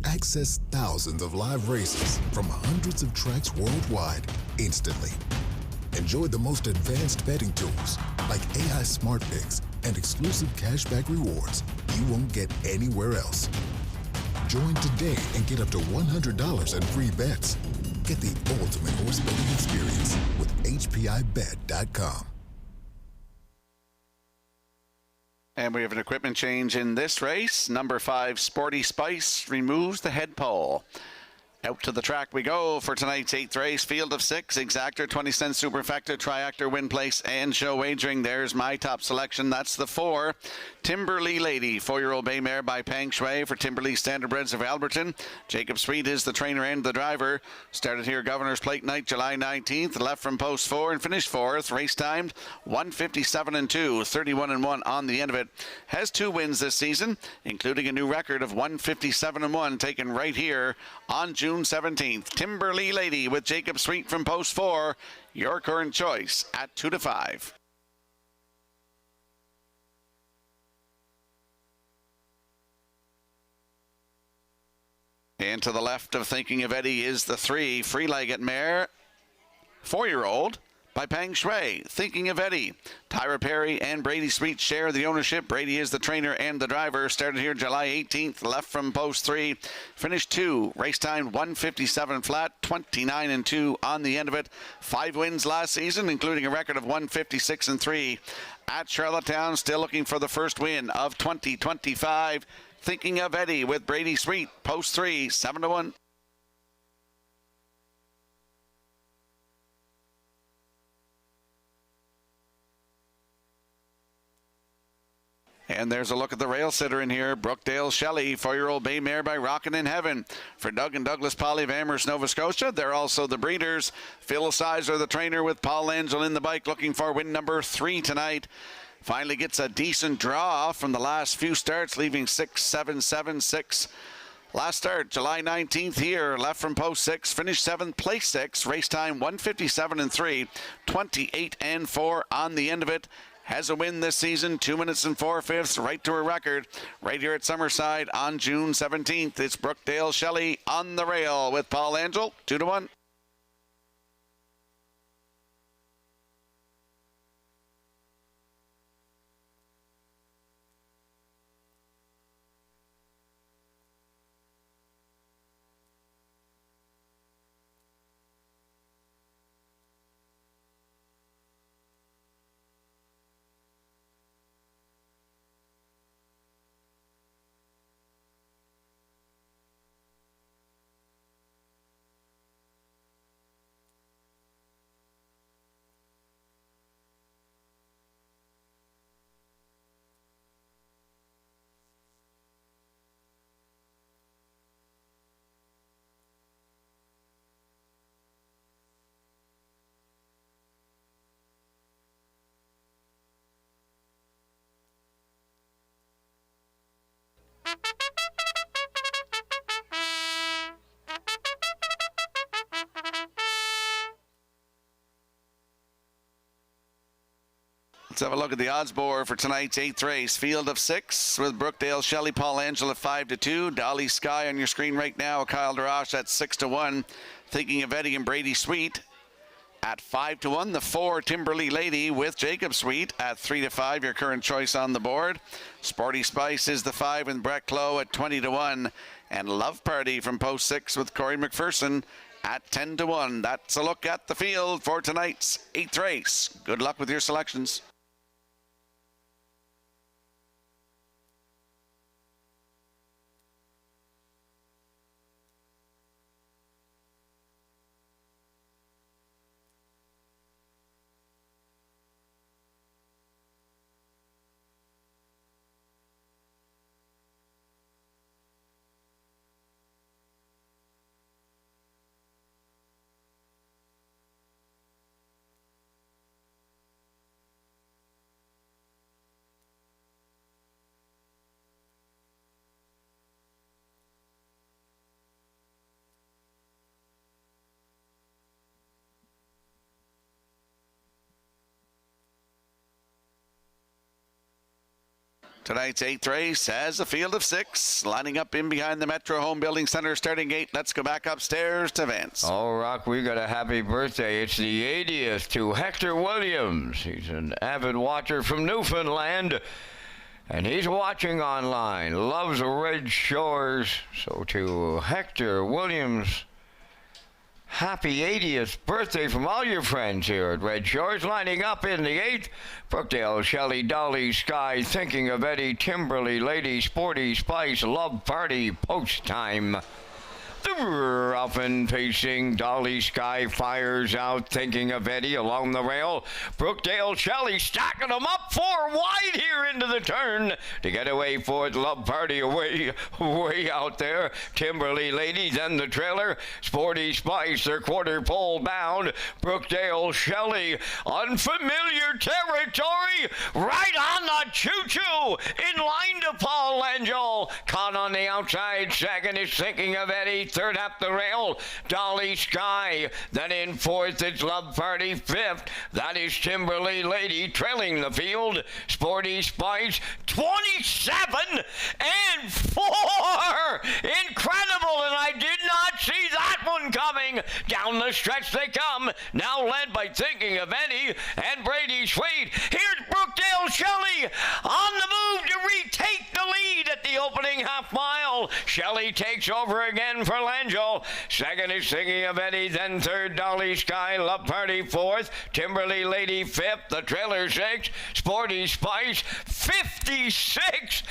Access thousands of live races from hundreds of tracks worldwide instantly. Enjoy the most advanced betting tools like AI Smart Picks and exclusive cashback rewards you won't get anywhere else. Join today and get up to $100 in free bets. Get the ultimate horse betting experience with HPIBet.com. And we have an equipment change in this race. Number 5, Sporty Spice, removes the head pole. Out to the track we go for tonight's 8th race. Field of 6, Exactor, 20-cent Superfecta, Triactor, Win Place, and Show Wagering. There's my top selection. That's the 4, Timberley Lady, 4-year-old bay mare by Pang Shui for Timberley Standardbreds of Alberton. Jacob Sweet is the trainer and the driver. Started here Governor's Plate night, July 19th. Left from post 4 and finished 4th. Race timed 1:57.2, 31-1 on the end of it. Has 2 wins this season, including a new record of 1:57.1 taken right here on June 17th. Timberley Lady with Jacob Sweet from post 4. Your current choice at 2-5. And to the left of Thinking of Eddie is the 3, Free-Legged Mare, 4-year-old by Pang Shui. Thinking of Eddie. Tyra Perry and Brady Sweet share the ownership. Brady is the trainer and the driver. Started here July 18th. Left from post 3. Finished 2. Race time 1:57 flat. 29-2 on the end of it. 5 wins last season, including a record of 1:56-3 at Charlottetown. Still looking for the first win of 2025. Thinking of Eddie with Brady Sweet. Post 3, 7-1. And there's a look at the rail sitter in here. Brookdale Shelley, 4-year-old bay mare by Rockin' in Heaven for Doug and Douglas Pauley of Amherst, Nova Scotia. They're also the breeders. Phil Sizer, the trainer, with Paul Langell in the bike, looking for win number 3 tonight. Finally gets a decent draw from the last few starts, leaving 6, 7, 7, 6. Last start, July 19th here, left from post 6, finished 7th, place 6, race time 1:57-3, 28-4 on the end of it. Has a win this season, 2 minutes and 4/5, right to a record. Right here at Summerside on June 17th. It's Brookdale Shelley on the rail with Paul Langell, 2-1. Let's have a look at the odds board for tonight's 8th race. Field of 6 with Brookdale, Shelley, Paul Angela 5-2. Dolly Sky on your screen right now. Kyle Darash at 6-1. Thinking of Eddie and Brady Sweet at 5-1. The 4 Timberly Lady with Jacob Sweet at 3-5. Your current choice on the board. Sporty Spice is the 5 with Brett Clough at 20-1. And Love Party from post 6 with Corey McPherson at 10-1. That's a look at the field for tonight's 8th race. Good luck with your selections. Tonight's 8th race has a field of 6 lining up in behind the Metro Home Building Center starting gate. Let's go back upstairs to Vance. Oh, Rock, we got a happy birthday. It's the 80th to Hector Williams. He's an avid watcher from Newfoundland, and he's watching online. Loves Red Shores. So to Hector Williams, happy 80th birthday from all your friends here at Red Shores. Lining up in the 8th, Brookdale, Shelley, Dolly, Sky, Thinking of Eddie, Timberly, Lady, Sporty, Spice, Love Party, Post Time. The rough and pacing Dolly Sky fires out, Thinking of Eddie along the rail. Brookdale, Shelley stacking them up 4 wide here into the turn to get away for it. Love Party away out there. Timberly Lady, then the trailer. Sporty Spice, their quarter pole bound. Brookdale, Shelley, unfamiliar territory, right on the choo-choo, in line to Paul Angel. Caught on the outside, second is Thinking of Eddie. Third up the rail, Dolly Sky. Then in 4th, it's Love Party. 5th, that is Timberly Lady trailing the field. Sporty Spice, 27 and 4. Incredible, and I did not see that one coming. Down the stretch they come, now led by Thinking of Eddie and Brady Sweet. Here's Brookdale Shelley on the move to retake the lead at the opening half mile. Shelley takes over again for Langell. Second is Thinking of Eddie, then third Dolly Sky, Love Party 4th, Timberly Lady 5th, the trailer 6th, Sporty Spice 56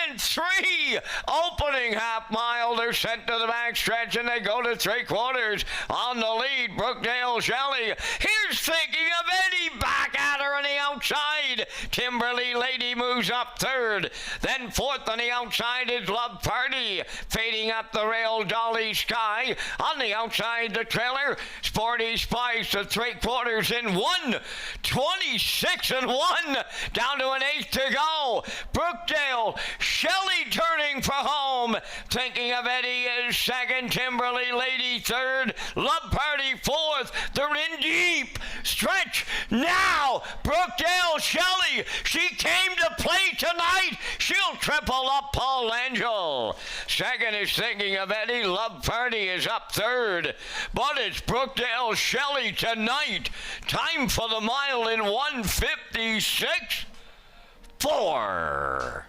and 3. Opening half mile, they're sent to the back stretch and they go to 3/4. On the lead, Brookdale Shelley. Here's Thinking of Eddie back at her on the outside. Timberly Lady moves up 3rd. Then 4th on the outside is Love Party. Fading up the rail, Dolly Sky. On the outside, the trailer, Sporty Spice to 3/4 in 1:26 and 1. Down to an 8th to go. Brookdale, Shelley turning for home. Thinking of Eddie is 2nd. Timberly Lady 3rd. Love Party 4th. They're in deep stretch now. Brookdale Shelley, she came to play tonight. She'll triple up Paul Angel. 2nd is Thinking of Eddie. Love Party is up 3rd. But it's Brookdale Shelley tonight. Time for the mile in 1:56.4.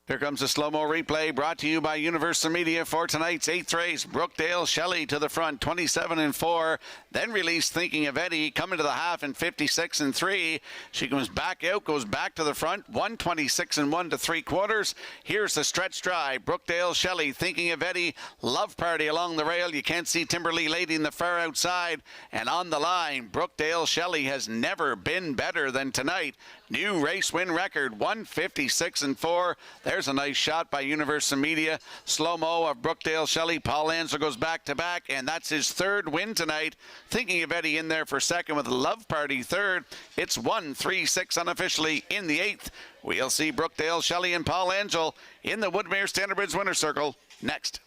Here comes a slow-mo replay brought to you by Universal Media for tonight's 8th race. Brookdale Shelley to the front, 27 and 4. Then released Thinking of Eddie, coming to the half in 56 and 3. She comes back out, goes back to the front, 126 and 1 to 3/4. Here's the stretch drive. Brookdale Shelley, Thinking of Eddie, Love Party along the rail. You can't see Timberly Lady in the far outside. And on the line, Brookdale Shelley has never been better than tonight. New race win record, 156-4. There's a nice shot by Universal Media. Slow-mo of Brookdale Shelley. Paul Angel goes back-to-back, and that's his third win tonight. Thinking of Eddie in there for second with Love Party third. It's 1-3-6 unofficially in the 8th. We'll see Brookdale Shelley and Paul Angel in the Woodmere Standard Bridge Winner's Circle next.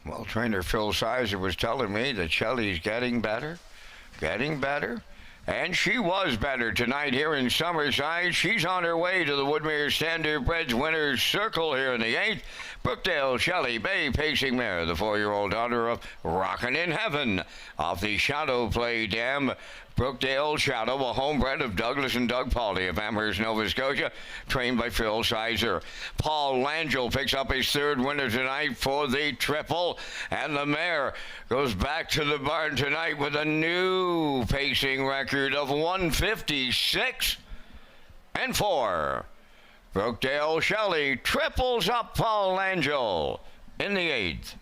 Well, trainer Phil Sizer was telling me that Shelley's getting better, and she was better tonight here in Summerside. She's on her way to the Woodmere Standard Bridge Winner's Circle here in the 8th. Brookdale Shelley Bay Pacing Mare, the 4-year-old daughter of Rockin' in Heaven, off the Shadow Play Dam. Brookdale Shadow, a homebred of Douglas and Doug Pauley of Amherst, Nova Scotia, trained by Phil Sizer. Paul Langell picks up his third winner tonight for the triple, and the mare goes back to the barn tonight with a new pacing record of 156-4. Brookdale Shelley triples up Paul Langell in the 8th.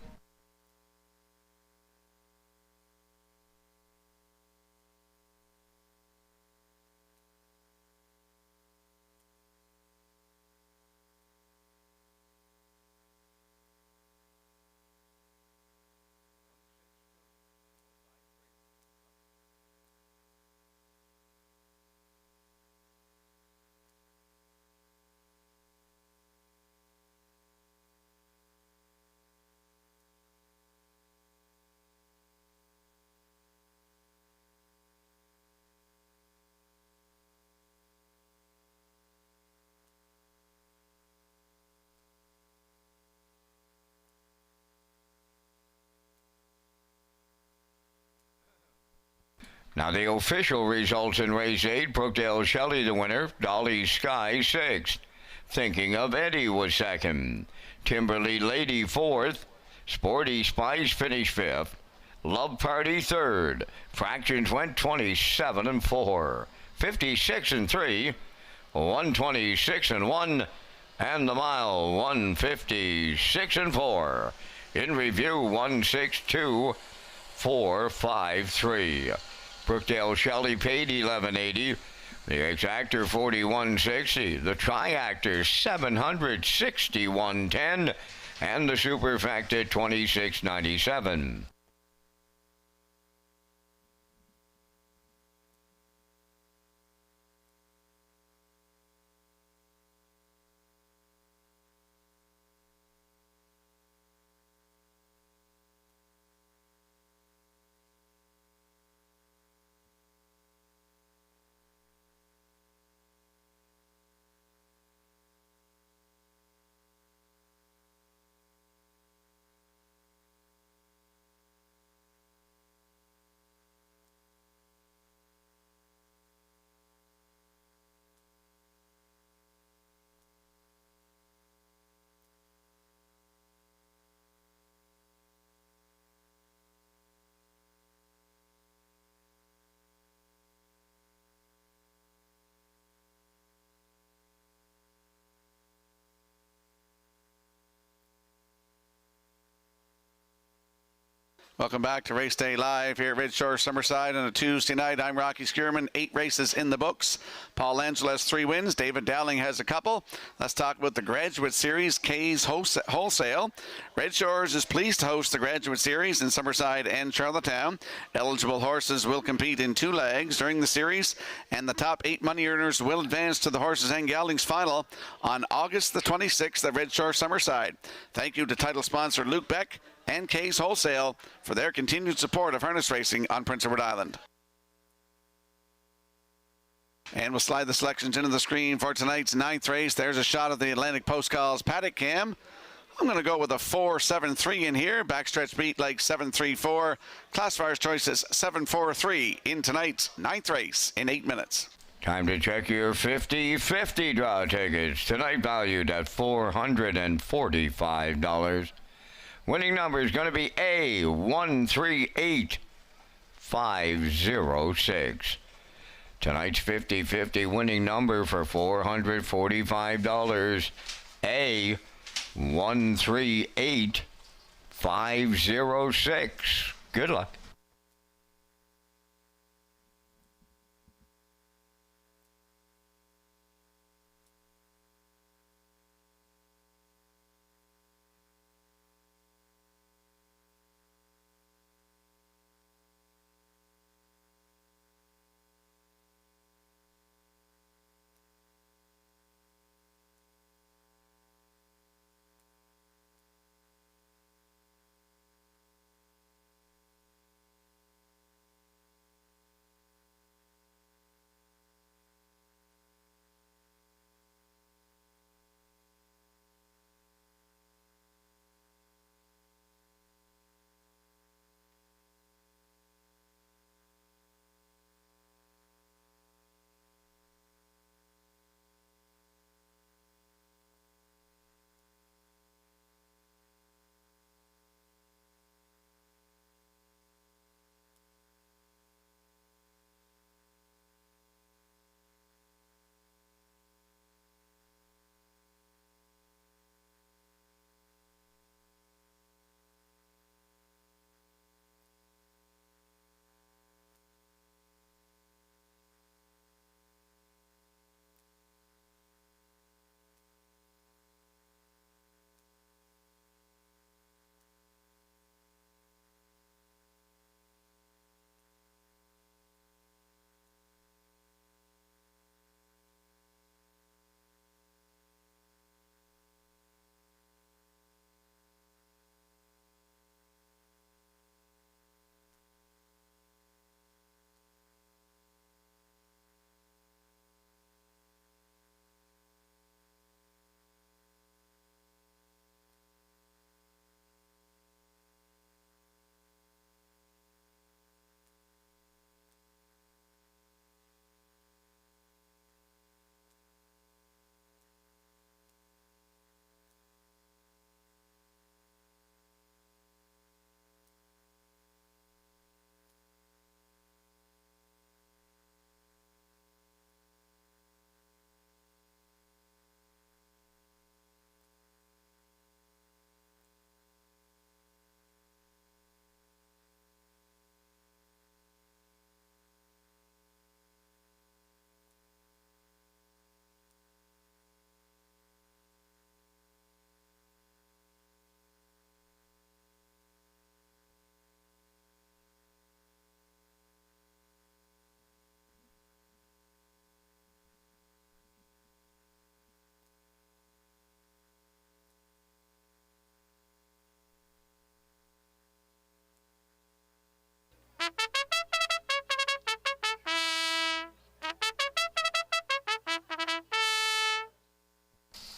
Now the official results in race 8, Brookdale Shelley the winner, Dolly Sky 6th. Thinking of Eddie was second. Timberly Lady 4th. Sporty Spice finished 5th. Love Party 3rd. Fractions went 27-4. 56-3. 126-1. And the mile 156-4. In review 162-453. Brookdale Shelley paid $11.80. The Exactor $41.60. The Triactor $761.10. And the Superfactor $26.97. Welcome back to Race Day Live here at Red Shore Summerside on a Tuesday night. I'm Rocky Skierman. 8 races in the books. Paul Angel has 3 wins. David Dowling has a couple. Let's talk about the Graduate Series, K's Wholesale. Red Shores is pleased to host the Graduate Series in Summerside and Charlottetown. Eligible horses will compete in 2 legs during the series, and the top 8 money earners will advance to the Horses and Geldings final on August the 26th at Red Shore Summerside. Thank you to title sponsor Luke Beck and K's Wholesale for their continued support of harness racing on Prince Edward Island. And we'll slide the selections into the screen for tonight's 9th race. There's a shot of the Atlantic Post Calls paddock cam. I'm going to go with a 4-7-3 in here. Backstretch beat like 7-3-4. Classifier's choice is 7-4-3 in tonight's 9th race in 8 minutes. Time to check your 50-50 draw tickets. Tonight valued at $445. Winning number is going to be A138506. Tonight's 50-50 winning number for $445. A138506. Good luck.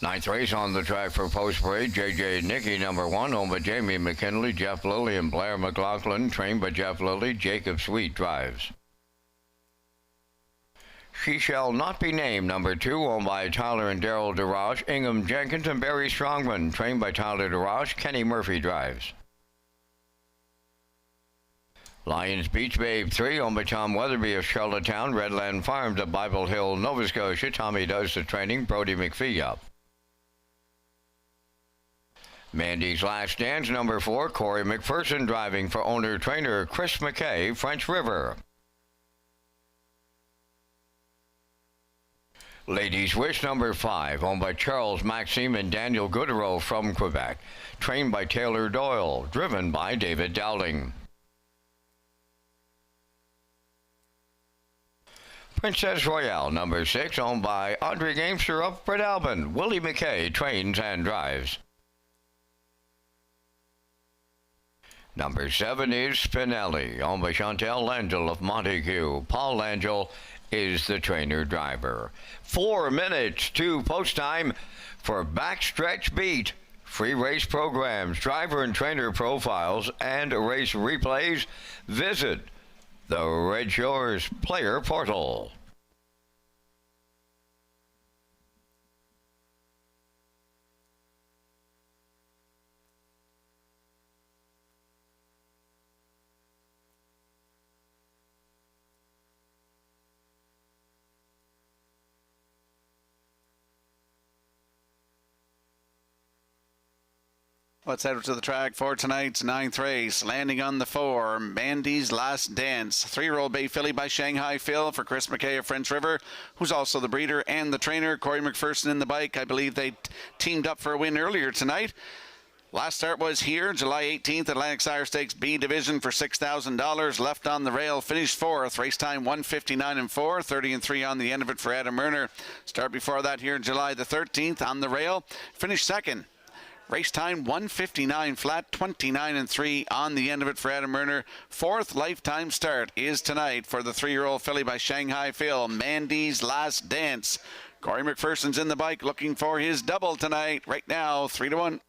Ninth race on the track for Post Parade. JJ Nicky, number 1, owned by Jamie McKinley, Jeff Lilly, and Blair McLaughlin. Trained by Jeff Lilly. Jacob Sweet drives. She Shall Not Be Named, number 2, owned by Tyler and Daryl DeRoche, Ingham Jenkins, and Barry Strongman. Trained by Tyler DeRoche. Kenny Murphy drives. Lions Beach Babe 3, owned by Tom Weatherby of Charlottetown, Redland Farms of Bible Hill, Nova Scotia. Tommy does the training. Brody McPhee up. Mandy's Last Dance, number 4, Corey McPherson driving for owner-trainer Chris McKay, French River. Ladies Wish, number 5, owned by Charles Maxime and Daniel Goodrow from Quebec. Trained by Taylor Doyle, driven by David Dowling. Princess Royale, number 6, owned by Audrey Gamester of Port Alban. Willie McKay trains and drives. Number 7 is Spinelli, owned by Chantel Langell of Montague. Paul Langell is the trainer driver. 4 minutes to post time for Backstretch Beat. Free race programs, driver and trainer profiles, and race replays. Visit the Red Shores Player Portal. Let's head to the track for tonight's 9th race. Landing on the 4, Mandy's Last Dance. 3-year-old bay filly by Shanghai Phil for Chris McKay of French River, who's also the breeder and the trainer. Corey McPherson in the bike. I believe they teamed up for a win earlier tonight. Last start was here, July 18th, Atlantic Sire Stakes B Division for $6,000. Left on the rail, finished 4th. Race time 1:59.4, 30-3 on the end of it for Adam Murner. Start before that here, July the 13th on the rail. Finished 2nd. Race time 1:59 flat, 29-3 on the end of it for Adam Murner. 4th lifetime start is tonight for the 3-year-old filly by Shanghai Phil, Mandy's Last Dance. Corey McPherson's in the bike looking for his double tonight. Right now, 3-1.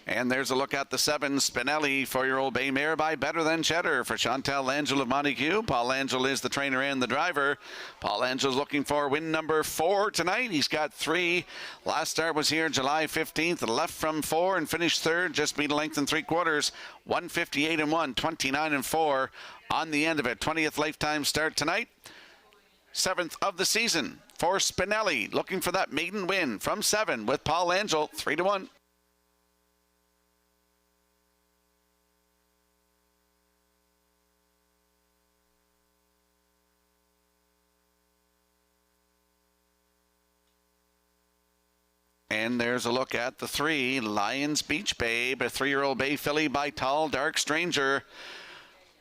And there's a look at the 7, Spinelli, 4-year-old bay mare by Better Than Cheddar for Chantal Angel of Montague. Paul Angel is the trainer and the driver. Paul Angel's looking for win number 4 tonight. He's got 3. Last start was here July 15th. Left from 4 and finished 3rd. Just beat a length and 3/4. 1:58.1, 29-4 on the end of it. 20th lifetime start tonight. 7th of the season for Spinelli. Looking for that maiden win from 7 with Paul Angel. 3-1. And there's a look at the 3, Lions Beach Babe, a 3-year-old bay filly by Tall Dark Stranger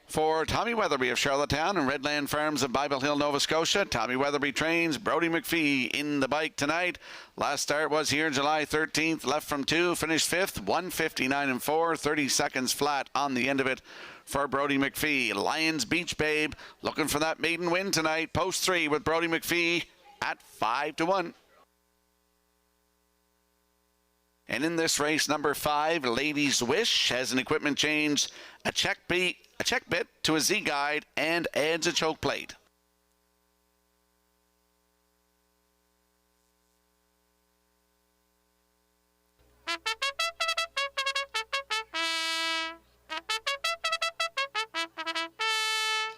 for Tommy Weatherby of Charlottetown and Redland Farms of Bible Hill, Nova Scotia. Tommy Weatherby trains. Brody McPhee in the bike tonight. Last start was here July 13th. Left from 2, finished 5th, 1:59.4, 30 seconds flat on the end of it for Brody McPhee. Lions Beach Babe looking for that maiden win tonight. Post 3 with Brody McPhee at 5-1. And in this race, number 5, Ladies Wish, has an equipment change, a check bit to a Z-guide, and adds a choke plate.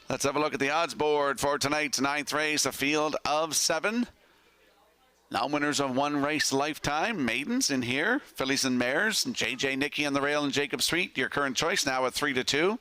Let's have a look at the odds board for tonight's 9th race, a field of 7. Now winners of 1 race lifetime. Maidens in here. Fillies and mares. JJ Nicky on the rail and Jacob Sweet. Your current choice now at 3-2.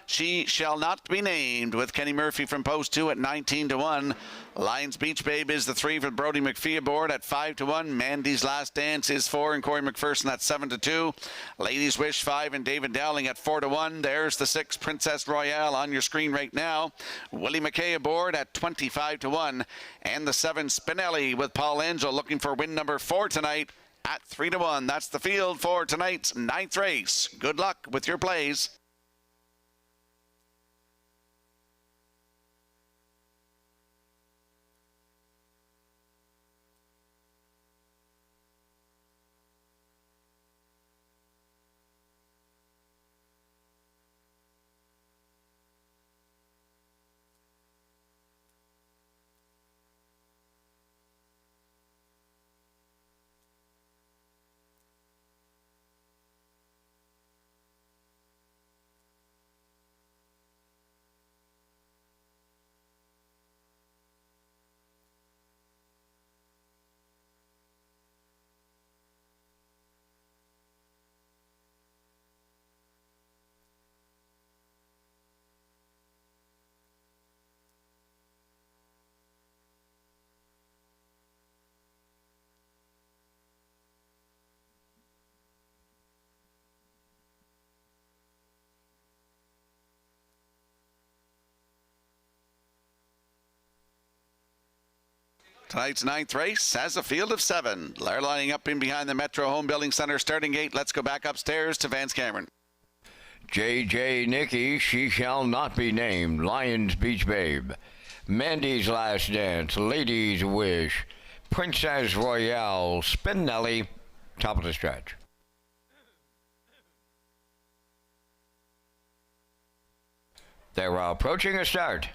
She Shall Not Be Named with Kenny Murphy from post 2 at 19-1. Lions Beach Babe is the 3 for Brody McPhee aboard at 5-1. Mandy's Last Dance is 4 and Corey McPherson at 7-2. Ladies Wish 5 and David Dowling at 4-1. There's the 6 Princess Royale on your screen right now. Willie McKay aboard at 25-1. And the 7 Spinelli with Paul Angel looking for win number 4 tonight at 3-1. That's the field for tonight's 9th race. Good luck with your plays. Tonight's 9th race has a field of 7. They're lining up in behind the Metro Home Building Center starting gate. Let's go back upstairs to Vance Cameron. JJ Nikki, She Shall Not Be Named, Lions Beach Babe, Mandy's Last Dance, Lady's Wish, Princess Royale, Spinelli, top of the stretch. They're approaching a start.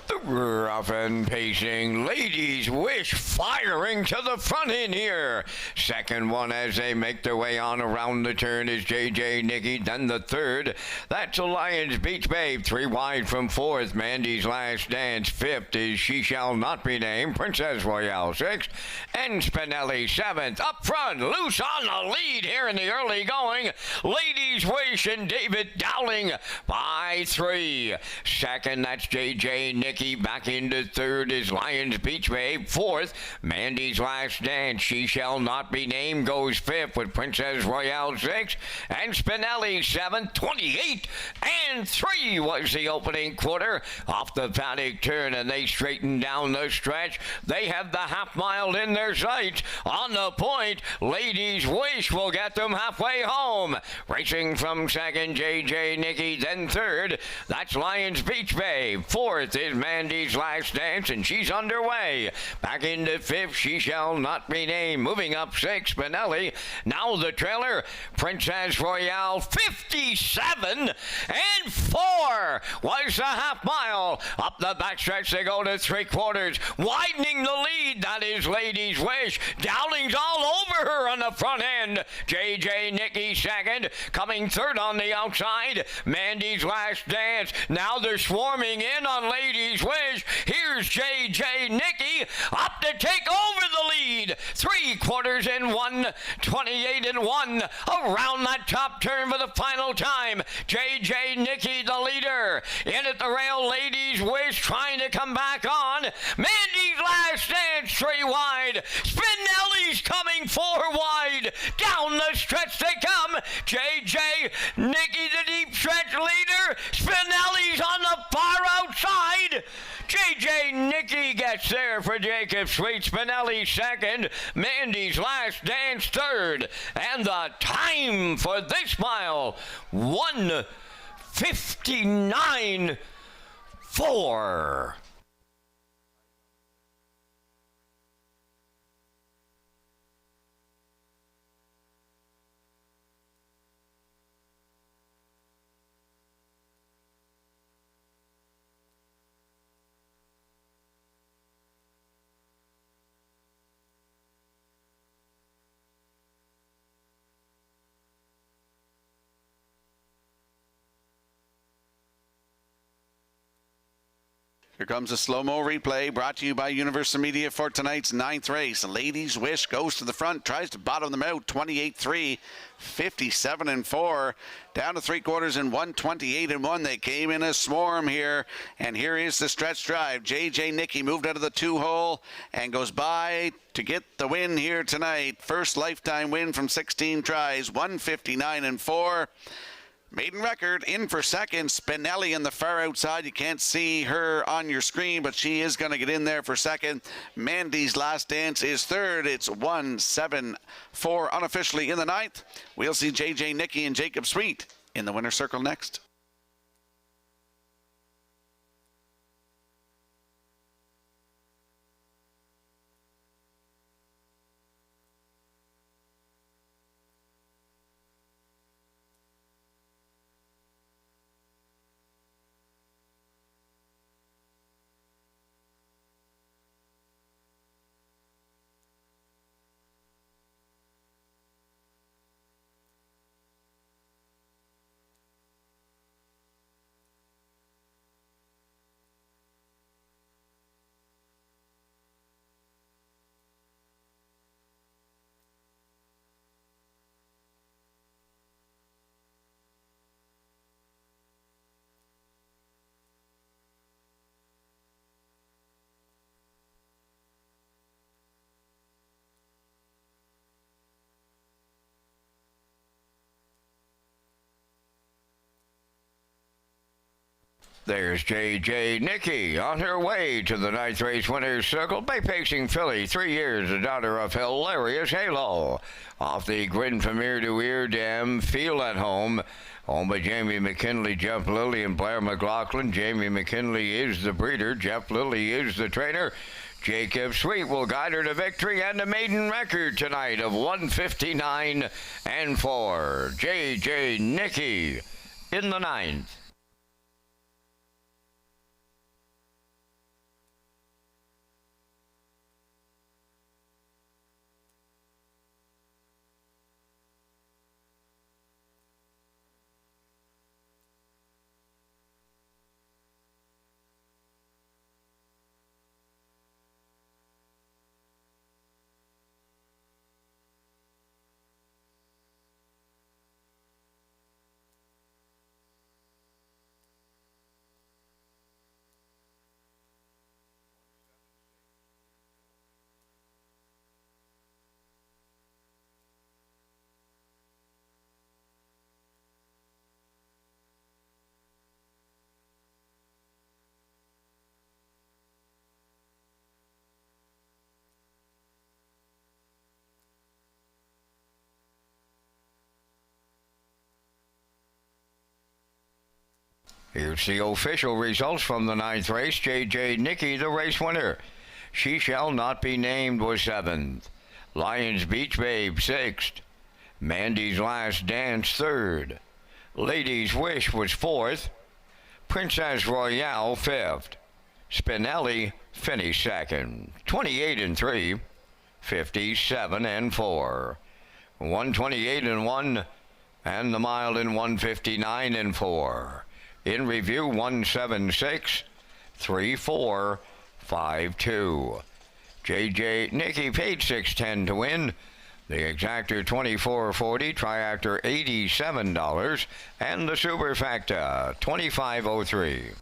The rough and pacing Ladies Wish firing to the front in here. Second one as they make their way on around the turn is JJ Nikki. Then the third, that's Lions Beach Babe. 3 wide from fourth, Mandy's Last Dance. Fifth is She Shall Not Be Named, Princess Royale. Sixth, and Spinelli. Seventh. Up front, loose on the lead here in the early going. Ladies Wish and David Dowling by 3. Second, that's JJ Nikki. Back into third is Lions Beach Babe. Fourth, Mandy's Last Dance. She Shall Not Be Named goes fifth with Princess Royale 6. And Spinelli 7th. 28 and 3 was the opening quarter. Off the paddock turn and they straighten down the stretch. They have the half mile in their sights. On the point, Ladies Wish will get them halfway home. Racing from second, JJ Nikki. Then third, that's Lions Beach Babe. Fourth is Mandy's Last Dance, and she's underway. Back into fifth, She Shall Not Be Named. Moving up six, Spinelli. Now the trailer, Princess Royale, 57 and 4 was the half mile. Up the backstretch they go to 3/4, widening the lead. That is Ladies Wish. Dowling's all over her on the front end. JJ Nikki second, coming third on the outside. Mandy's Last Dance. Now they're swarming in on Ladies Wish. Here's JJ Nikki up to take over the lead. 3/4 and 1, 28 and 1 around that top turn for the final time. JJ Nikki the leader. In at the rail, Ladies Wish trying to come back on. Mandy's Last Dance 3 wide. Spinelli's coming 4 wide. Down the stretch they come. JJ Nikki the deep stretch leader. Spinelli's on the far outside. JJ Nikki gets there for Jacob Sweet. Spinelli second. Mandy's Last Dance third. And the time for this mile, 1:59.4. Here comes a slow-mo replay brought to you by Universal Media for tonight's 9th race. Ladies Wish goes to the front, tries to bottom them out. 28-3, 57 and 4. Down to 3/4 and 1:28 and 1. They came in a swarm here. And here is the stretch drive. JJ Nikki moved out of the 2-hole and goes by to get the win here tonight. First lifetime win from 16 tries. 1:59 and 4. Maiden record in for second. Spinelli in the far outside. You can't see her on your screen, but she is going to get in there for second. Mandy's Last Dance is third. It's 1:74 unofficially in the 9th. We'll see JJ Nikki and Jacob Sweet in the winner's circle next. There's J.J. Nicky on her way to the ninth race winner's circle. Bay Pacing filly, 3 years, the daughter of Hilarious Halo. Off the Grin Premier to Ear Dam, Feel at Home. Owned by Jamie McKinley, Jeff Lilly, and Blair McLaughlin. Jamie McKinley is the breeder. Jeff Lilly is the trainer. Jacob Sweet will guide her to victory and a maiden record tonight of 159 and 4. J.J. Nicky in the ninth. Here's the official results from the ninth race. J.J. Nicky, the race winner. She Shall Not Be Named was 7th. Lions Beach Babe, 6th. Mandy's Last Dance, 3rd. Lady's Wish was 4th. Princess Royale, 5th. Spinelli finished 2nd. 28 and 3. 57 and 4. 128 and 1. And the mile in 159 and 4. In review, 176, 34, 52. J.J. Nicky paid $6.10 to win. The exactor $24.40, triactor $87, and the superfacta $25.03.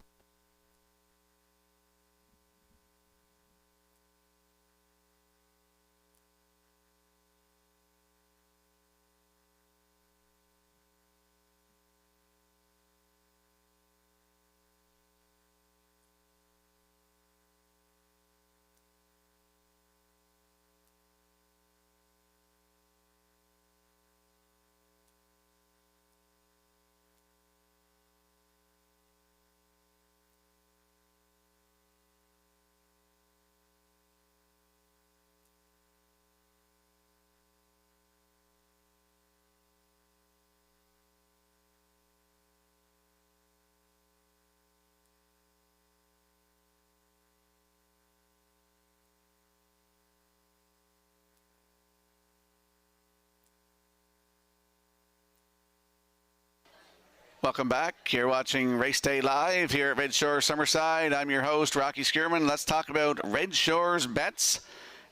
Welcome back. You're watching Race Day Live here at Red Shores Summerside. I'm your host, Rocky Skierman. Let's talk about Red Shores bets.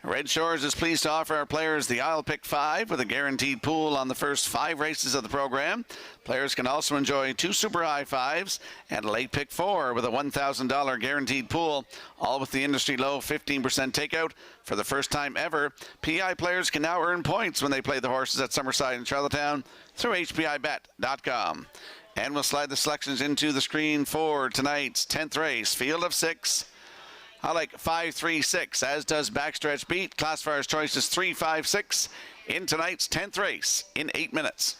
Red Shores is pleased to offer our players the I'll Pick 5 with a guaranteed pool on the first 5 races of the program. Players can also enjoy 2 super high fives and a late pick 4 with a $1,000 guaranteed pool, all with the industry low 15% takeout. For the first time ever, PI players can now earn points when they play the horses at Summerside and Charlottetown through hpibet.com. And we'll slide the selections into the screen for tonight's 10th race, field of 6. I like 5-3-6, as does Backstretch Beat. Classifier's choice is 3-5-6 in tonight's 10th race in 8 minutes.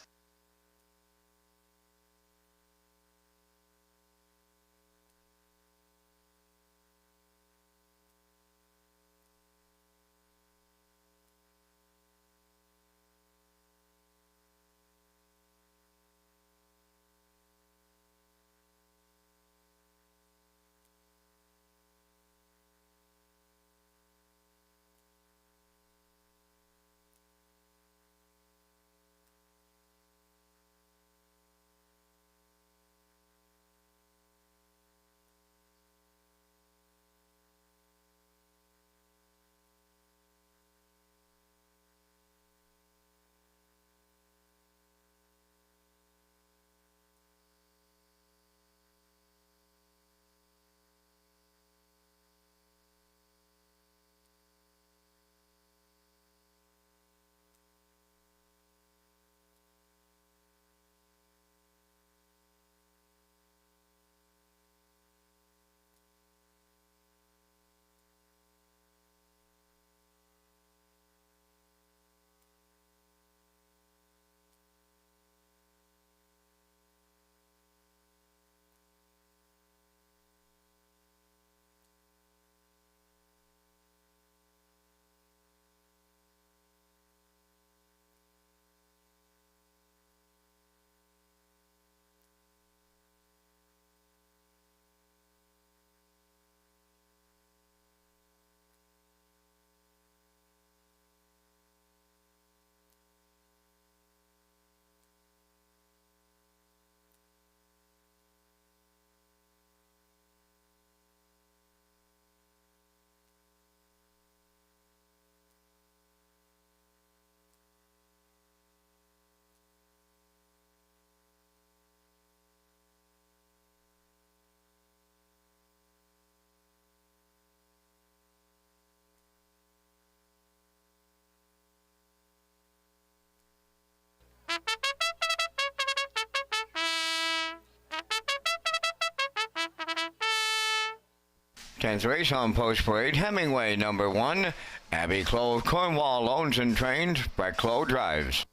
10th race on Post Parade, Hemingway number 1. Abbey Clow of Cornwall owns and trains. Brett Clow drives.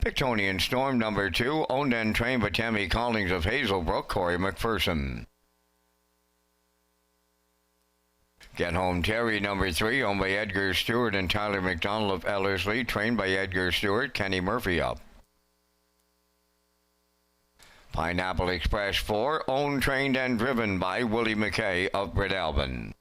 Pictonian Storm number 2, owned and trained by Tammy Collings of Hazelbrook, Corey McPherson. Get Home Terry number 3, owned by Edgar Stewart and Tyler McDonald of Ellerslie, trained by Edgar Stewart, Kenny Murphy up. Pineapple Express 4, owned, trained, and driven by Willie McKay of Breadalbin.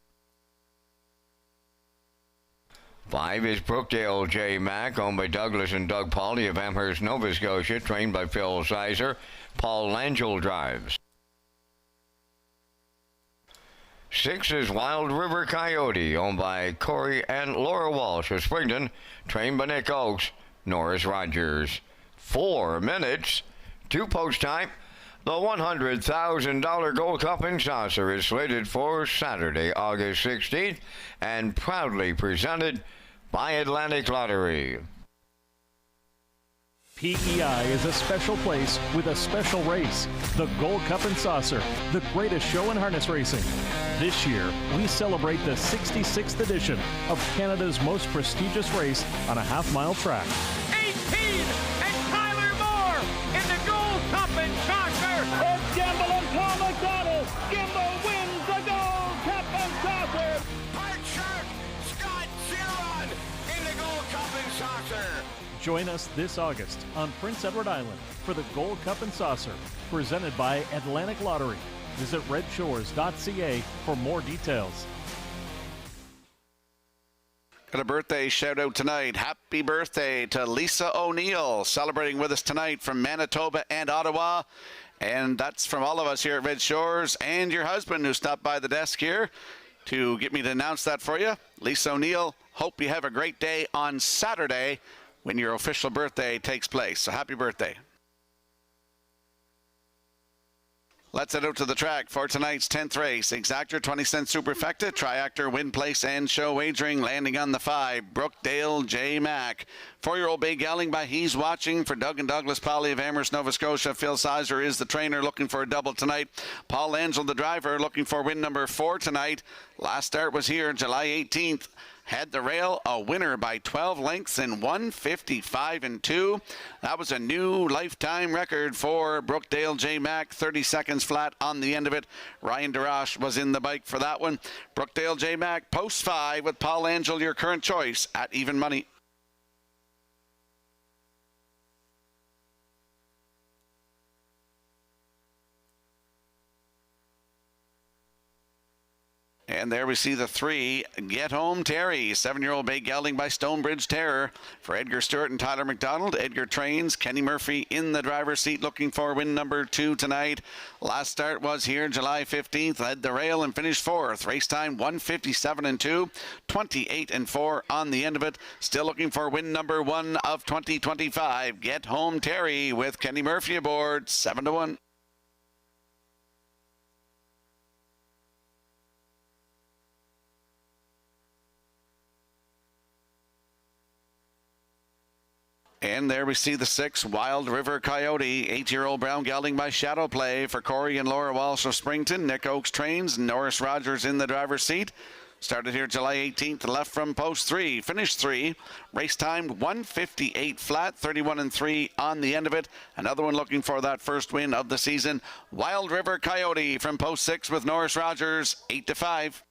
5 is Brookdale J. Mack, owned by Douglas and Doug Pauley of Amherst, Nova Scotia, trained by Phil Sizer. Paul Langell drives. 6 is Wild River Coyote, owned by Corey and Laura Walsh of Springton, trained by Nick Oakes, Norris Rogers. 4 minutes, 2 post time. The $100,000 Gold Cup and Saucer is slated for Saturday, August 16th, and proudly presented by Atlantic Lottery. PEI is a special place with a special race, the Gold Cup and Saucer, the greatest show in harness racing. This year, we celebrate the 66th edition of Canada's most prestigious race on a half-mile track. 18, and Tyler Moore in the Gold Cup and Saucer. It's Gimbal and Paul McDonald. Gimbal wins the Gold Cup and Saucer. Art Shark, Scott Giron in the Gold Cup and Saucer. Join us this August on Prince Edward Island for the Gold Cup and Saucer, presented by Atlantic Lottery. Visit Redshores.ca for more details. Got a birthday shout out tonight. Happy birthday to Lisa O'Neill, celebrating with us tonight from Manitoba and Ottawa. And that's from all of us here at Red Shores and your husband who stopped by the desk here to get me to announce that for you. Lisa O'Neill, hope you have a great day on Saturday when your official birthday takes place. So happy birthday. Let's head out to the track for tonight's 10th race. Exactor 20-cent Superfecta, Triactor, Win Place, and Show Wagering. Landing on the 5, Brookdale J. Mack. 4-year-old Bay Gelding by He's Watching for Doug and Douglas Pauley of Amherst, Nova Scotia. Phil Sizer is the trainer, looking for a double tonight. Paul Angel, the driver, looking for win number 4 tonight. Last start was here July 18th. Had the rail, a winner by 12 lengths in 1:55.2. That was a new lifetime record for Brookdale J. Mack, 30 seconds flat on the end of it. Ryan DeRoche was in the bike for that one. Brookdale J. Mack, post 5 with Paul Angel, your current choice at even money. And there we see the 3, Get Home Terry, 7-year-old Bay Gelding by Stonebridge Terror for Edgar Stewart and Tyler McDonald. Edgar trains, Kenny Murphy in the driver's seat, looking for win number 2 tonight. Last start was here July 15th, led the rail and finished 4th. Race time 1:57.2, 28.4 on the end of it. Still looking for win number 1 of 2025. Get Home Terry with Kenny Murphy aboard, 7-1. And there we see the 6, Wild River Coyote, 8-year-old brown gelding by Shadow Play for Corey and Laura Walsh of Springton. Nick Oakes trains, Norris Rogers in the driver's seat. Started here July 18th, left from post 3, finished 3. Race time 1:58 flat, 31.3 on the end of it. Another one looking for that first win of the season. Wild River Coyote from post 6 with Norris Rogers, 8-5.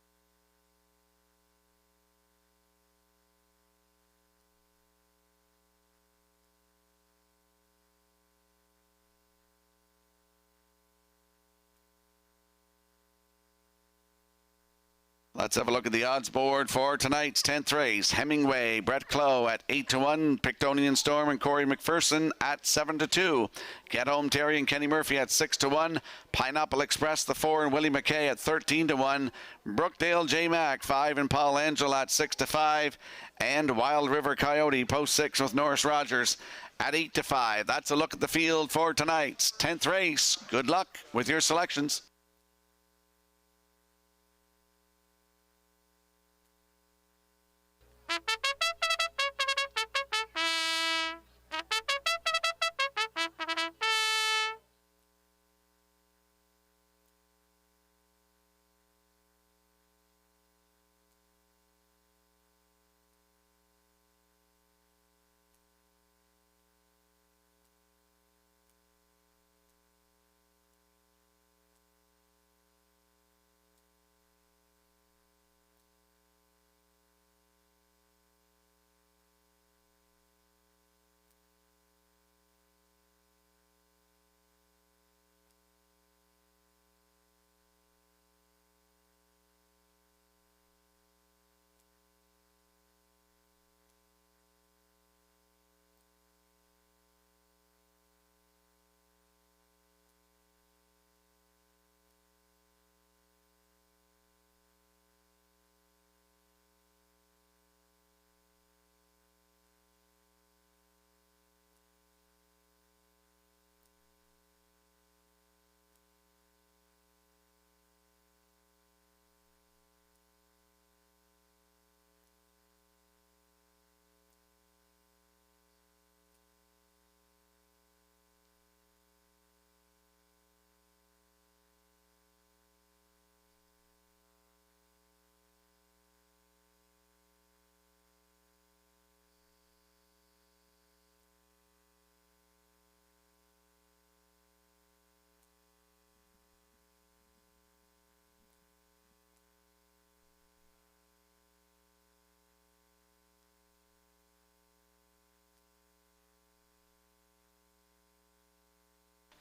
Let's have a look at the odds board for tonight's 10th race. Hemingway, Brett Clow at 8-1. Pictonian Storm and Corey McPherson at 7-2. Get Home Terry and Kenny Murphy at 6-1. Pineapple Express, the 4, and Willie McKay at 13-1. Brookdale J. Mack, 5, and Paul Angel at 6-5. And Wild River Coyote, post 6 with Norris Rogers at 8-5. That's a look at the field for tonight's 10th race. Good luck with your selections.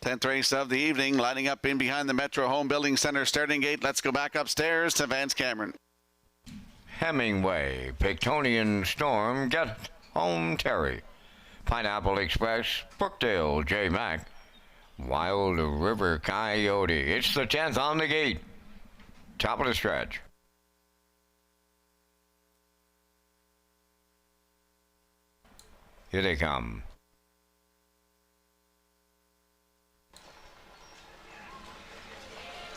10th race of the evening, lining up in behind the Metro Home Building Center starting gate. Let's go back upstairs to Vance Cameron. Hemingway, Pictonian Storm, Get Home Terry, Pineapple Express, Brookdale, J. Mac, Wild River Coyote. It's the 10th on the gate. Top of the stretch. Here they come.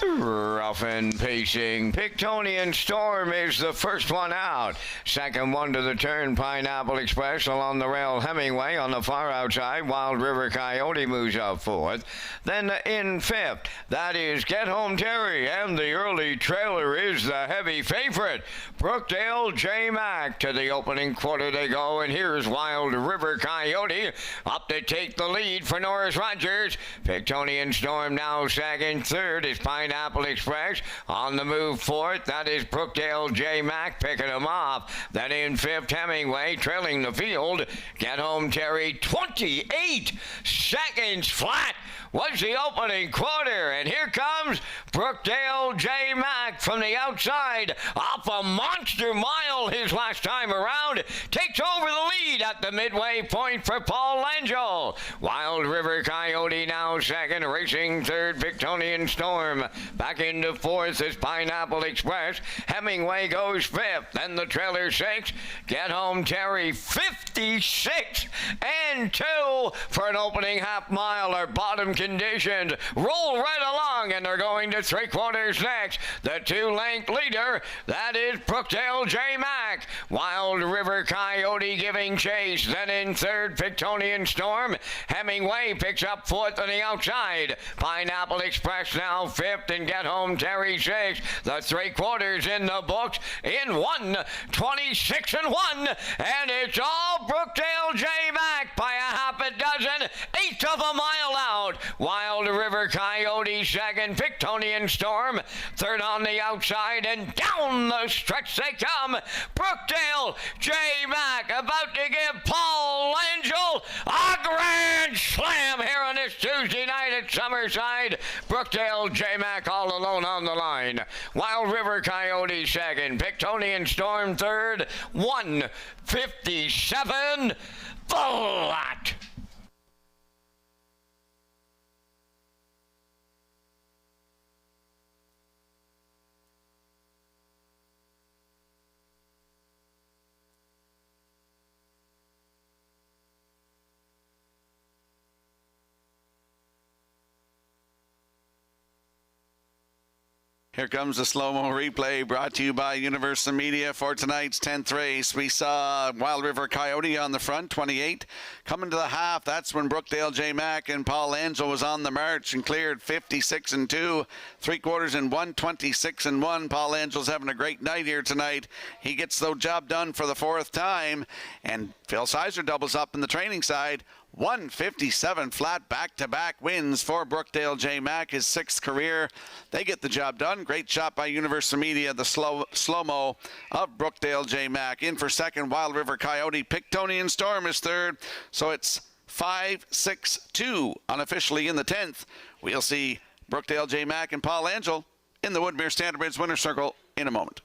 Rough and pacing. Pictonian Storm is the first one out. Second one to the turn, Pineapple Express along the rail. Hemingway on the far outside. Wild River Coyote moves up fourth. Then in fifth, that is Get Home Terry, and the early trailer is the heavy favorite, Brookdale J. Mac. To the opening quarter they go, and here's Wild River Coyote up to take the lead for Norris Rogers. Pictonian Storm now second. Third is Pineapple Express on the move fourth. That is Brookdale J. Mac picking him off. Then in fifth, Hemingway trailing the field. Get Home Terry, 28 seconds flat was the opening quarter, and here comes Brookdale J. Mac from the outside off a monster mile his last time around. Takes over the lead at the midway point for Paul Langell. Wild River Coyote now second, racing third, Pictonian Storm. Back into fourth is Pineapple Express. Hemingway goes fifth, then the trailer sixth. Get Home Terry, 56 and 2 for an opening half mile. Our bottom conditions roll right along, and they're going to three quarters next. The two-length leader, that is Brookdale J. Mac. Wild River Coyote giving chase. Then in third, Pictonian Storm. Hemingway picks up fourth on the outside. Pineapple Express now fifth, and Get Home Terry sixth. The three quarters in the books in 1:26 and 1, and it's all Brookdale J. Mac by a half a dozen, eighth of a mile out. Wild River Coyote second, Pictonian Storm third on the outside, and down the stretch they come. Brookdale J. Mac about to give Paul Langell a grand slam here on this Tuesday night at Summerside. Brookdale J. Mac all alone on the line. Wild River Coyote second, Pictonian Storm third, 1:57 flat. Here comes the slow-mo replay brought to you by Universal Media for tonight's 10th race. We saw Wild River Coyote on the front, 28. Coming to the half, that's when Brookdale J. Mac and Paul Langell was on the march and cleared 56 and 2. Three quarters in 1:26 and 1. Paul Langell's having a great night here tonight. He gets the job done for the fourth time, and Phil Sizer doubles up in the training side. 1:57 flat, back-to-back wins for Brookdale J. Mac, his sixth career. They get the job done. Great shot by Universal Media, the slow-mo of Brookdale J. Mac. In for second, Wild River Coyote. Pictonian Storm is third. So it's 5-6-2 unofficially in the 10th. We'll see Brookdale J. Mac and Paul Langell in the Woodmere Standard Bridge winner's circle in a moment.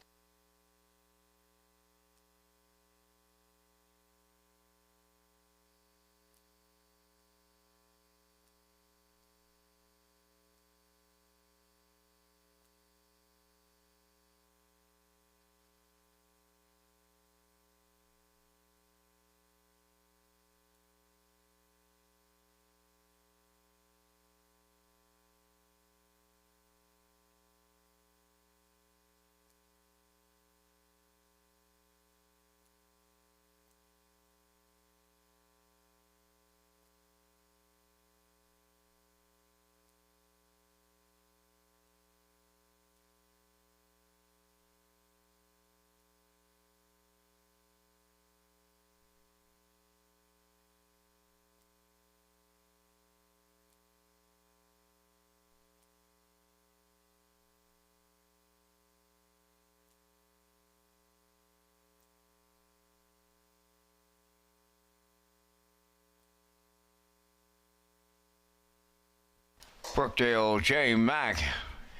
Brookdale J. Mack,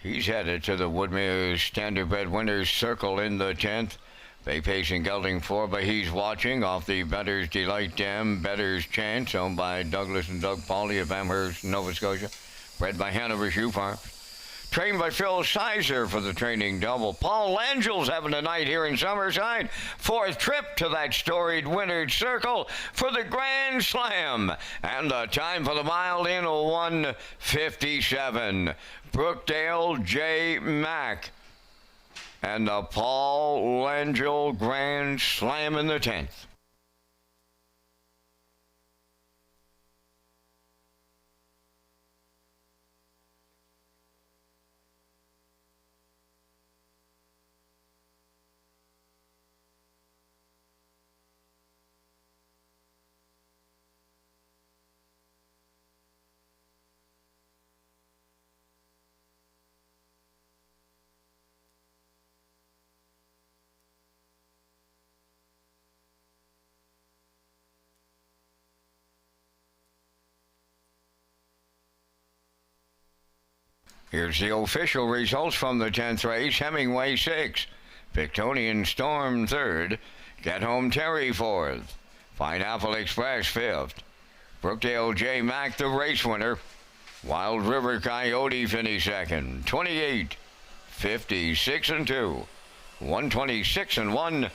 he's headed to the Woodmere Standardbred Winners Circle in the 10th. Bay pacing gelding 4, but he's watching off the Better's Delight Dam, Better's Chance, owned by Douglas and Doug Pauley of Amherst, Nova Scotia. Bred by Hanover Shoe Farm. Trained by Phil Sizer for the training double. Paul Langel's having a night here in Summerside. 4th trip to that storied Winners Circle for the Grand Slam. And the time for the mile in 1:57. Brookdale J. Mack. And the Paul Langell Grand Slam in the 10th. Here's the official results from the 10th race. Hemingway 6, Victonian Storm 3rd, Get Home Terry 4th, Pineapple Express 5th, Brookdale J. Mack the race winner, Wild River Coyote finished 2nd, 28, 56 and 2, 126 and 1,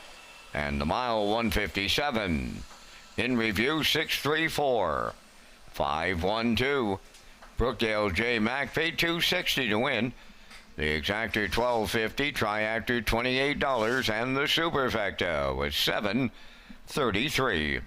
and the mile 157. In review 634, 512. Brookdale J. Mack paid $260 to win. The exactor $12.50, triactor $28, and the superfecta was $7.33.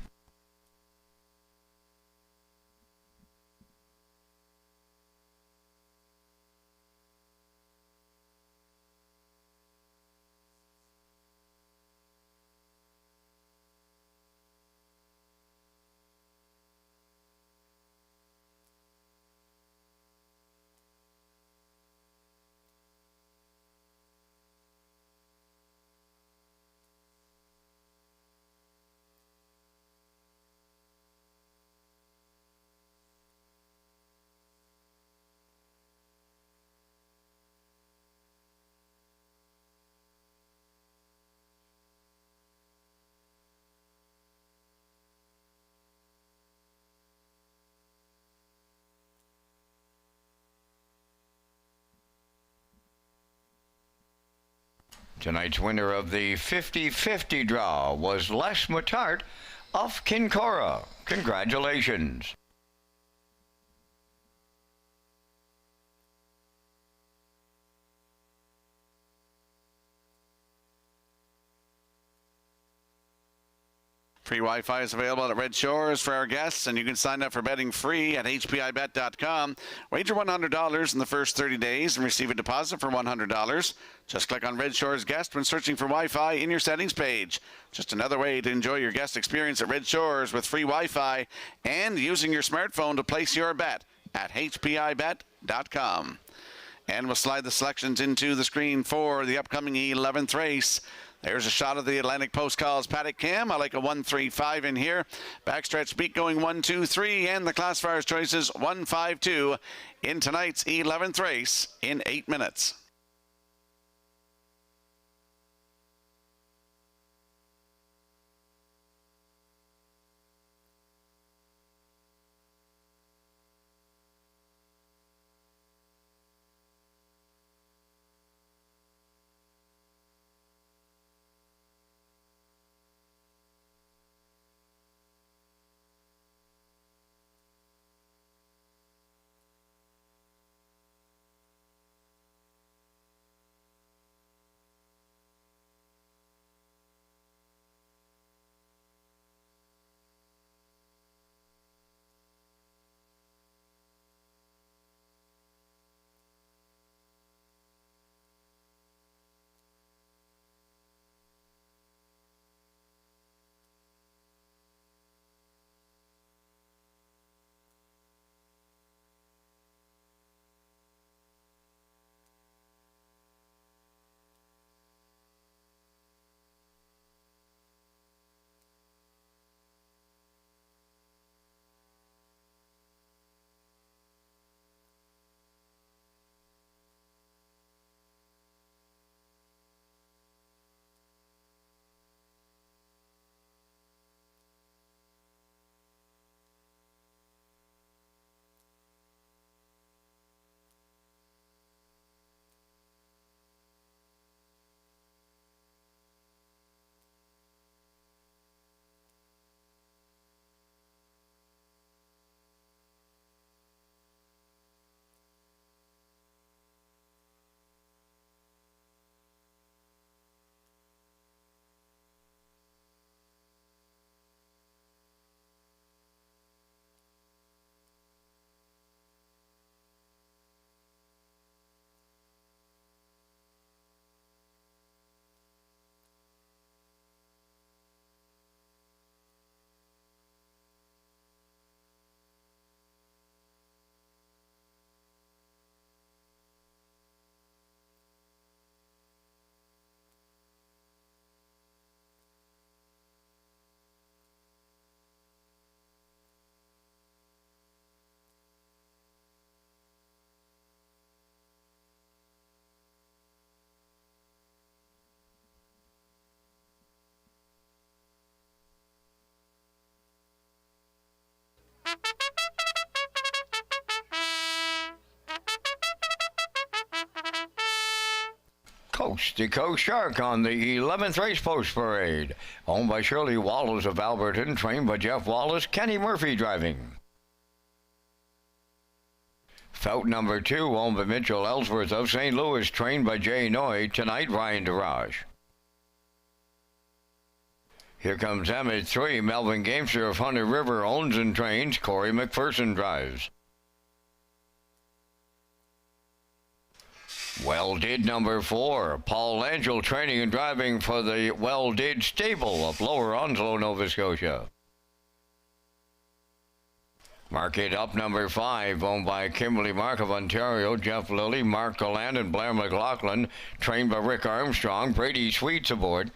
Tonight's winner of the 50-50 draw was Les Matart of Kincora. Congratulations. Free Wi-Fi is available at Red Shores for our guests, and you can sign up for betting free at hpibet.com. Wager $100 in the first 30 days and receive a deposit for $100. Just click on Red Shores Guest when searching for Wi-Fi in your settings page. Just another way to enjoy your guest experience at Red Shores with free Wi-Fi and using your smartphone to place your bet at hpibet.com. And we'll slide the selections into the screen for the upcoming 11th race. There's a shot of the Atlantic Post Calls paddock cam. I like a 1-3-5 in here. Backstretch beat going 1-2-3, and the classifier's choices 1-5-2 in tonight's 11th race in 8 minutes. Coast to Coast Shark on the 11th Race Post Parade. Owned by Shirley Wallace of Alberton, trained by Jeff Wallace, Kenny Murphy driving. Felt number 2, owned by Mitchell Ellsworth of St. Louis, trained by Jay Noy. Tonight, Ryan Daraj. Here comes Emmett 3, Melvin Gamester of Hunter River owns and trains. Corey McPherson drives. Well Did number 4, Paul Angel training and driving for the Well Did stable of Lower Onslow, Nova Scotia. Mark It Up number 5, owned by Kimberly Mark of Ontario, Jeff Lilly, Mark Galland, and Blair McLaughlin, trained by Rick Armstrong. Brady Sweets aboard.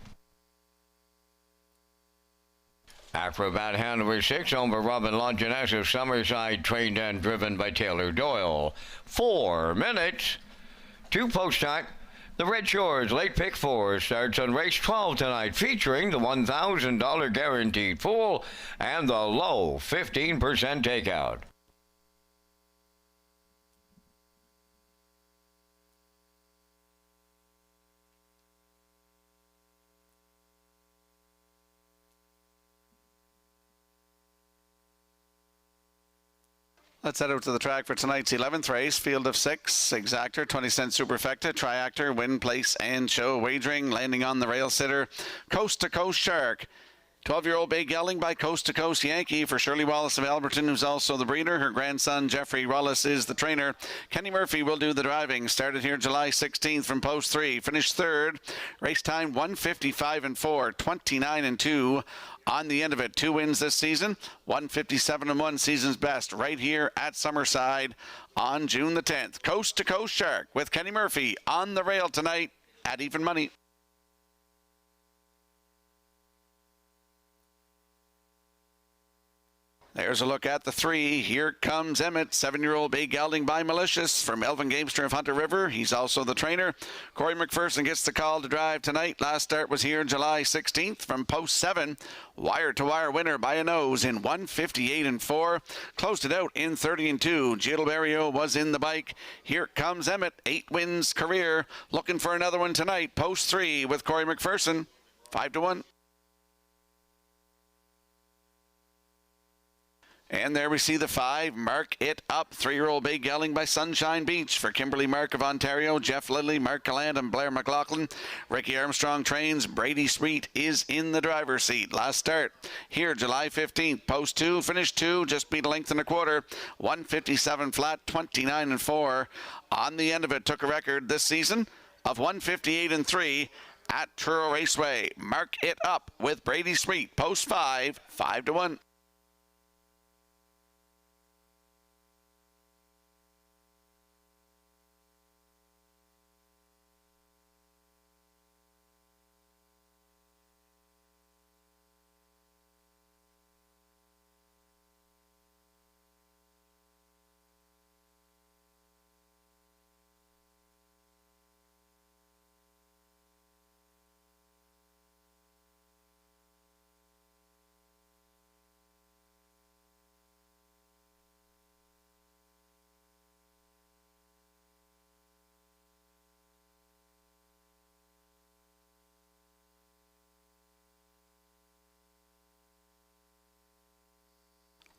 Acrobat Hand number 6, owned by Robin Longinus of Summerside, trained and driven by Taylor Doyle. 4 minutes. 2 post time. The Red Shores Late Pick 4 starts on race 12 tonight, featuring the $1,000 guaranteed pool and the low 15% takeout. Let's head out to the track for tonight's 11th race. Field of 6, Exactor, 20-cent Superfecta, Triactor, Win, Place, and Show. Wagering, landing on the rail sitter, Coast to Coast Shark. 12-year-old Bay Gelding by Coast to Coast Yankee for Shirley Wallace of Alberton, who's also the breeder. Her grandson, Jeffrey Wallace, is the trainer. Kenny Murphy will do the driving. Started here July 16th from post 3. Finished 3rd. Race time 1:55 and 4, 29 and 2. On the end of it, 2 wins this season, 157 and 1, season's best, right here at Summerside on June the 10th. Coast to Coast Shark with Kenny Murphy on the rail tonight at even money. There's a look at the 3. Here comes Emmett, 7-year-old Bay Gelding by Malicious from Melvin Gamester of Hunter River. He's also the trainer. Corey McPherson gets the call to drive tonight. Last start was here July 16th from post 7. Wire-to-wire winner by a nose in 1:58 and 4. Closed it out in 30 and 2. Gilles Barrio was in the bike. Here comes Emmett, 8 wins career. Looking for another one tonight. Post 3 with Corey McPherson, 5-1. And there we see the 5, Mark It Up, 3-year-old Bay Gelding by Sunshine Beach for Kimberly Mark of Ontario, Jeff Lilly, Mark Galland, and Blair McLaughlin. Ricky Armstrong trains. Brady Sweet is in the driver's seat. Last start here July 15th, post 2, finished 2, just beat a length and a quarter, 157 flat, 29 and 4. On the end of it, took a record this season of 158 and 3 at Truro Raceway. Mark It Up with Brady Sweet, post 5, 5-1.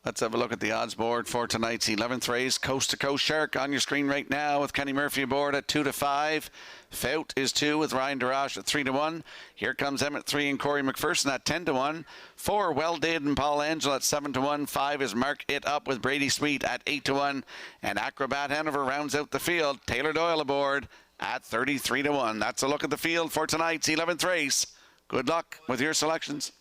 Let's have a look at the odds board for tonight's 11th race. Coast to Coast Shark on your screen right now with Kenny Murphy aboard at 2-5. Felt is 2 with Ryan Darash at 3-1. Here comes Emmett 3 and Corey McPherson at 10-1. 4, Well Did and Paul Angel at 7-1. 5 is Mark It Up with Brady Sweet at 8-1. And Acrobat Hanover rounds out the field. Taylor Doyle aboard at 33-1. That's a look at the field for tonight's 11th race. Good luck with your selections.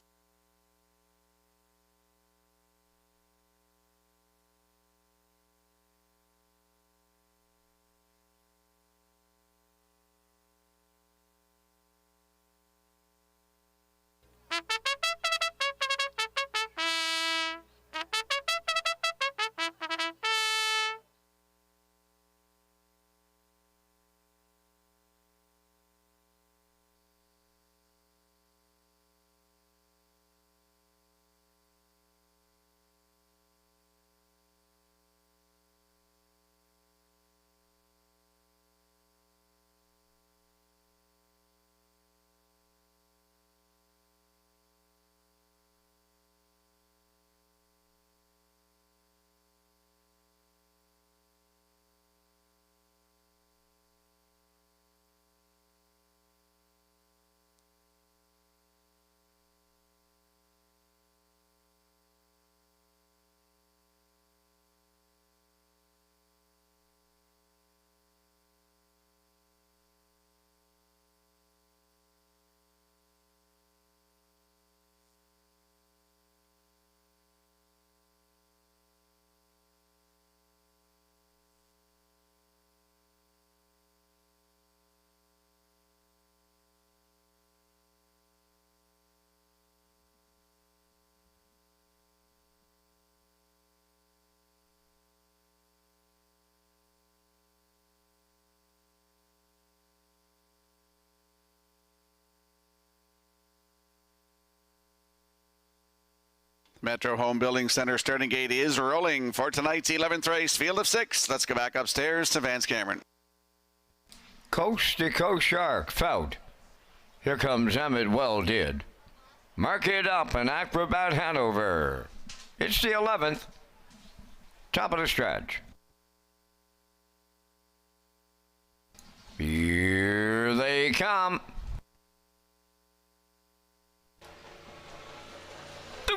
Metro Home Building Center starting gate is rolling for tonight's 11th race, field of 6. Let's go back upstairs to Vance Cameron. Coast to Coast Shark, Fout. Here comes Emmett Well Did. Mark It Up and Acrobat Hanover. It's the 11th. Top of the stretch. Here they come.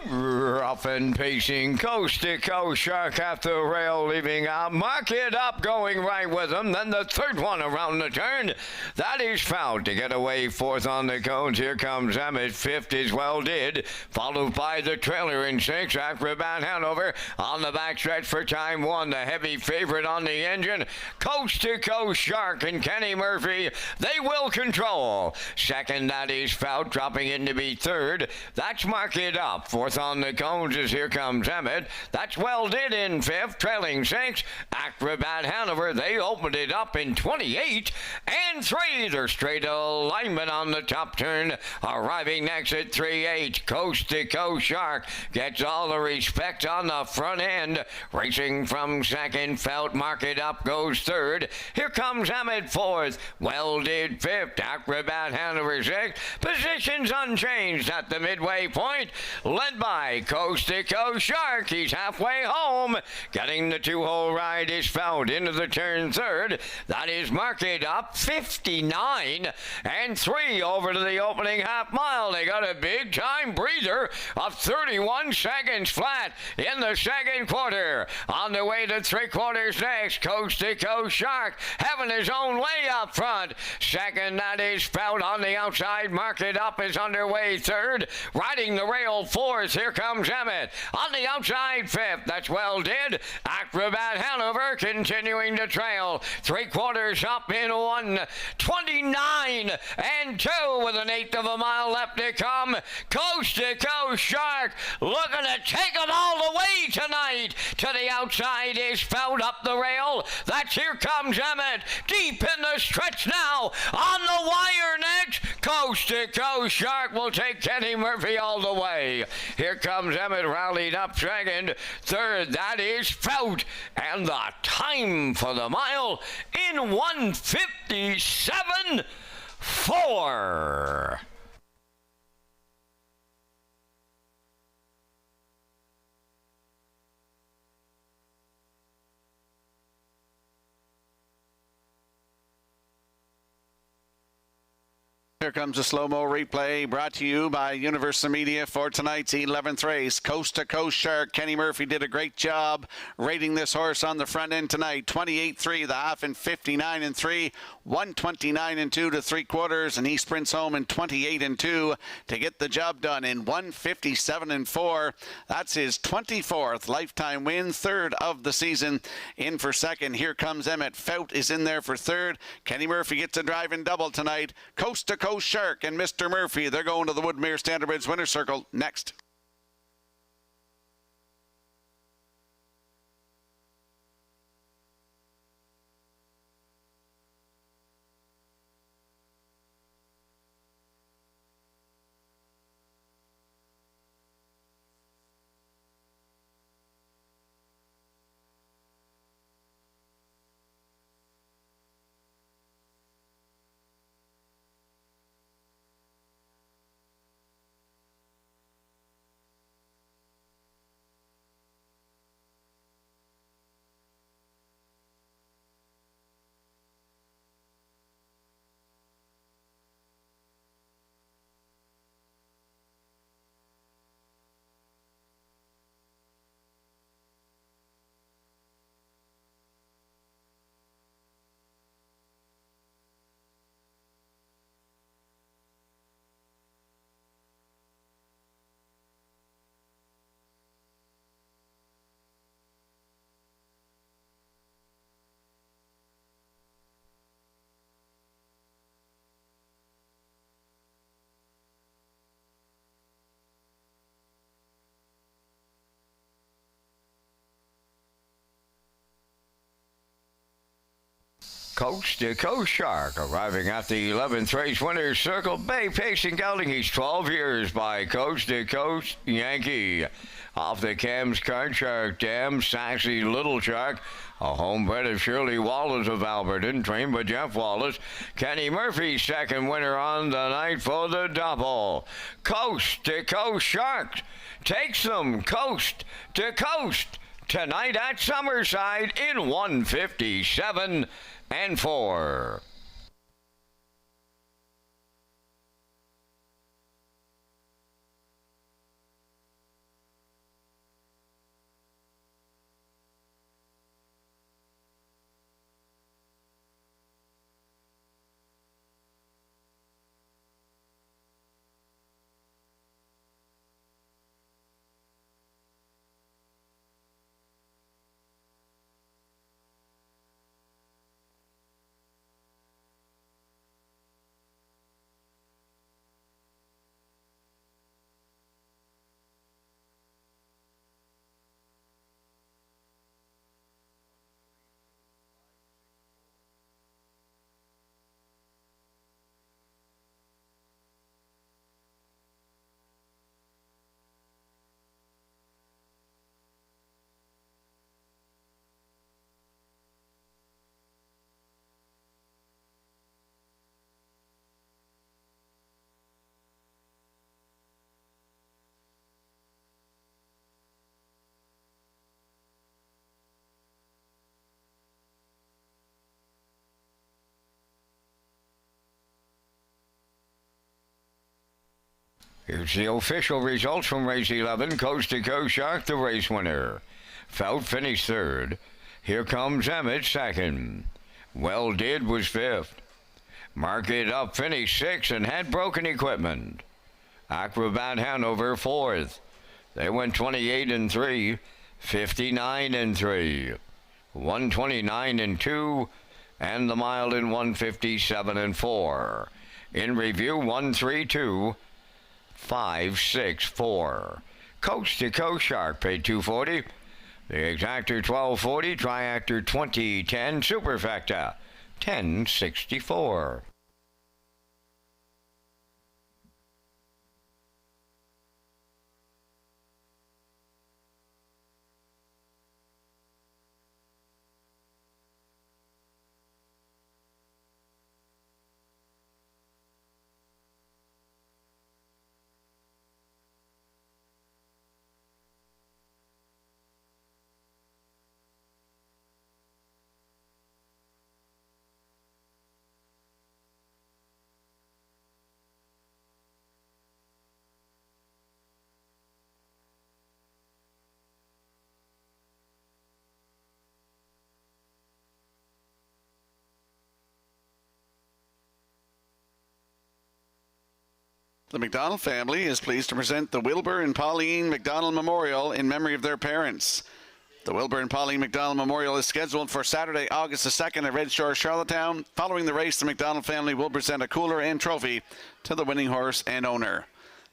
Rough and pacing, Coast to Coast Shark at the rail, leaving out. Mark It Up going right with him. Then the third one around the turn. That is Fout to get away fourth on the cones. Here comes Emmett. Fifth is Well Did, followed by the trailer in sixth. Acrobat Hanover on the backstretch for time one. The heavy favorite on the engine. Coast to Coast Shark and Kenny Murphy. They will control. Second, that is Fout, dropping in to be third. That's Mark It Up. Fourth on the cones is Here Comes Emmett. That's Well Did in fifth, trailing six. Acrobat Hanover, they opened it up in 28 and 3. They're straight alignment on the top turn. Arriving next at 3-8. Coast to Coast Shark gets all the respect on the front end. Racing from second, Fout. Mark It Up goes third. Here comes Emmett fourth. Well Did fifth. Acrobat Hanover sixth. Positions unchanged at the midway point. Led by Coast to Coast Shark. He's halfway home. Getting the two-hole ride is Fout into the turn third. That is Mark It Up, 59 and 3 over to the opening half mile. They got a big time breather of 31 seconds flat in the second quarter. On the way to three quarters next, Coast to Coast Shark having his own way up front. Second, that is Fout on the outside. Mark It Up is underway third. Riding the rail fourth. Here comes Emmett. On the outside fifth. That's Well Did. Acrobat Hanover continuing to trail. Three quarters up in 1:29 and 2 with an eighth of a mile left to come. Coast to Coast Shark looking to take them all the way tonight. To the outside is Fout up the rail. That's Here Comes Emmett. Deep in the stretch now. On the wire next. Coast to Coast Shark will take Kenny Murphy all the way. Here comes Emmett rallied up second. Third, that is Fout. And the time for the mile in 1:57.4. Here comes a slow-mo replay brought to you by Universal Media for tonight's 11th race. Coast to Coast Shark. Kenny Murphy did a great job rating this horse on the front end tonight. 28-3 the half and 59-3. 129-2 to three quarters, and he sprints home in 28-2 to get the job done in 157-4. That's his 24th lifetime win, third of the season. In for second, Here Comes Emmett. Fout is in there for third. Kenny Murphy gets a drive in double tonight. Coast to Coast Shark and Mr. Murphy, they're going to the Woodmere Standard Bridge Winner's Circle next. Coast to Coast Shark arriving at the 11th race winner's circle. Bay pacing gelding. He's 12 years by Coast to Coast Yankee. Off the Cam's Card Shark Dam, Sassy Little Shark, a homebred of Shirley Wallace of Alberton, trained by Jeff Wallace. Kenny Murphy, second winner on the night for the double. Coast to Coast Sharks takes them coast to coast tonight at Summerside in 157 and 4. Here's the official results from race 11. Coast to Coast Shark, the race winner. Felt finished third. Here Comes Emmett second. Well Did was fifth. Mark It Up finished sixth and had broken equipment. Acrobat Hanover fourth. They went 28 and 3, 59 and 3, 129 and 2, and the mile in 157 and 4. In review, 132. 564. Coast to Coast Shark paid $240. The Exactor $1240. Triactor $2010. Superfecta $1064. The McDonald family is pleased to present the Wilbur and Pauline McDonald Memorial in memory of their parents. The Wilbur and Pauline McDonald Memorial is scheduled for Saturday, August the 2nd at Redshores, Charlottetown. Following the race, the McDonald family will present a cooler and trophy to the winning horse and owner.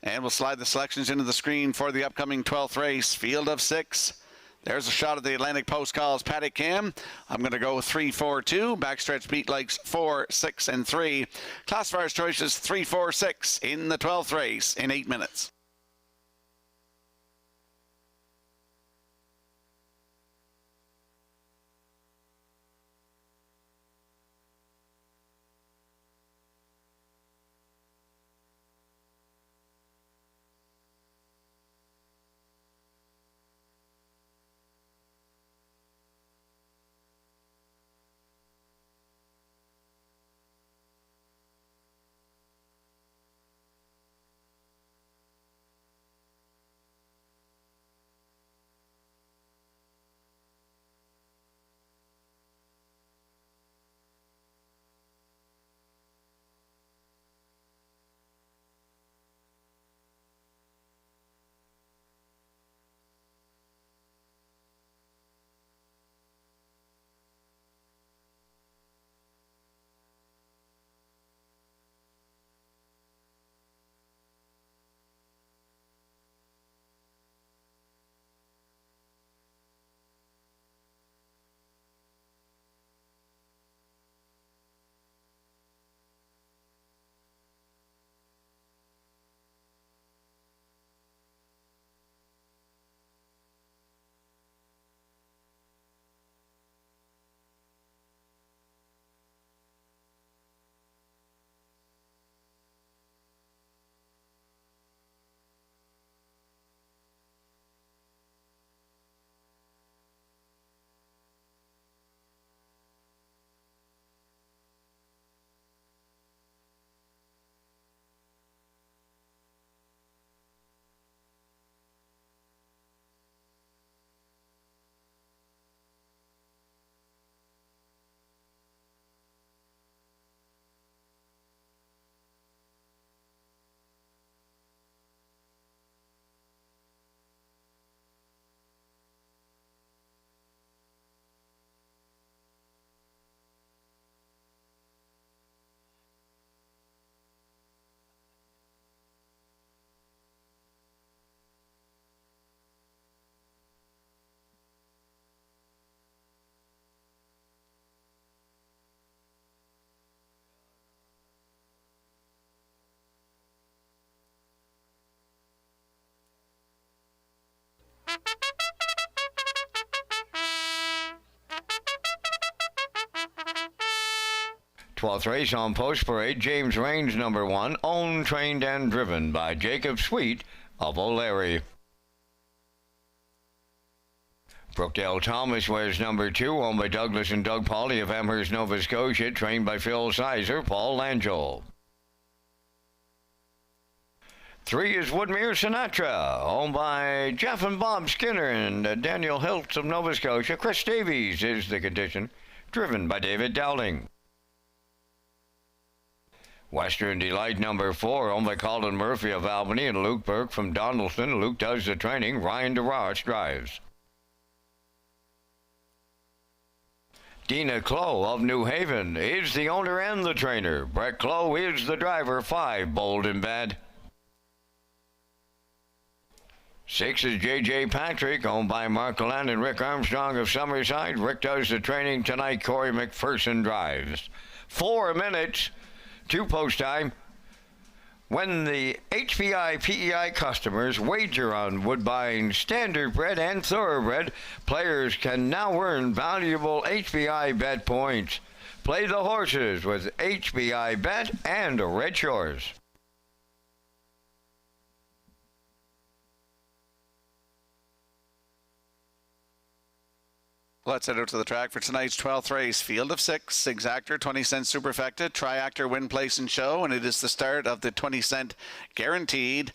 And we'll slide the selections into the screen for the upcoming 12th race, field of 6. There's a shot of the Atlantic Post calls paddock cam. I'm going to go 3-4-2. Backstretch beat likes 4, 6, and 3. Classifier's choices 3-4-6 in the 12th race in 8 minutes. 12th race on Post Parade, James Rains number 1, owned, trained, and driven by Jacob Sweet of O'Leary. Brookdale Thomas wears number 2, owned by Douglas and Doug Pauley of Amherst, Nova Scotia, trained by Phil Sizer, Paul Langell. 3 is Woodmere Sinatra, owned by Jeff and Bob Skinner and Daniel Hiltz of Nova Scotia. Chris Davies is the condition, driven by David Dowling. Western Delight number 4, owned by Colin Murphy of Albany and Luke Burke from Donaldson. Luke does the training. Ryan DeRoche drives. Dina Clough of New Haven is the owner and the trainer. Brett Clough is the driver. 5, Bold and Bad. 6 is J.J. Patrick, owned by Mark Gallant and Rick Armstrong of Summerside. Rick does the training tonight. Corey McPherson drives. 4 minutes to post time. When the HPI PEI customers wager on Woodbine Standardbred and Thoroughbred, players can now earn valuable HPI bet points. Play the horses with HPI Bet and Red Shores. Let's head out to the track for tonight's 12th race. Field of 6, Exactor, 20-cent Superfecta, Triactor, Win, Place, and Show. And it is the start of the 20-cent Guaranteed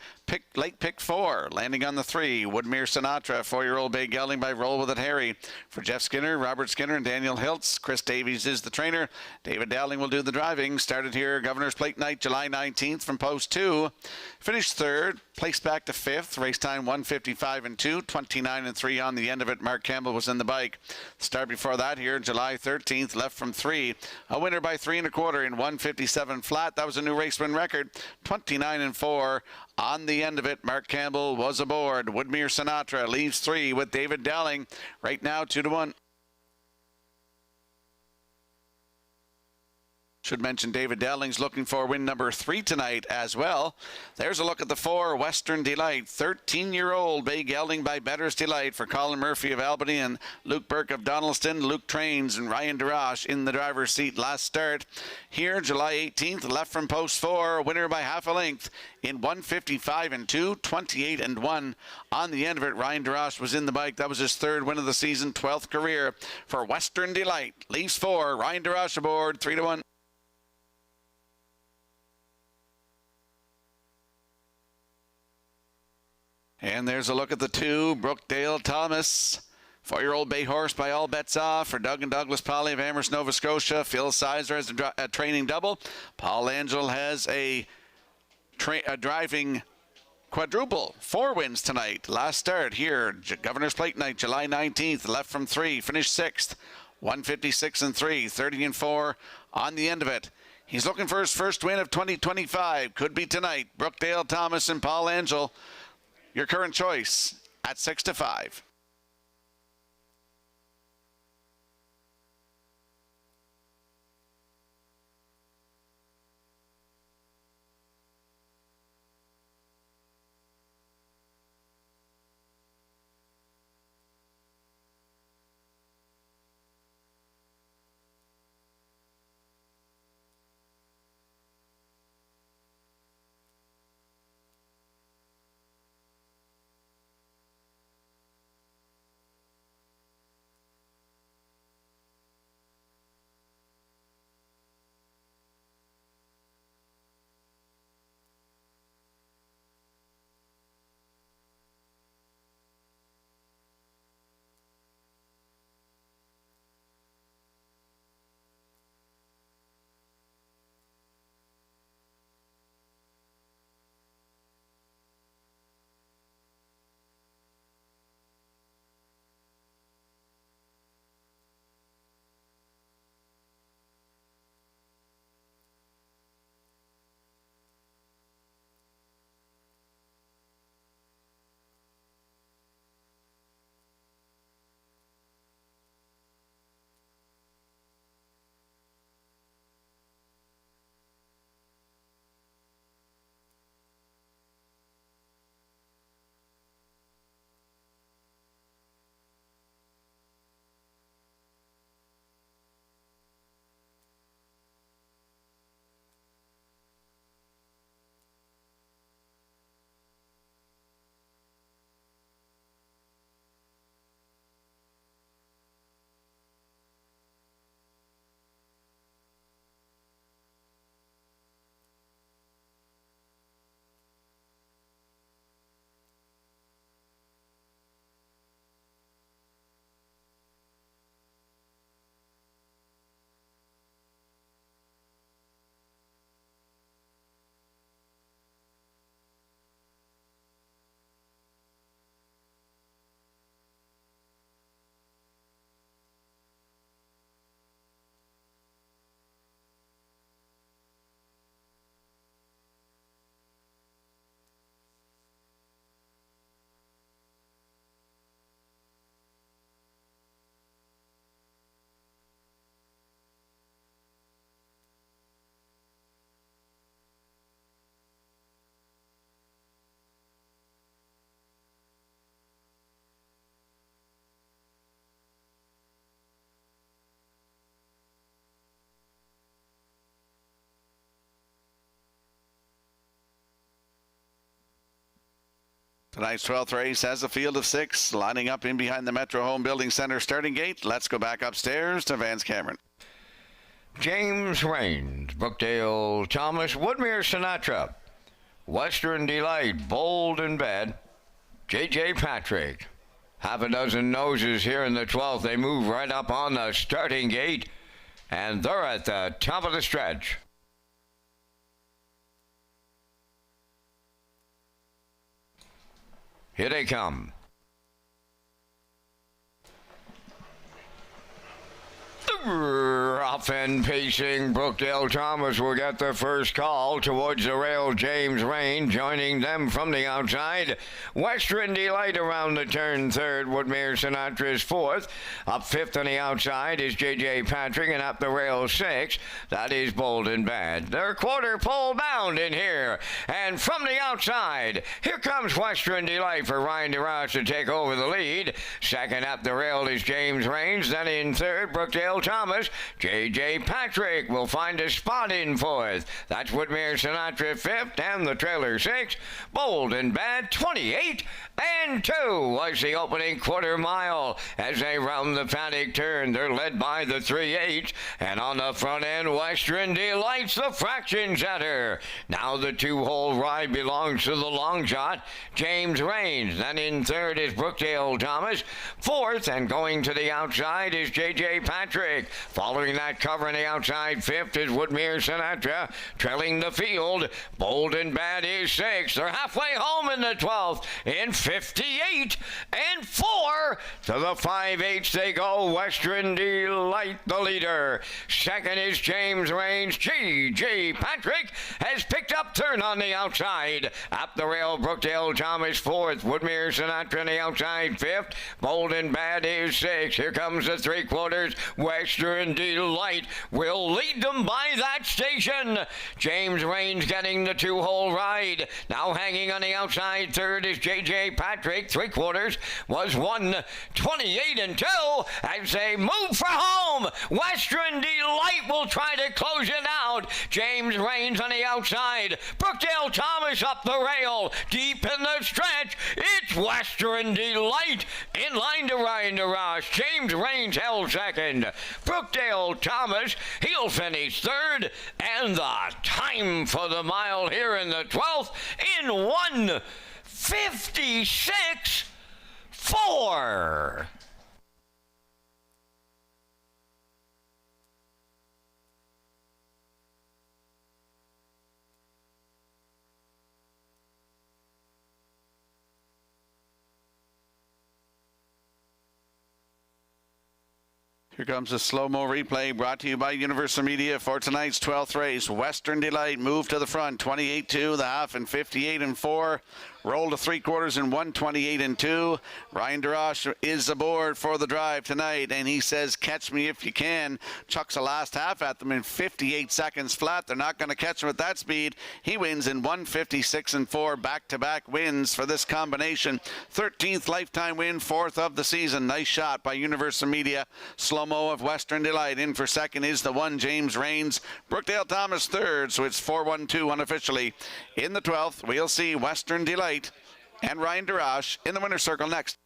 late pick 4. Landing on the 3, Woodmere Sinatra, 4-year-old bay gelding by Roll With It Harry. For Jeff Skinner, Robert Skinner, and Daniel Hiltz, Chris Davies is the trainer. David Dowling will do the driving. Started here, Governor's Plate night, July 19th from post 2. Finished 3rd, placed back to 5th. Race time 1:55 and 2, 29 and 3 on the end of it. Mark Campbell was in the bike. Start before that here, July 13th, left from 3. A winner by 3 1/4 in 1:57 flat. That was a new race win record. 29 and 4 on the end of it. Mark Campbell was aboard. Woodmere Sinatra leaves 3 with David Dowling. Right now 2-1. Should mention David Dowling's looking for win number 3 tonight as well. There's a look at the 4, Western Delight. 13-year-old bay gelding by Better's Delight for Colin Murphy of Albany and Luke Burke of Donaldson. Luke trains and Ryan DeRoche in the driver's seat last start. Here, July 18th, left from post 4, winner by half a length in 1:55 and 2, 28 and 1 on the end of it. Ryan DeRoche was in the bike. That was his 3rd win of the season, 12th career for Western Delight. Leaves 4, Ryan DeRoche aboard, 3-1. And there's a look at the 2, Brookdale Thomas. 4-year-old bay horse by All Bets Off for Doug and Douglas Pauley of Amherst, Nova Scotia. Phil Sizer has a training double. Paul Langell has a driving quadruple. 4 wins tonight. Last start here, Governor's Plate night, July 19th. Left from 3, finished 6th. 1:56 and 3, 30 and 4 on the end of it. He's looking for his first win of 2025. Could be tonight. Brookdale Thomas and Paul Langell. Your current choice at 6-5. Tonight's 12th race has a field of 6 lining up in behind the Metro Home Building Center starting gate. Let's go back upstairs to Vance Cameron. James Rains, Brookdale Thomas, Woodmere Sinatra, Western Delight, Bold and Bad, J.J. Patrick. Half a dozen noses here in the 12th. They move right up on the starting gate, and they're at the top of the stretch. Here they come. Off and pacing, Brookdale Thomas will get the first call towards the rail. James Rain joining them from the outside. Western Delight around the turn third. Woodmere Sinatra's fourth. Up fifth on the outside is J.J. Patrick, and up the rail sixth. That is Bold and Bad. They're quarter pole bound in here. And from the outside, here comes Western Delight for Ryan DeRoche to take over the lead. Second up the rail is James Rains. Then in third, Brookdale Thomas. J.J. Patrick will find a spot in fourth. That's Woodmere Sinatra fifth, and the trailer sixth. Bold and Bad 28 and 2 was the opening quarter mile. As they round the paddock turn, they're led by the 3/8, and on the front end, Western Delight's the fraction setter. Now the 2-hole ride belongs to the long shot, James Rains. Then in third is Brookdale Thomas. Fourth, and going to the outside, is J.J. Patrick. Following that cover on the outside, fifth is Woodmere Sinatra. Trailing the field, Bold and Bad is sixth. They're halfway home in the 12th in 58 and 4. To the 5/8 they go. Western Delight the leader. Second is James Rains. J.J. Patrick has picked up turn on the outside. Up the rail, Brookdale Thomas fourth. Woodmere Sinatra on the outside fifth. Bold and Bad is sixth. Here comes the 3/4. Western Delight will lead them by that station. James Rains getting the 2-hole ride. Now hanging on the outside third is J.J. Patrick. 3/4 was 1:28 and 2 as they move for home. Western Delight will try to close it out. James Rains on the outside. Brookdale Thomas up the rail. Deep in the stretch, it's Western Delight in line to Ryan DeRoche. James Rains held second. Brookdale Thomas, he'll finish third, and the time for the mile here in the 12th in 1:56.4. Here comes a slow-mo replay brought to you by Universal Media for tonight's 12th race. Western Delight moved to the front, 28-2, the half, and 58 and 4. Rolled to 3/4 in 1:28 and 2. Ryan DeRoche is aboard for the drive tonight, and he says, catch me if you can. Chucks a last half at them in 58 seconds flat. They're not going to catch him at that speed. He wins in 1:56 and 4. Back-to-back wins for this combination. 13th lifetime win, 4th of the season. Nice shot by Universal Media. Slow-mo of Western Delight. In for second is the one, James Rains. Brookdale Thomas third, so it's 4-1-2 unofficially. In the 12th, we'll see Western Delight and Ryan DeRoche in the winner's circle next.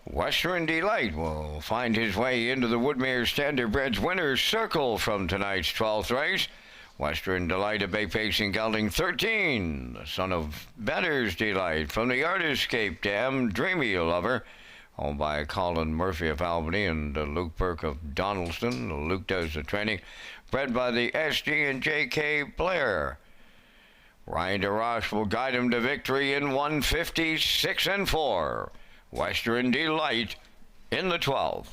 Western Delight will find his way into the Woodmere Standardbreds winner's circle from tonight's 12th race. Western Delight of Bay Pacing gelding 13, the son of Better's Delight from the Artiscape Dam, Dreamy Lover, owned by Colin Murphy of Albany and Luke Burke of Donaldston. Luke does the training. Bred by the SG and J.K. Blair. Ryan DeRoche will guide him to victory in 156 and 4. Western Delight in the 12th.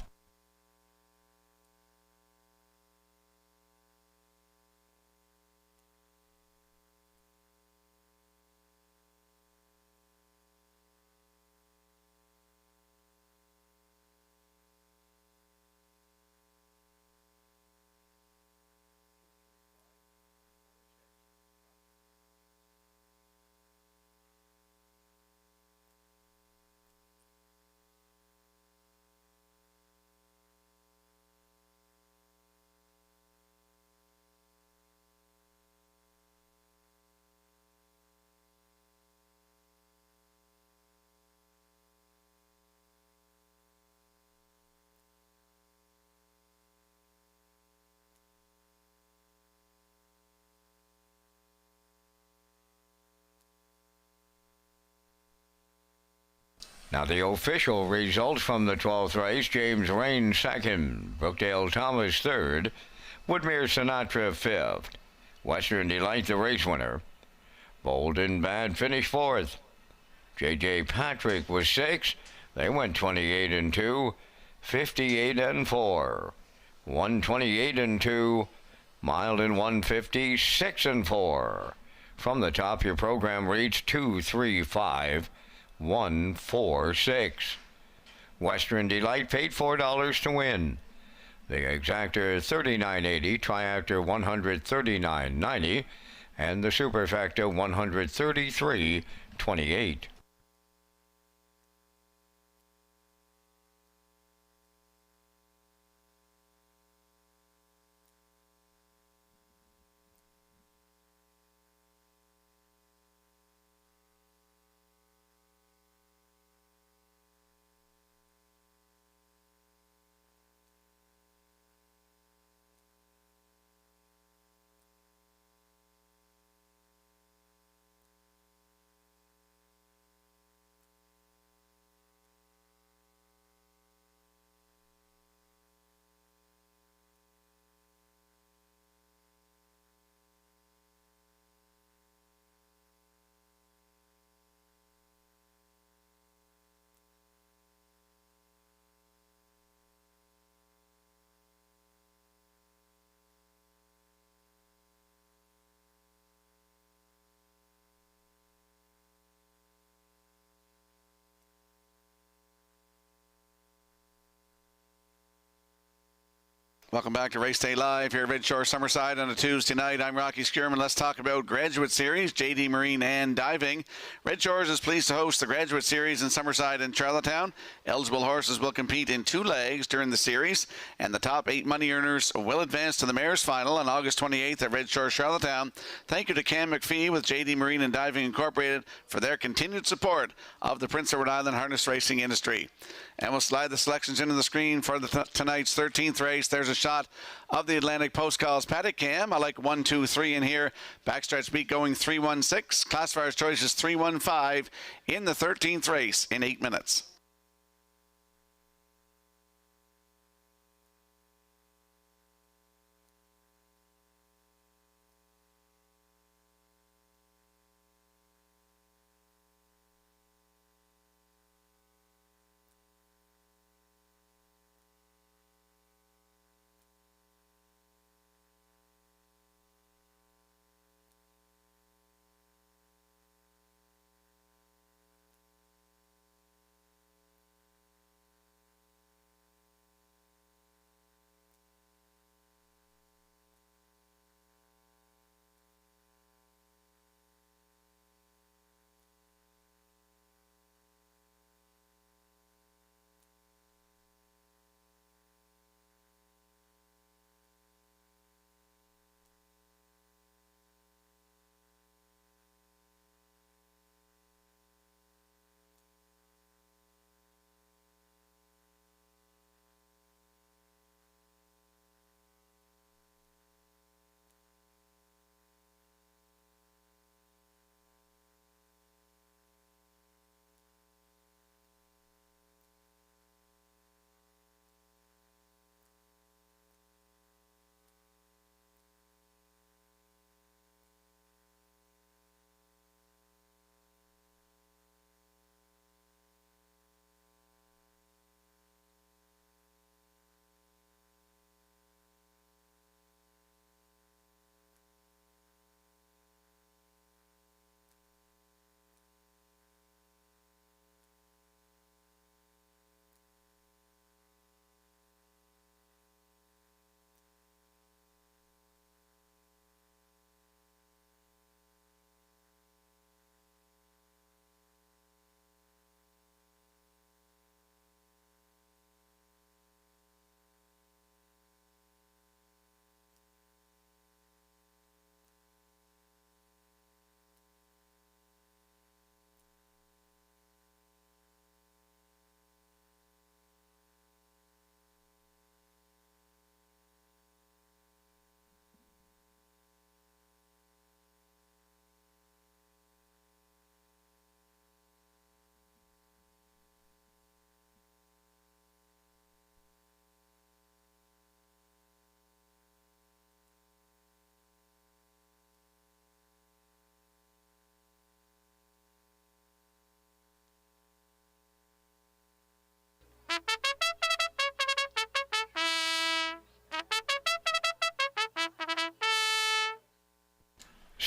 Now the official results from the 12th race: James Rain second, Brookdale Thomas third, Woodmere Sinatra fifth, Western Delight the race winner, Bold and Bad finished fourth, J.J. Patrick was sixth. They went 28 and 2, 58 and 4, 128 and 2, Mild in 156 and 4. From the top, your program reads 235. 146. Western Delight paid $4 to win. The exactor $39.80, triactor $139.90, and the superfecta $133.28. Welcome back to Race Day Live here at Redshore Summerside on a Tuesday night. I'm Rocky Skierman. Let's talk about Graduate Series, JD Marine and Diving. Redshores is pleased to host the Graduate Series in Summerside and Charlottetown. Eligible horses will compete in 2 legs during the series, and the top 8 money earners will advance to the Mayor's Final on August 28th at Redshore, Charlottetown. Thank you to Cam McPhee with JD Marine and Diving Incorporated for their continued support of the Prince Edward Island harness racing industry. And we'll slide the selections into the screen for tonight's 13th race. There's a shot of the Atlantic Post Calls paddock cam. I like 1, 2, 3 in here. Backstretch beat going 3-1-6. Classifier's choice is 3-1-5 in the 13th race in 8 minutes.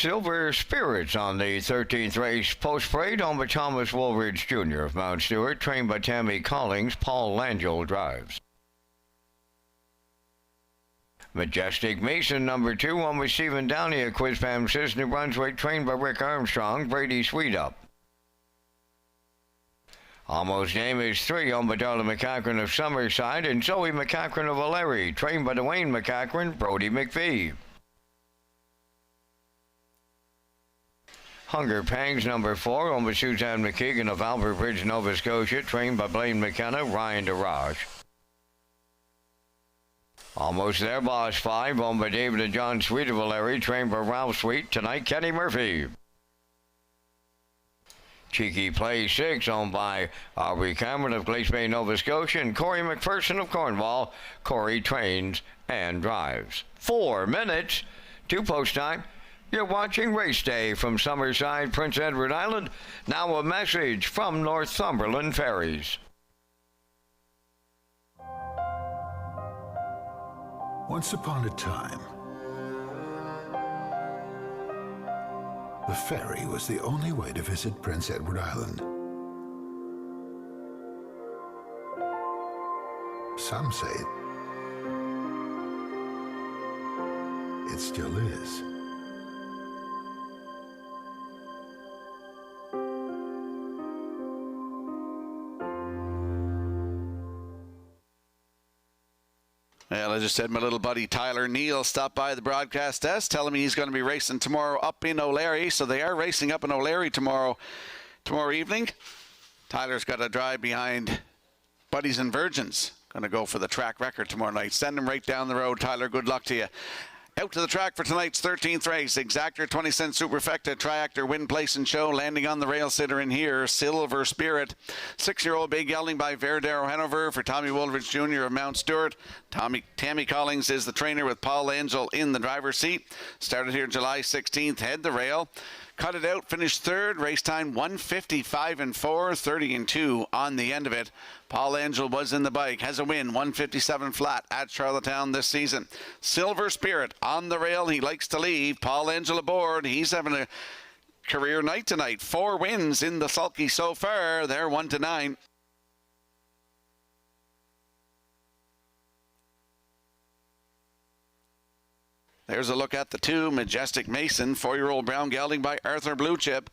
Silver Spirits on the 13th race post parade on by Thomas Woolridge Jr. of Mount Stewart, trained by Tammy Collings. Paul Langell drives. Majestic Mason, number 2, on with Stephen Downey of Quispam Sis, New Brunswick, trained by Rick Armstrong. Brady Sweet up. Almost Name is 3 on by Darla McCachran of Summerside and Zoe McCachran of O'Leary, trained by Dwayne McCachran. Brody McPhee. Hunger Pangs, number 4, on by Suzanne McKeegan of Albert Bridge, Nova Scotia, trained by Blaine McKenna. Ryan DeRoche. Almost There, Boss 5, on by David and John Sweet of O'Leary, trained by Ralph Sweet. Tonight, Kenny Murphy. Cheeky Play 6, owned by Aubrey Cameron of Glace Bay, Nova Scotia, and Corey McPherson of Cornwall. Corey trains and drives. 4 minutes to post time. You're watching Race Day from Summerside, Prince Edward Island. Now a message from Northumberland Ferries. Once upon a time, the ferry was the only way to visit Prince Edward Island. Some say it still is. Well, I just said my little buddy Tyler Neal stopped by the broadcast desk telling me he's going to be racing tomorrow up in O'Leary. So they are racing up in O'Leary tomorrow evening. Tyler's got a drive behind Buddies and Virgins. Going to go for the track record tomorrow night. Send him right down the road, Tyler. Good luck to you. Out to the track for tonight's 13th race. Exactor 20-cent Superfecta, Triactor, Win Place and Show. Landing on the rail sitter in here, Silver Spirit. 6-year-old Big Gelding by Verdero Hanover for Tommy Woolridge Jr. of Mount Stewart. Tammy Collings is the trainer with Paul Angel in the driver's seat. Started here July 16th. Head the rail. Cut it out, finished 3rd. Race time 1:55 and 4, 30 and 2 on the end of it. Paul Angel was in the bike, has a win, 157 flat at Charlottetown this season. Silver Spirit on the rail, he likes to leave. Paul Angel aboard, he's having a career night tonight. 4 wins in the sulky so far, they're 1-9. There's a look at the 2, Majestic Mason, 4-year-old brown gelding by Arthur Bluechip.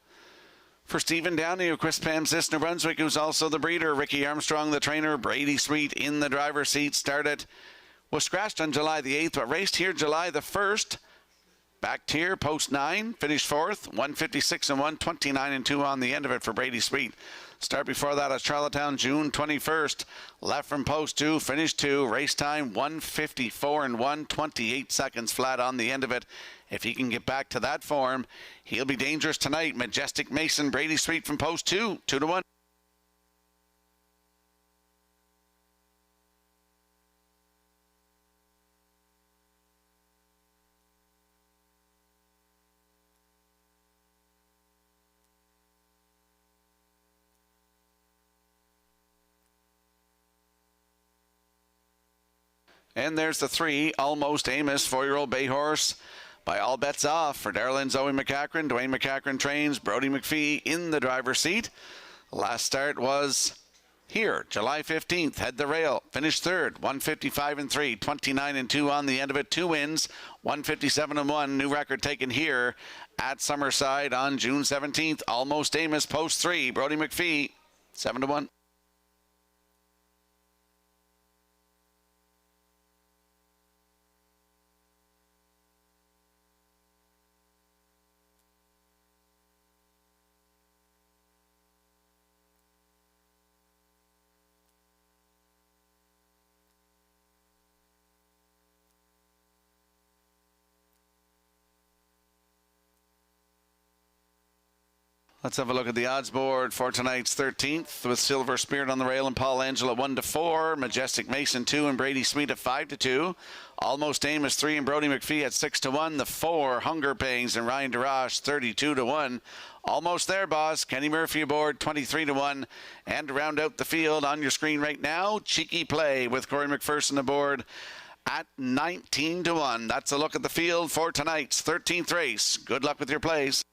For Stephen Downey of Quispam Sis, New Brunswick, who's also the breeder. Ricky Armstrong, the trainer. Brady Sweet in the driver's seat. Started, was scratched on July the 8th, but raced here July the 1st. Backed here, post 9, finished 4th, 156 and 1, 29 and 2 on the end of it for Brady Sweet. Start before that at Charlottetown, June 21st. Left from post 2, finished 2. Race time 154 and 1, 28 seconds flat on the end of it. If he can get back to that form, he'll be dangerous tonight. Majestic Mason, Brady Sweet from post 2, 2-1. And there's the 3, Almost Amos, 4-year-old bay horse by All Bets Off for Darla and Zoe McCachran. Dwayne McCachran trains. Brody McPhee in the driver's seat. Last start was here, July 15th. Head the rail. Finished 3rd, 155 and 3, 29 and 2 on the end of it. 2 wins, 157 and 1. New record taken here at Summerside on June 17th. Almost Amos, post 3. Brody McPhee, 7-1. Let's have a look at the odds board for tonight's 13th with Silver Spirit on the rail and Paul Angel at 1-4, Majestic Mason 2 and Brady Sweet at 5-2, Almost Amos 3 and Brody McPhee at 6-1, the 4 Hunger Pangs and Ryan DeRoche 32-1. Almost There, boss. Kenny Murphy aboard 23-1, and to round out the field on your screen right now, Cheeky Play with Corey McPherson aboard at 19-1. That's a look at the field for tonight's 13th race. Good luck with your plays.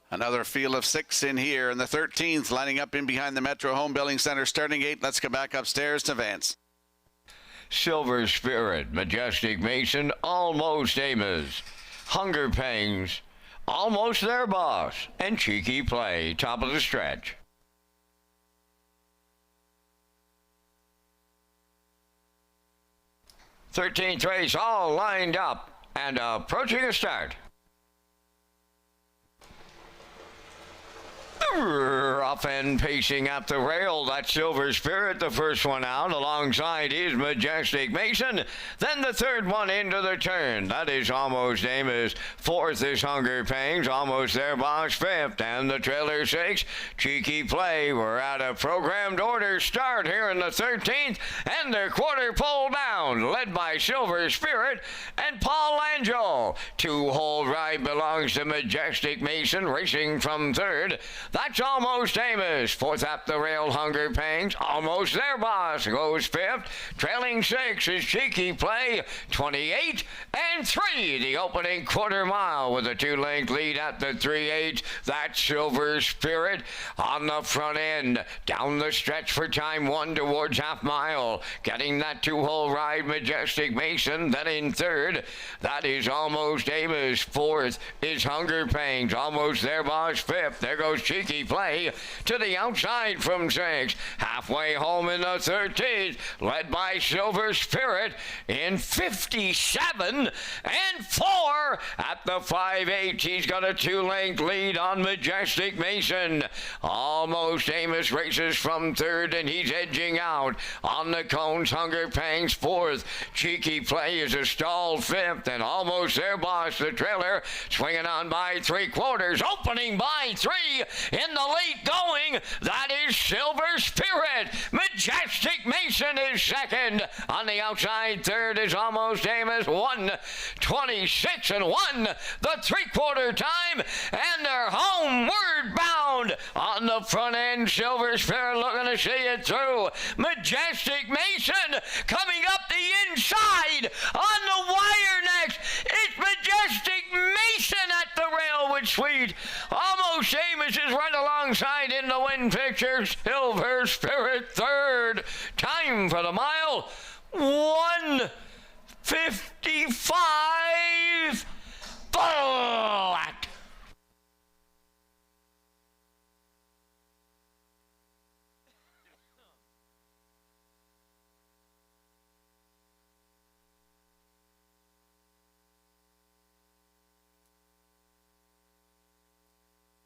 Another field of 6 in here, and the 13th lining up in behind the Metro Home Building Center starting gate. Let's go back upstairs to Vance. Silver Spirit, Majestic Mason, Almost Amos, Hunger Pangs, Almost Their Boss, and Cheeky Play, top of the stretch. Thirteenth race, all lined up and approaching a start. Off and pacing up the rail, that's Silver Spirit, the first one out. Alongside is Majestic Mason. Then the third one into the turn. That is Almost Amos. Fourth is Hunger Pangs. Almost Their Boss, fifth. And the trailer 6, Cheeky Play. We're at a programmed order start here in the 13th. And their quarter pole down, led by Silver Spirit and Paul Angel. 2-hole ride belongs to Majestic Mason, racing from third. That's Almost Amos. Fourth up the rail, Hunger Pangs. Almost Their Boss goes fifth. Trailing 6 is Cheeky Play. 28 and 3. The opening quarter mile with a 2-length lead at the 3/8. That's Silver Spirit on the front end. Down the stretch for time 1 towards half mile. Getting that 2-hole ride, Majestic Mason. Then in third, that is Almost Amos. Fourth is Hunger Pangs. Almost Their Boss, fifth. There goes Cheeky Play to the outside from 6. Halfway home in the 13th, led by Silver Spirit in 57 and 4 at the 5/8. He's got a 2-length lead on Majestic Mason. Almost Amos races from third and he's edging out on the cones. Hunger Pangs fourth. Cheeky Play is a stalled fifth, and Almost Their Boss, the trailer, swinging on by 3/4, opening by 3 in the late going. That is Silver Spirit. Majestic Mason is second. On the outside, third is Almost Amos. 1:26 and 1, the 3/4 time, and they're homeward bound. On the front end, Silver Spirit looking to see it through. Majestic Mason coming up the inside on the wire next. It's Majestic Mason at the railwood suite. Almost Amos is right alongside in the win picture. Silver Spirit third. Time for the mile, 1:55 flat.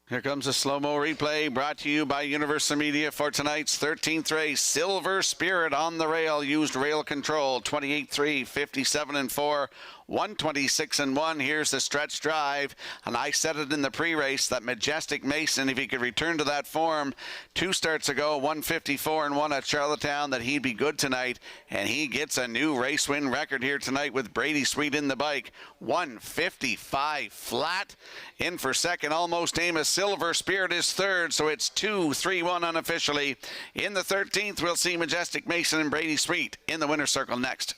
Here comes a slow-mo replay brought to you by Universal Media for tonight's 13th race. Silver Spirit on the rail, used rail control, 28-3, 57 and 4. 1:26 and 1. Here's the stretch drive, and I said it in the pre-race that Majestic Mason, if he could return to that form 2 starts ago, 1:54 and 1 at Charlottetown, that he'd be good tonight, and he gets a new race win record here tonight with Brady Sweet in the bike. 1:55 flat. In for second, Almost Amos. Silver Spirit is third, so it's 2-3-1 unofficially. In the 13th, we'll see Majestic Mason and Brady Sweet in the winner's circle next.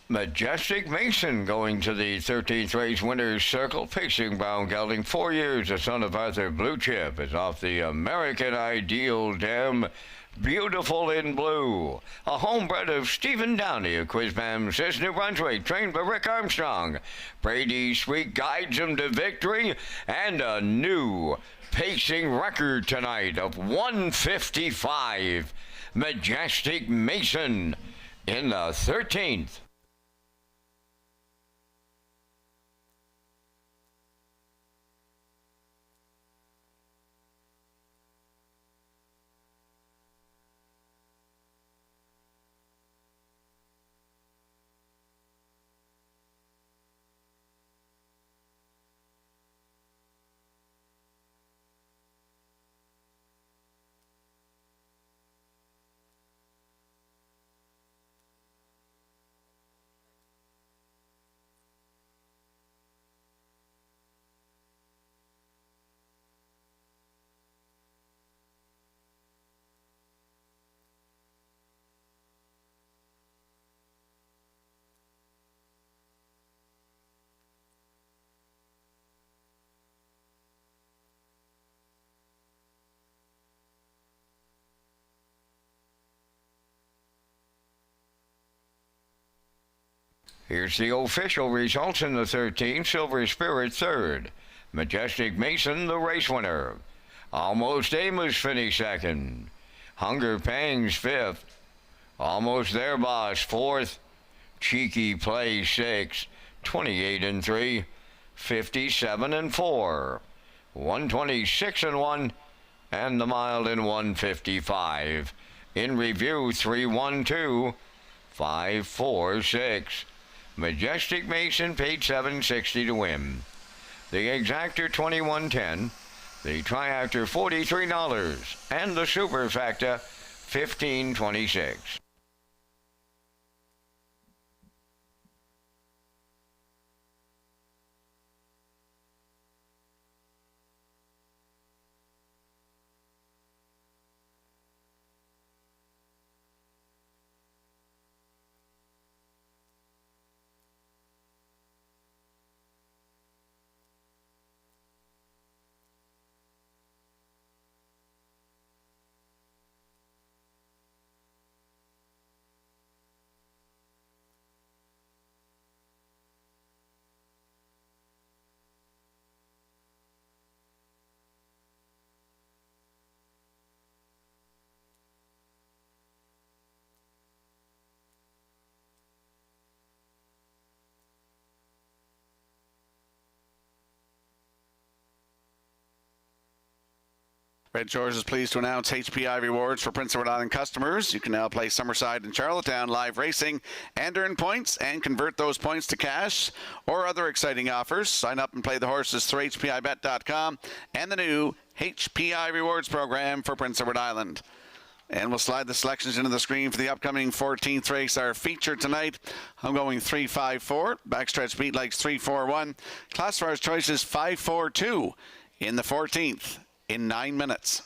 Majestic Mason going to the 13th race winner's circle. Pacing Brown gelding, 4 years. The son of Arthur Blue Chip is off the American Ideal Dam. Beautiful in Blue. A homebred of Stephen Downey of Quizbam says New Brunswick, trained by Rick Armstrong. Brady Sweet guides him to victory, and a new pacing record tonight of 155. Majestic Mason in the 13th. Here's the official results in the 13th. Silver Spirit third. Majestic Mason, the race winner. Almost Amos finished second. Hunger Pangs fifth. Almost There Boss fourth. Cheeky Play sixth. 28 and 3. 57 and 4. 126 and 1. And the Mild in 155. In review 312. 546. Majestic Mason paid $7.60 to win. The Exactor $21.10. The Triactor $43. And the Superfactor $15.26. Red Shores is pleased to announce HPI rewards for Prince Edward Island customers. You can now play Summerside and Charlottetown live racing and earn points and convert those points to cash or other exciting offers. Sign up and play the horses through HPIBet.com and the new HPI rewards program for Prince Edward Island. And we'll slide the selections into the screen for the upcoming 14th race. Our feature tonight, I'm going 3-5-4. Backstretch beat likes 3-4-1. Classifiers choices 5-4-2 in the 14th. In 9 minutes.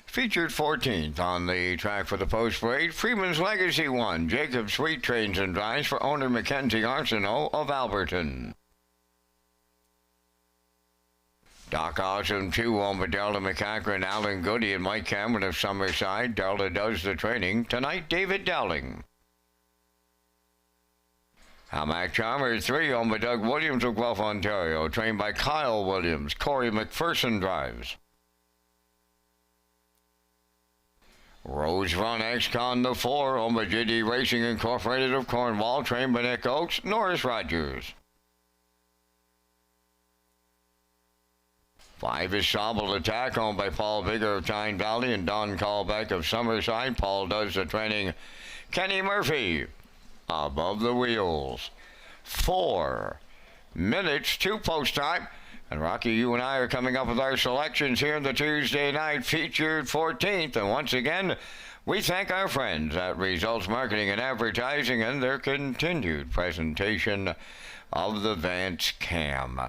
Featured 14th on the track for the post parade, Freeman's Legacy 1. Jacob Sweet trains and drives for owner Mackenzie Arsenault of Alberton. Doc Awesome 2 on for Delta McCachran, Alan Goody, and Mike Cameron of Summerside. Delta does the training. Tonight, David Dowling. Hamac Charmer 3 on for Doug Williams of Guelph, Ontario. Trained by Kyle Williams. Corey McPherson drives. Rose Run X-Con the 4 on by JD Racing Incorporated of Cornwall, trained by Nick Oakes, Norris Rogers. 5 is Sobble Attack, owned by Paul Bigger of Tyne Valley and Don Callbeck of Summerside. Paul does the training. Kenny Murphy, Above the Wheels. 4 minutes to post time. And Rocky, you and I are coming up with our selections here in the Tuesday night featured 14th. And once again, we thank our friends at Results Marketing and Advertising and their continued presentation of the Vance Cam.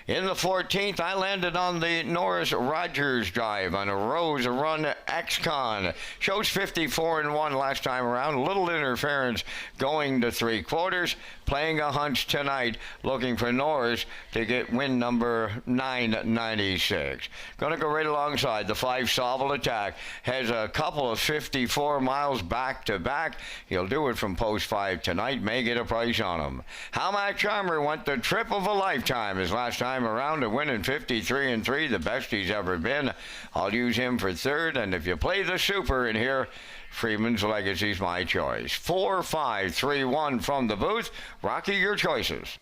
In the 14th, I landed on the Norris Rogers drive on a Rose Run X-Con. Shows 54-1 last time around. Little interference going to 3/4. Playing a hunch tonight, looking for Norris to get win number 996. Going to go right alongside the 5 Sobble Attack. Has a couple of 54 miles back to back. He'll do it from post 5 tonight. May get a price on him. Hamac Charmer went the trip of a lifetime his last time around to win in 53-3, the best he's ever been. I'll use him for 3rd, and if you play the super in here, Freeman's Legacy's my choice. 4, 5, 3, 1 from the booth. Rocky, your choices.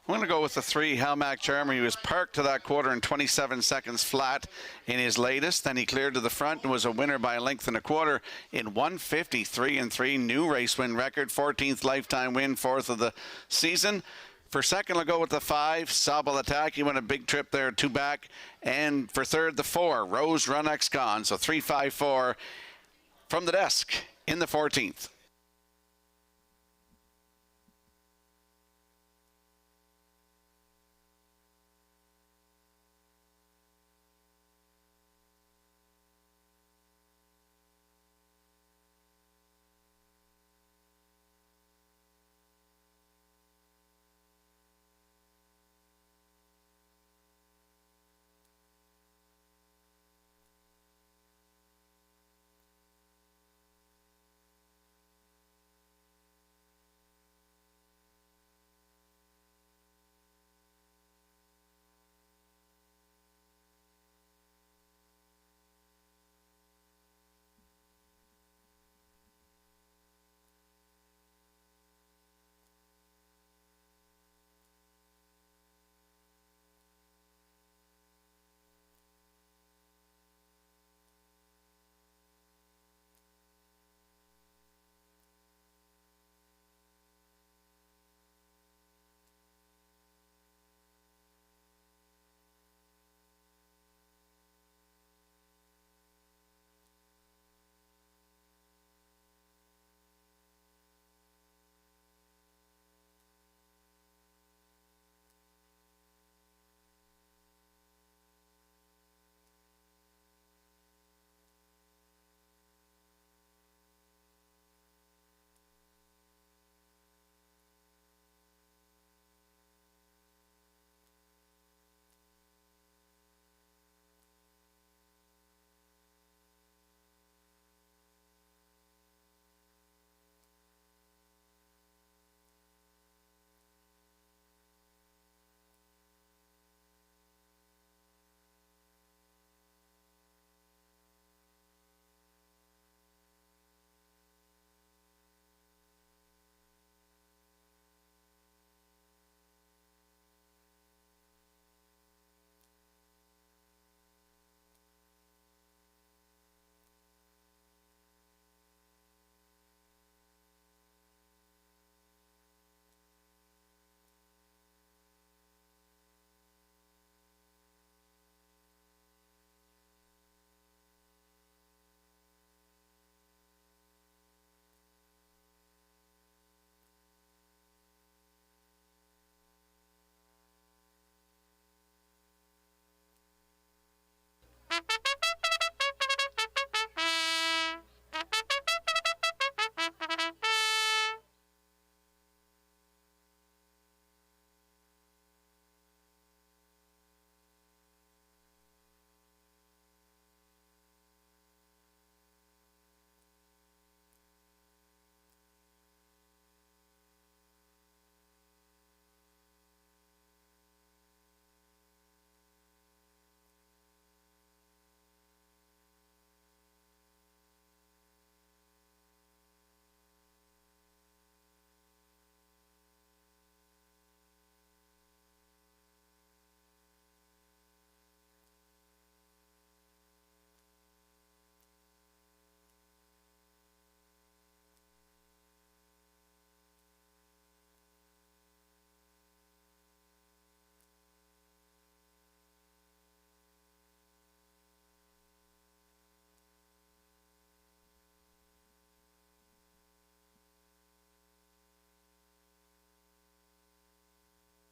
I'm going to go with the 3, Hamac Charmer. He was parked to that quarter in 27 seconds flat in his latest. Then he cleared to the front and was a winner by a length and a quarter in 153-3. New race win record, 14th lifetime win, 4th of the season. For 2nd, I'll go with the 5, Sobble Attack. He won a big trip there, 2 back. And for 3rd, the 4, Rose Run X-Con. So 3, 5, 4 from the desk in the 14th.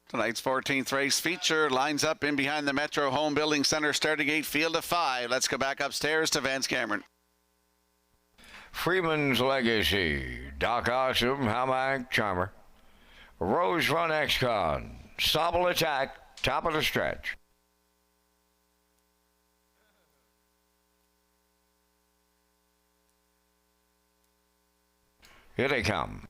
Tonight's 14th race feature lines up in behind the Metro Home Building Center starting gate, field of 5. Let's go back upstairs to Vance Cameron. Freeman's Legacy, Doc Awesome, Hamac Charmer, Rose Run X-Con, Sobble Attack, top of the stretch. Here they come.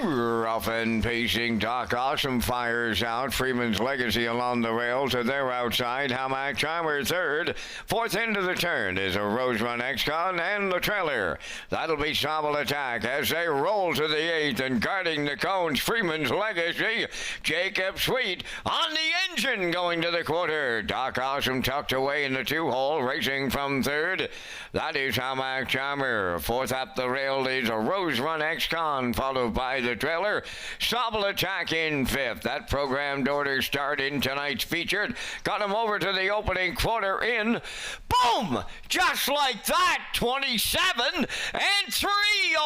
Rough and pacing, Doc Awesome fires out. Freeman's Legacy along the rail to their outside. Hamac Charmer third. Fourth into the turn is a Rose Run X-Con and the trailer. That'll be Sobble Attack as they roll to the 8th and guarding the cones. Freeman's Legacy. Jacob Sweet on the engine going to the quarter. Doc Awesome tucked away in the 2-hole, racing from third. That is Hamac Charmer. Fourth up the rail is a Rose Run X-Con followed by the trailer. Sobble Attack in 5th. That programmed order start in tonight's featured. Got him over to the opening quarter in. Boom! Just like that. 27 and 3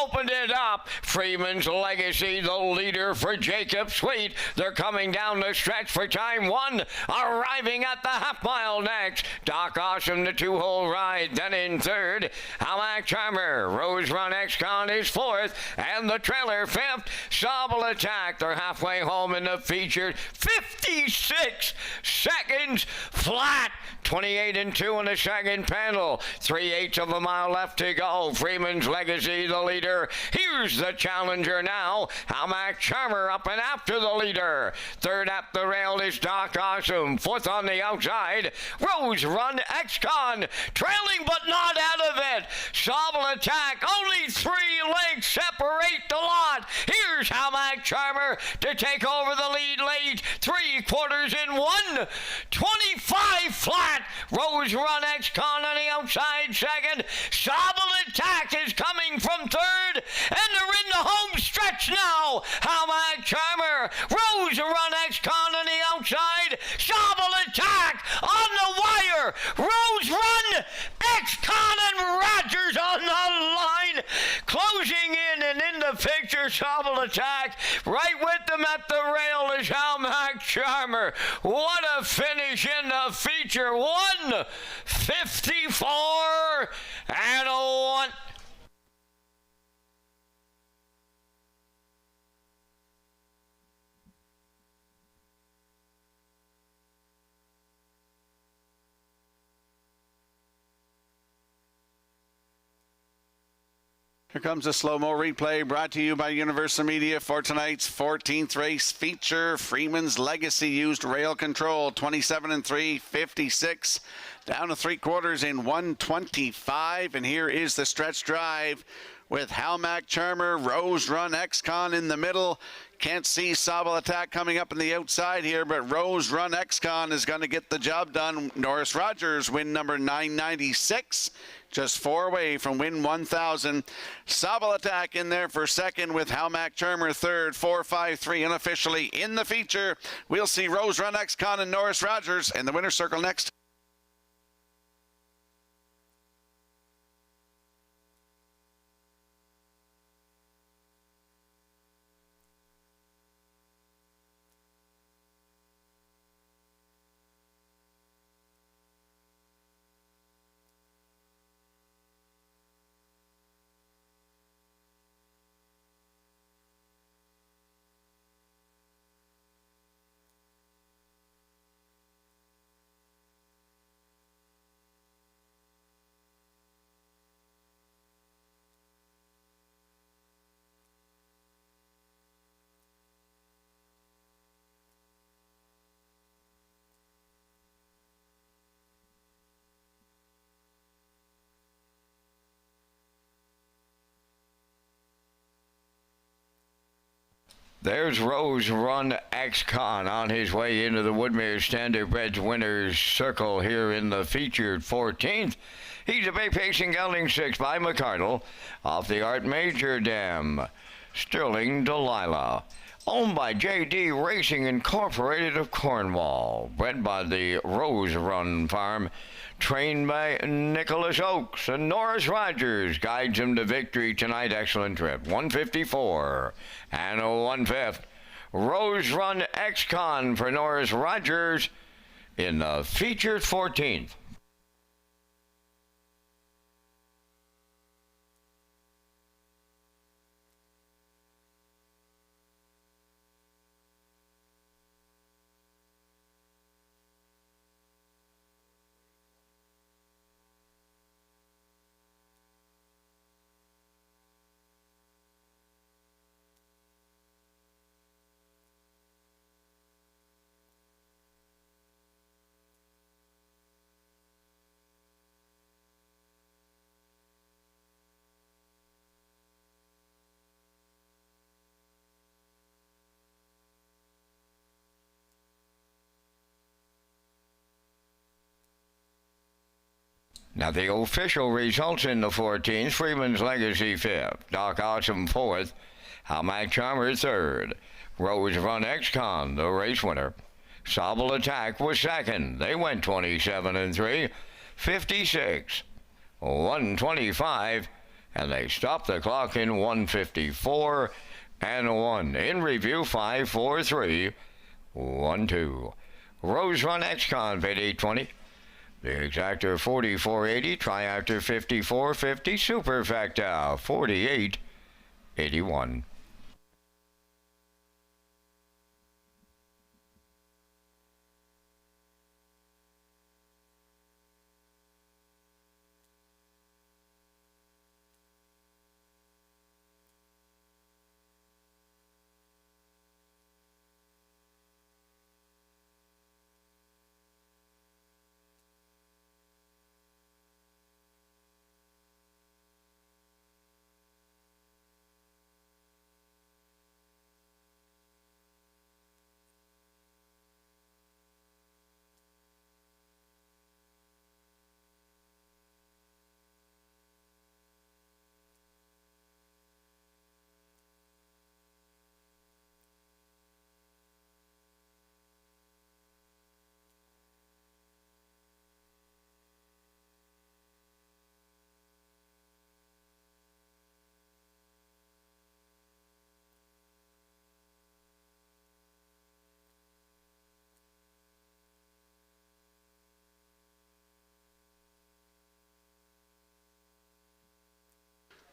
opened it up. Freeman's Legacy, the leader for Jacob Sweet. They're coming down the stretch for time 1. Arriving at the half mile next. Doc Awesome, the 2-hole ride. Then in 3rd, Hamac Charmer. Rose Run X-Con is 4th. And the trailer 5th. Sobble Attack. They're halfway home in the featured. 56 seconds flat. 28 and 2 in the second panel. 3/8 of a mile left to go. Freeman's Legacy, the leader. Here's the challenger now. Hamac Charmer up and after the leader. Third up the rail is Doc Awesome. Fourth on the outside, Rose Run X-Con. Trailing but not out of it. Sobble Attack. Only 3 lengths separate the lot. Here's Hamac Charmer to take over the lead late. 3/4 in 1. 25 flat. Rose Run X-Con on the outside second. Sobble Attack is coming from 3rd. And they're in the home stretch now. Hamac Charmer. Rose Run X-Con on the outside. Sobble Attack on the wire. Rose Run X-Con and Rogers on the line. Closing in and in the picture, Sobble Attack. Right with them at the rail is Hamac Charmer. What a finish in the feature. 1:54 and a 1. Here comes a slow-mo replay brought to you by Universal Media for tonight's 14th race feature. Freeman's Legacy used rail control, 27 and 3, 56, down to 3/4 in 1:25. And here is the stretch drive with Hamac Charmer, Rose Run X-Con in the middle. Can't see Sobble Attack coming up on the outside here, but Rose Run X-Con is going to get the job done. Norris Rogers, win number 996, just 4 away from win 1,000. Sobble Attack in there for second with Hamac Charmer third, 4-5-3 unofficially in the feature. We'll see Rose Run X-Con and Norris Rogers in the winner's circle next. There's Rose Run X-Con on his way into the Woodmere Standardbreds Winners Circle here in the featured 14th. He's a Bay Pacing gelding 6 by McCardle off the Art Major Dam. Sterling Delilah. Owned by J.D. Racing Incorporated of Cornwall. Bred by the Rose Run Farm. Trained by Nicholas Oakes, and Norris Rogers guides him to victory tonight. Excellent trip. 154 and a 1/5. Rose Run X-Con for Norris Rogers in the featured 14th. Now the official results in the 14th, Freeman's Legacy 5th, Doc Awesome 4th, Hamac Charmer 3rd, Rose Run X-Con, the race winner. Sobble Attack was 2nd. They went 27-3, 56, 125, and they stopped the clock in 154 and 1. In review, 5-4-3, 1-2. Rose Run X-Con paid $820. The Exactor 44.80, Triactor 54.50, Superfacta 48.81.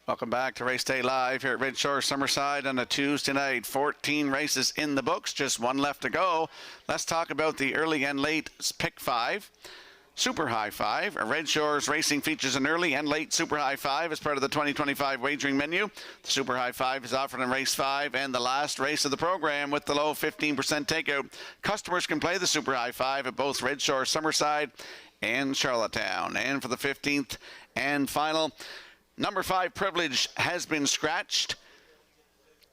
Welcome back to Race Day Live here at Red Shore Summerside on a Tuesday night. 14 races in the books, just one left to go. Let's talk about the early and late pick 5. Super High 5. Red Shores Racing features an early and late Super High 5 as part of the 2025 wagering menu. The Super High 5 is offered in race 5 and the last race of the program with the low 15% takeout. Customers can play the Super High 5 at both Red Shore Summerside and Charlottetown. And for the 15th and final, number 5 Privilege has been scratched.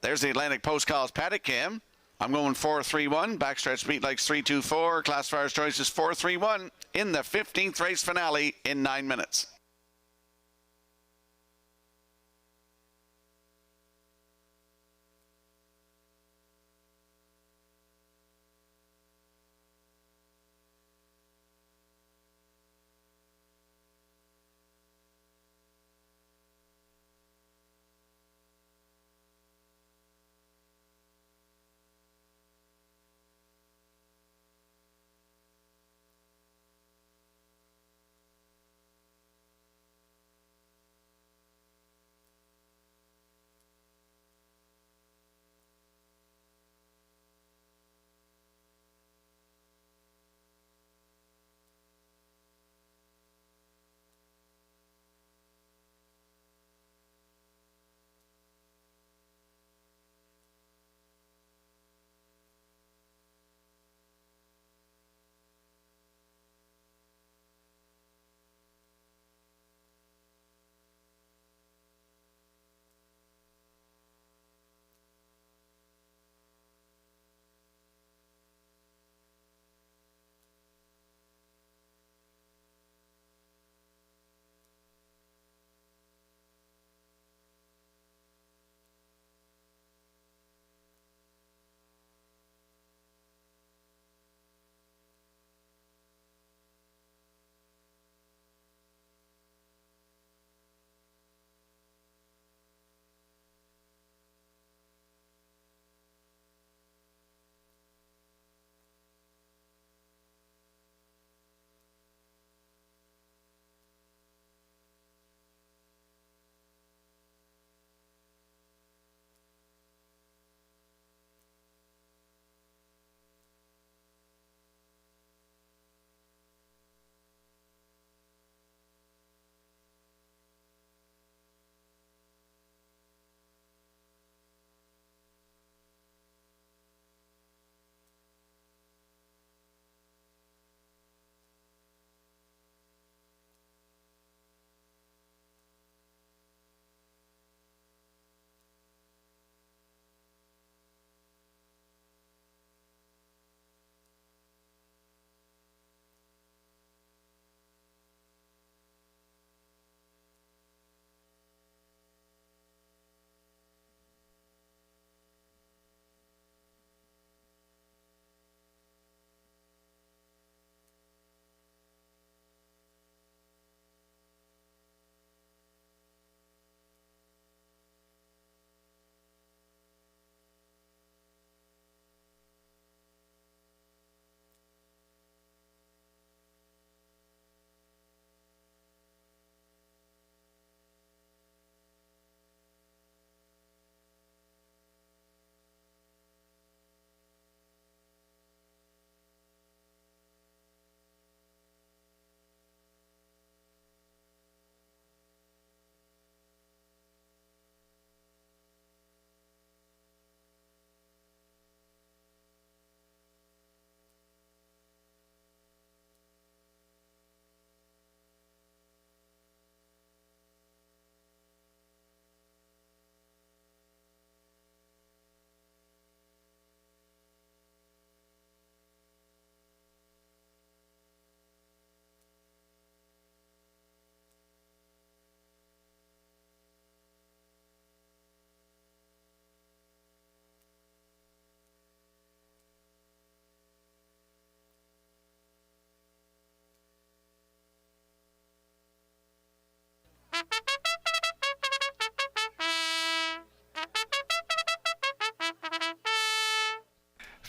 There's the Atlantic Post calls paddock cam. I'm going 4-3-1. Backstretch meet likes 3-2-4. Classifier's choice is 4-3-1 in the 15th race finale in 9 minutes.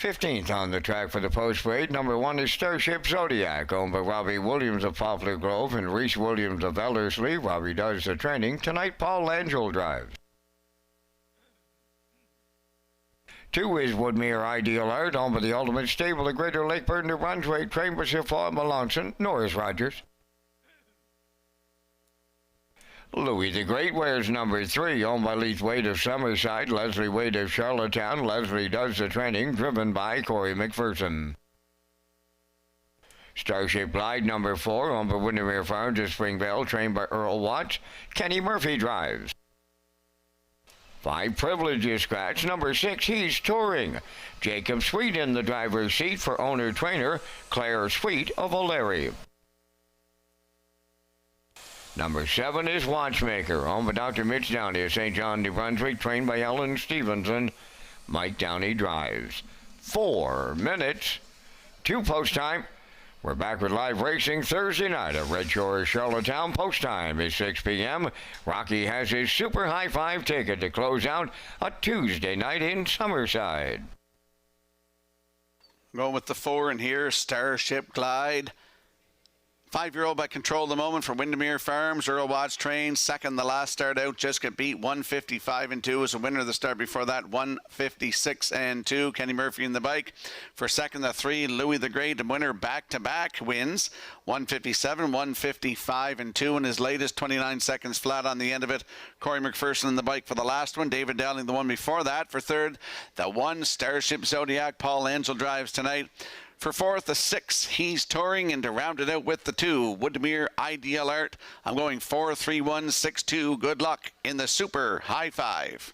15th on the track for the post parade. Number 1 is Starship Zodiac, owned by Robbie Williams of Poplar Grove and Reese Williams of Ellerslie. Robbie does the training. Tonight, Paul Angel drives. 2 is Woodmere Ideal Art, owned by the Ultimate Stable of Greater Lakeburn, New Brunswick, trained by Sir Paul Melanson, Norris Rogers. Louis the Great wears number 3, owned by Leith Wade of Summerside, Leslie Wade of Charlottetown. Leslie does the training, driven by Corey McPherson. Starship Glide number 4, owned by Windermere Farms of Springvale, trained by Earl Watts. Kenny Murphy drives. 5 Privileges scratch. Number 6, he's touring. Jacob Sweet in the driver's seat for owner-trainer Claire Sweet of O'Leary. Number 7 is Watchmaker, owned by Dr. Mitch Downey of St. John, New Brunswick, trained by Ellen Stevenson. Mike Downey drives. 4 minutes, 2 post time. We're back with live racing Thursday night at Red Shores, Charlottetown. Post time is 6 p.m. Rocky has his Super High Five ticket to close out a Tuesday night in Summerside. Going with the 4 in here, Starship Glide. 5-year-old by control at the moment for Windermere Farms. Earl Watts trained second the last start out. Just got beat 155 and 2 as a winner of the start before that, 156 and 2. Kenny Murphy in the bike for second the 3. Louis the Great, the winner back-to-back wins 157, 155 and 2 in his latest, 29 seconds flat on the end of it. Corey McPherson in the bike for the last one. David Dowling the one before that for third. The 1 Starship Zodiac. Paul Angel drives tonight. For fourth, the 6, he's touring, and to round it out with the 2, Woodmere Ideal Art. I'm going 4, 3, 1, 6, 2. Good luck in the Super High Five.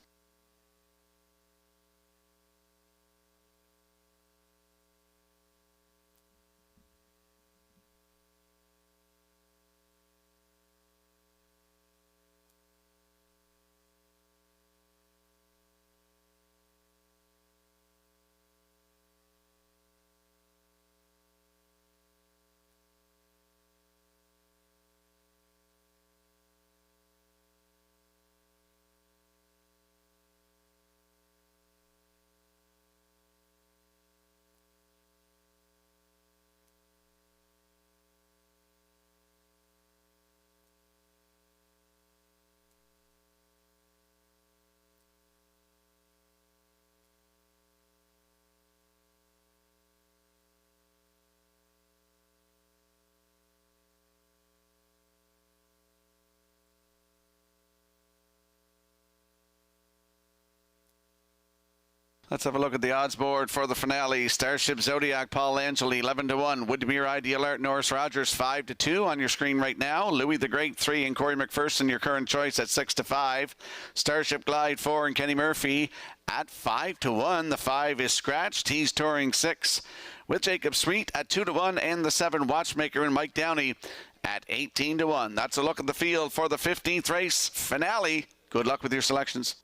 Let's have a look at the odds board for the finale. Starship Zodiac, Paul Angel, 11 to 1. Woodmere Ideal Art, Norris Rogers, 5 to 2 on your screen right now. Louis the Great, 3, and Corey McPherson, your current choice at 6 to 5. Starship Glide, 4, and Kenny Murphy at 5 to 1. The 5 is scratched. He's touring 6 with Jacob Sweet at 2 to 1, and the 7 Watchmaker and Mike Downey at 18 to 1. That's a look at the field for the 15th race finale. Good luck with your selections.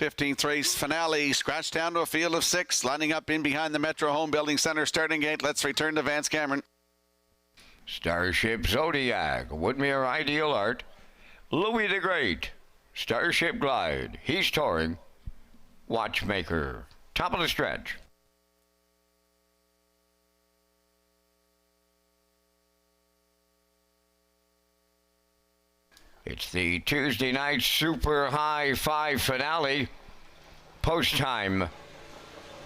15th race finale, scratched down to a field of 6, lining up in behind the Metro Home Building Center starting gate. Let's return to Vance Cameron. Starship Zodiac, Woodmere Ideal Art, Louis the Great, Starship Glide, he's touring, Watchmaker, top of the stretch. It's the Tuesday night Super High 5 finale. Post time.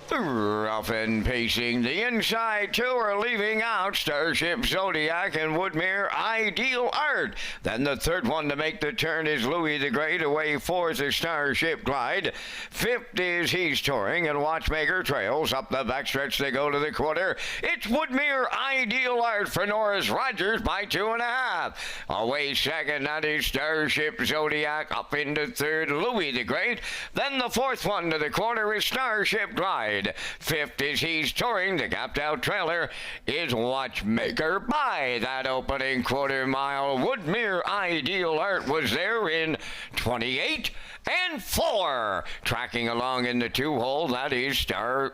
The rough and pacing. The inside two are leaving out Starship Zodiac and Woodmere Ideal Art. Then the third one to make the turn is Louis the Great. Away fourth is Starship Glide. Fifth is He's Touring, and Watchmaker trails. Up the backstretch they go to the quarter. It's Woodmere Ideal Art for Norris Rogers by 2.5. Away second, that is Starship Zodiac. Up into third, Louis the Great. Then the fourth one to the quarter is Starship Glide. Fifth is He's Touring. The gapped out trailer is Watchmaker by that opening quarter mile. Woodmere Ideal Art was there in 28 and 4. Tracking along in the 2-hole, that is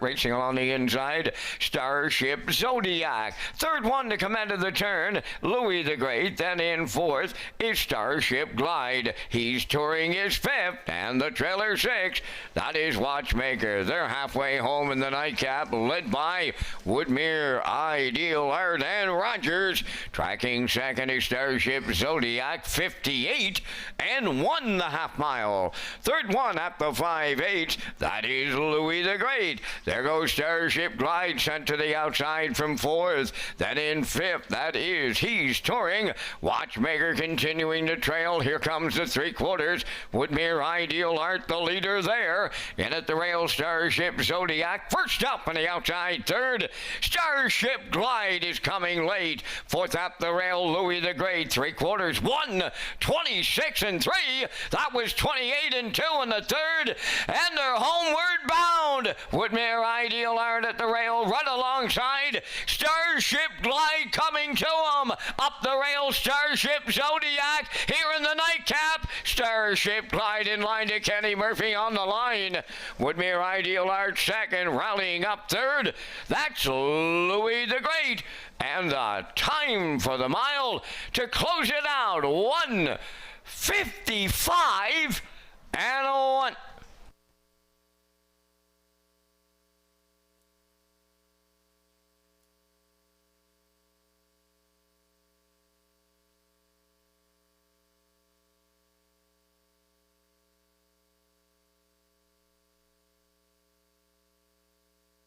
racing along the inside, Starship Zodiac. Third one to come into the turn, Louis the Great. Then in fourth is Starship Glide. He's Touring is fifth, and the trailer 6, that is Watchmaker. They're halfway home in the nightcap, led by Woodmere Ideal Art and Rogers. Tracking second is Starship Zodiac, 58 and 1.5 mile. Third one at the 5/8, that is Louis the Great. There goes Starship Glide, sent to the outside from fourth. Then in fifth, that is He's Touring. Watchmaker continuing to trail. Here comes the 3/4. Woodmere Ideal Art, the leader there. In at the rail, Starship Zodiac. First up on the outside third. Starship Glide is coming late. Fourth at the rail, Louis the Great. 3/4, 1:26 and 3. That was 28 and 2 in the third. And they're homeward bound. Woodmere Ideal Art at the rail, right alongside. Starship Glide coming to them. Up the rail, Starship Zodiac here in the nightcap. Starship Glide in line to Kenny Murphy on the line. Woodmere Ideal Art second, rallying up third. That's Louis the Great. And the time for the mile to close it out, 1:55 and 1.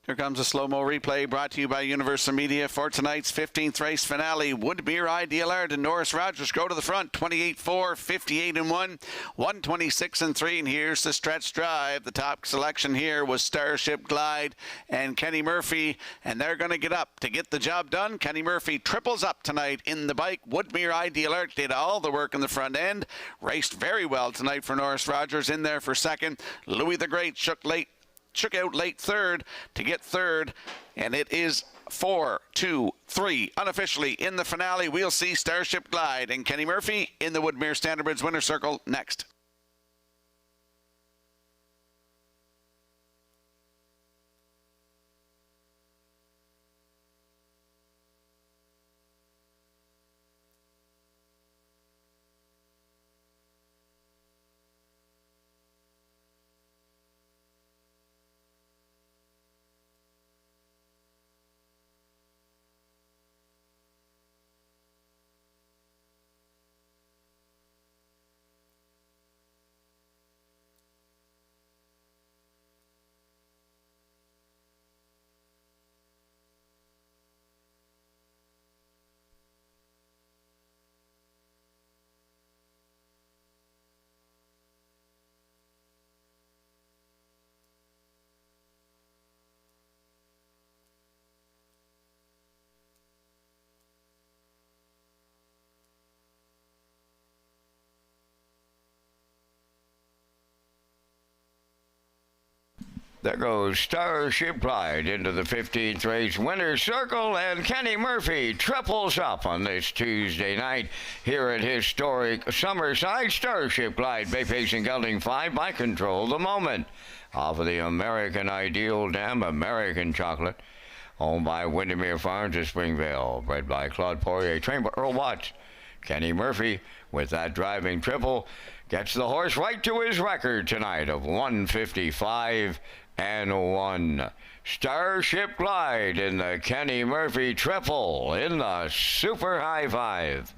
Here comes a slow-mo replay brought to you by Universal Media for tonight's 15th race finale. Woodmere Ideal Art and Norris Rogers go to the front, 28-4, 58 and 1, 126 and 3. And here's the stretch drive. The top selection here was Starship Glide and Kenny Murphy, and they're going to get up to get the job done. Kenny Murphy triples up tonight in the bike. Woodmere Ideal Art did all the work in the front end, raced very well tonight for Norris Rogers, in there for second. Louis the Great shook out late third to get third, and it is 4-2-3 unofficially in the finale. We'll see Starship Glide and Kenny Murphy in the Woodmere Standardbridge winner's circle next. There goes Starship Glide into the 15th race winner's circle, and Kenny Murphy triples up on this Tuesday night here at historic Summerside. Starship Glide, Bay Pacing Gelding 5 by Control the Moment. Off of the American Ideal Dam, American Chocolate, owned by Windermere Farms of Springvale, bred by Claude Poirier, trained by Earl Watts. Kenny Murphy, with that driving triple, gets the horse right to his record tonight of 155 and 1. Starship Glide in the Kenny Murphy triple in the Super High Five.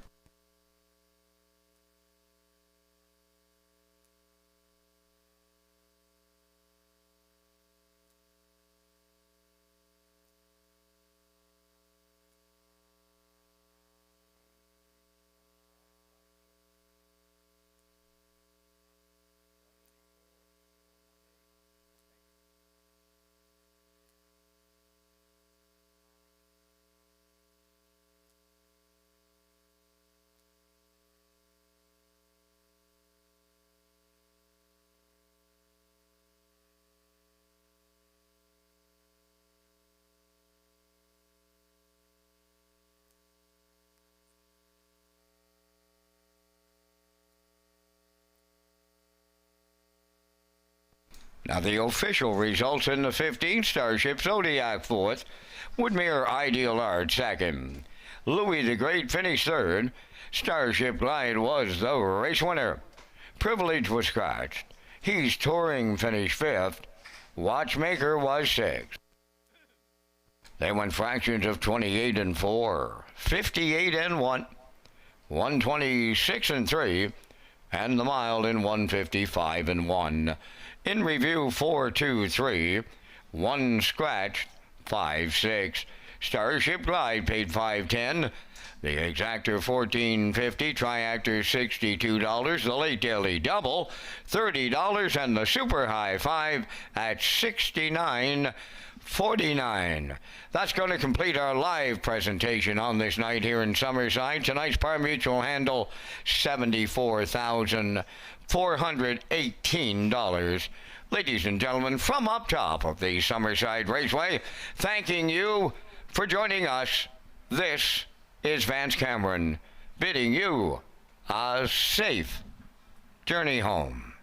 Now the official results in the 15th, Starship Zodiac 4th, Woodmere Ideal Art 2nd, Louis the Great finished 3rd, Starship Glide was the race winner. Privilege was scratched. He's Touring finished 5th, Watchmaker was 6th. They went fractions of 28 and 4, 58 and 1, 126 and 3, and the mile in 155 and 1. In review, 4, 2, 3, 1 scratched, 5, 6. Starship Glide paid $5.10. The exactor $14.50, triactor $62, the late daily double $30, and the super high five at $69.49. That's going to complete our live presentation on this night here in Summerside. Tonight's par mutual handle $74,418. Ladies and gentlemen, from up top of the Summerside Raceway, thanking you for joining us. This is Vance Cameron bidding you a safe journey home.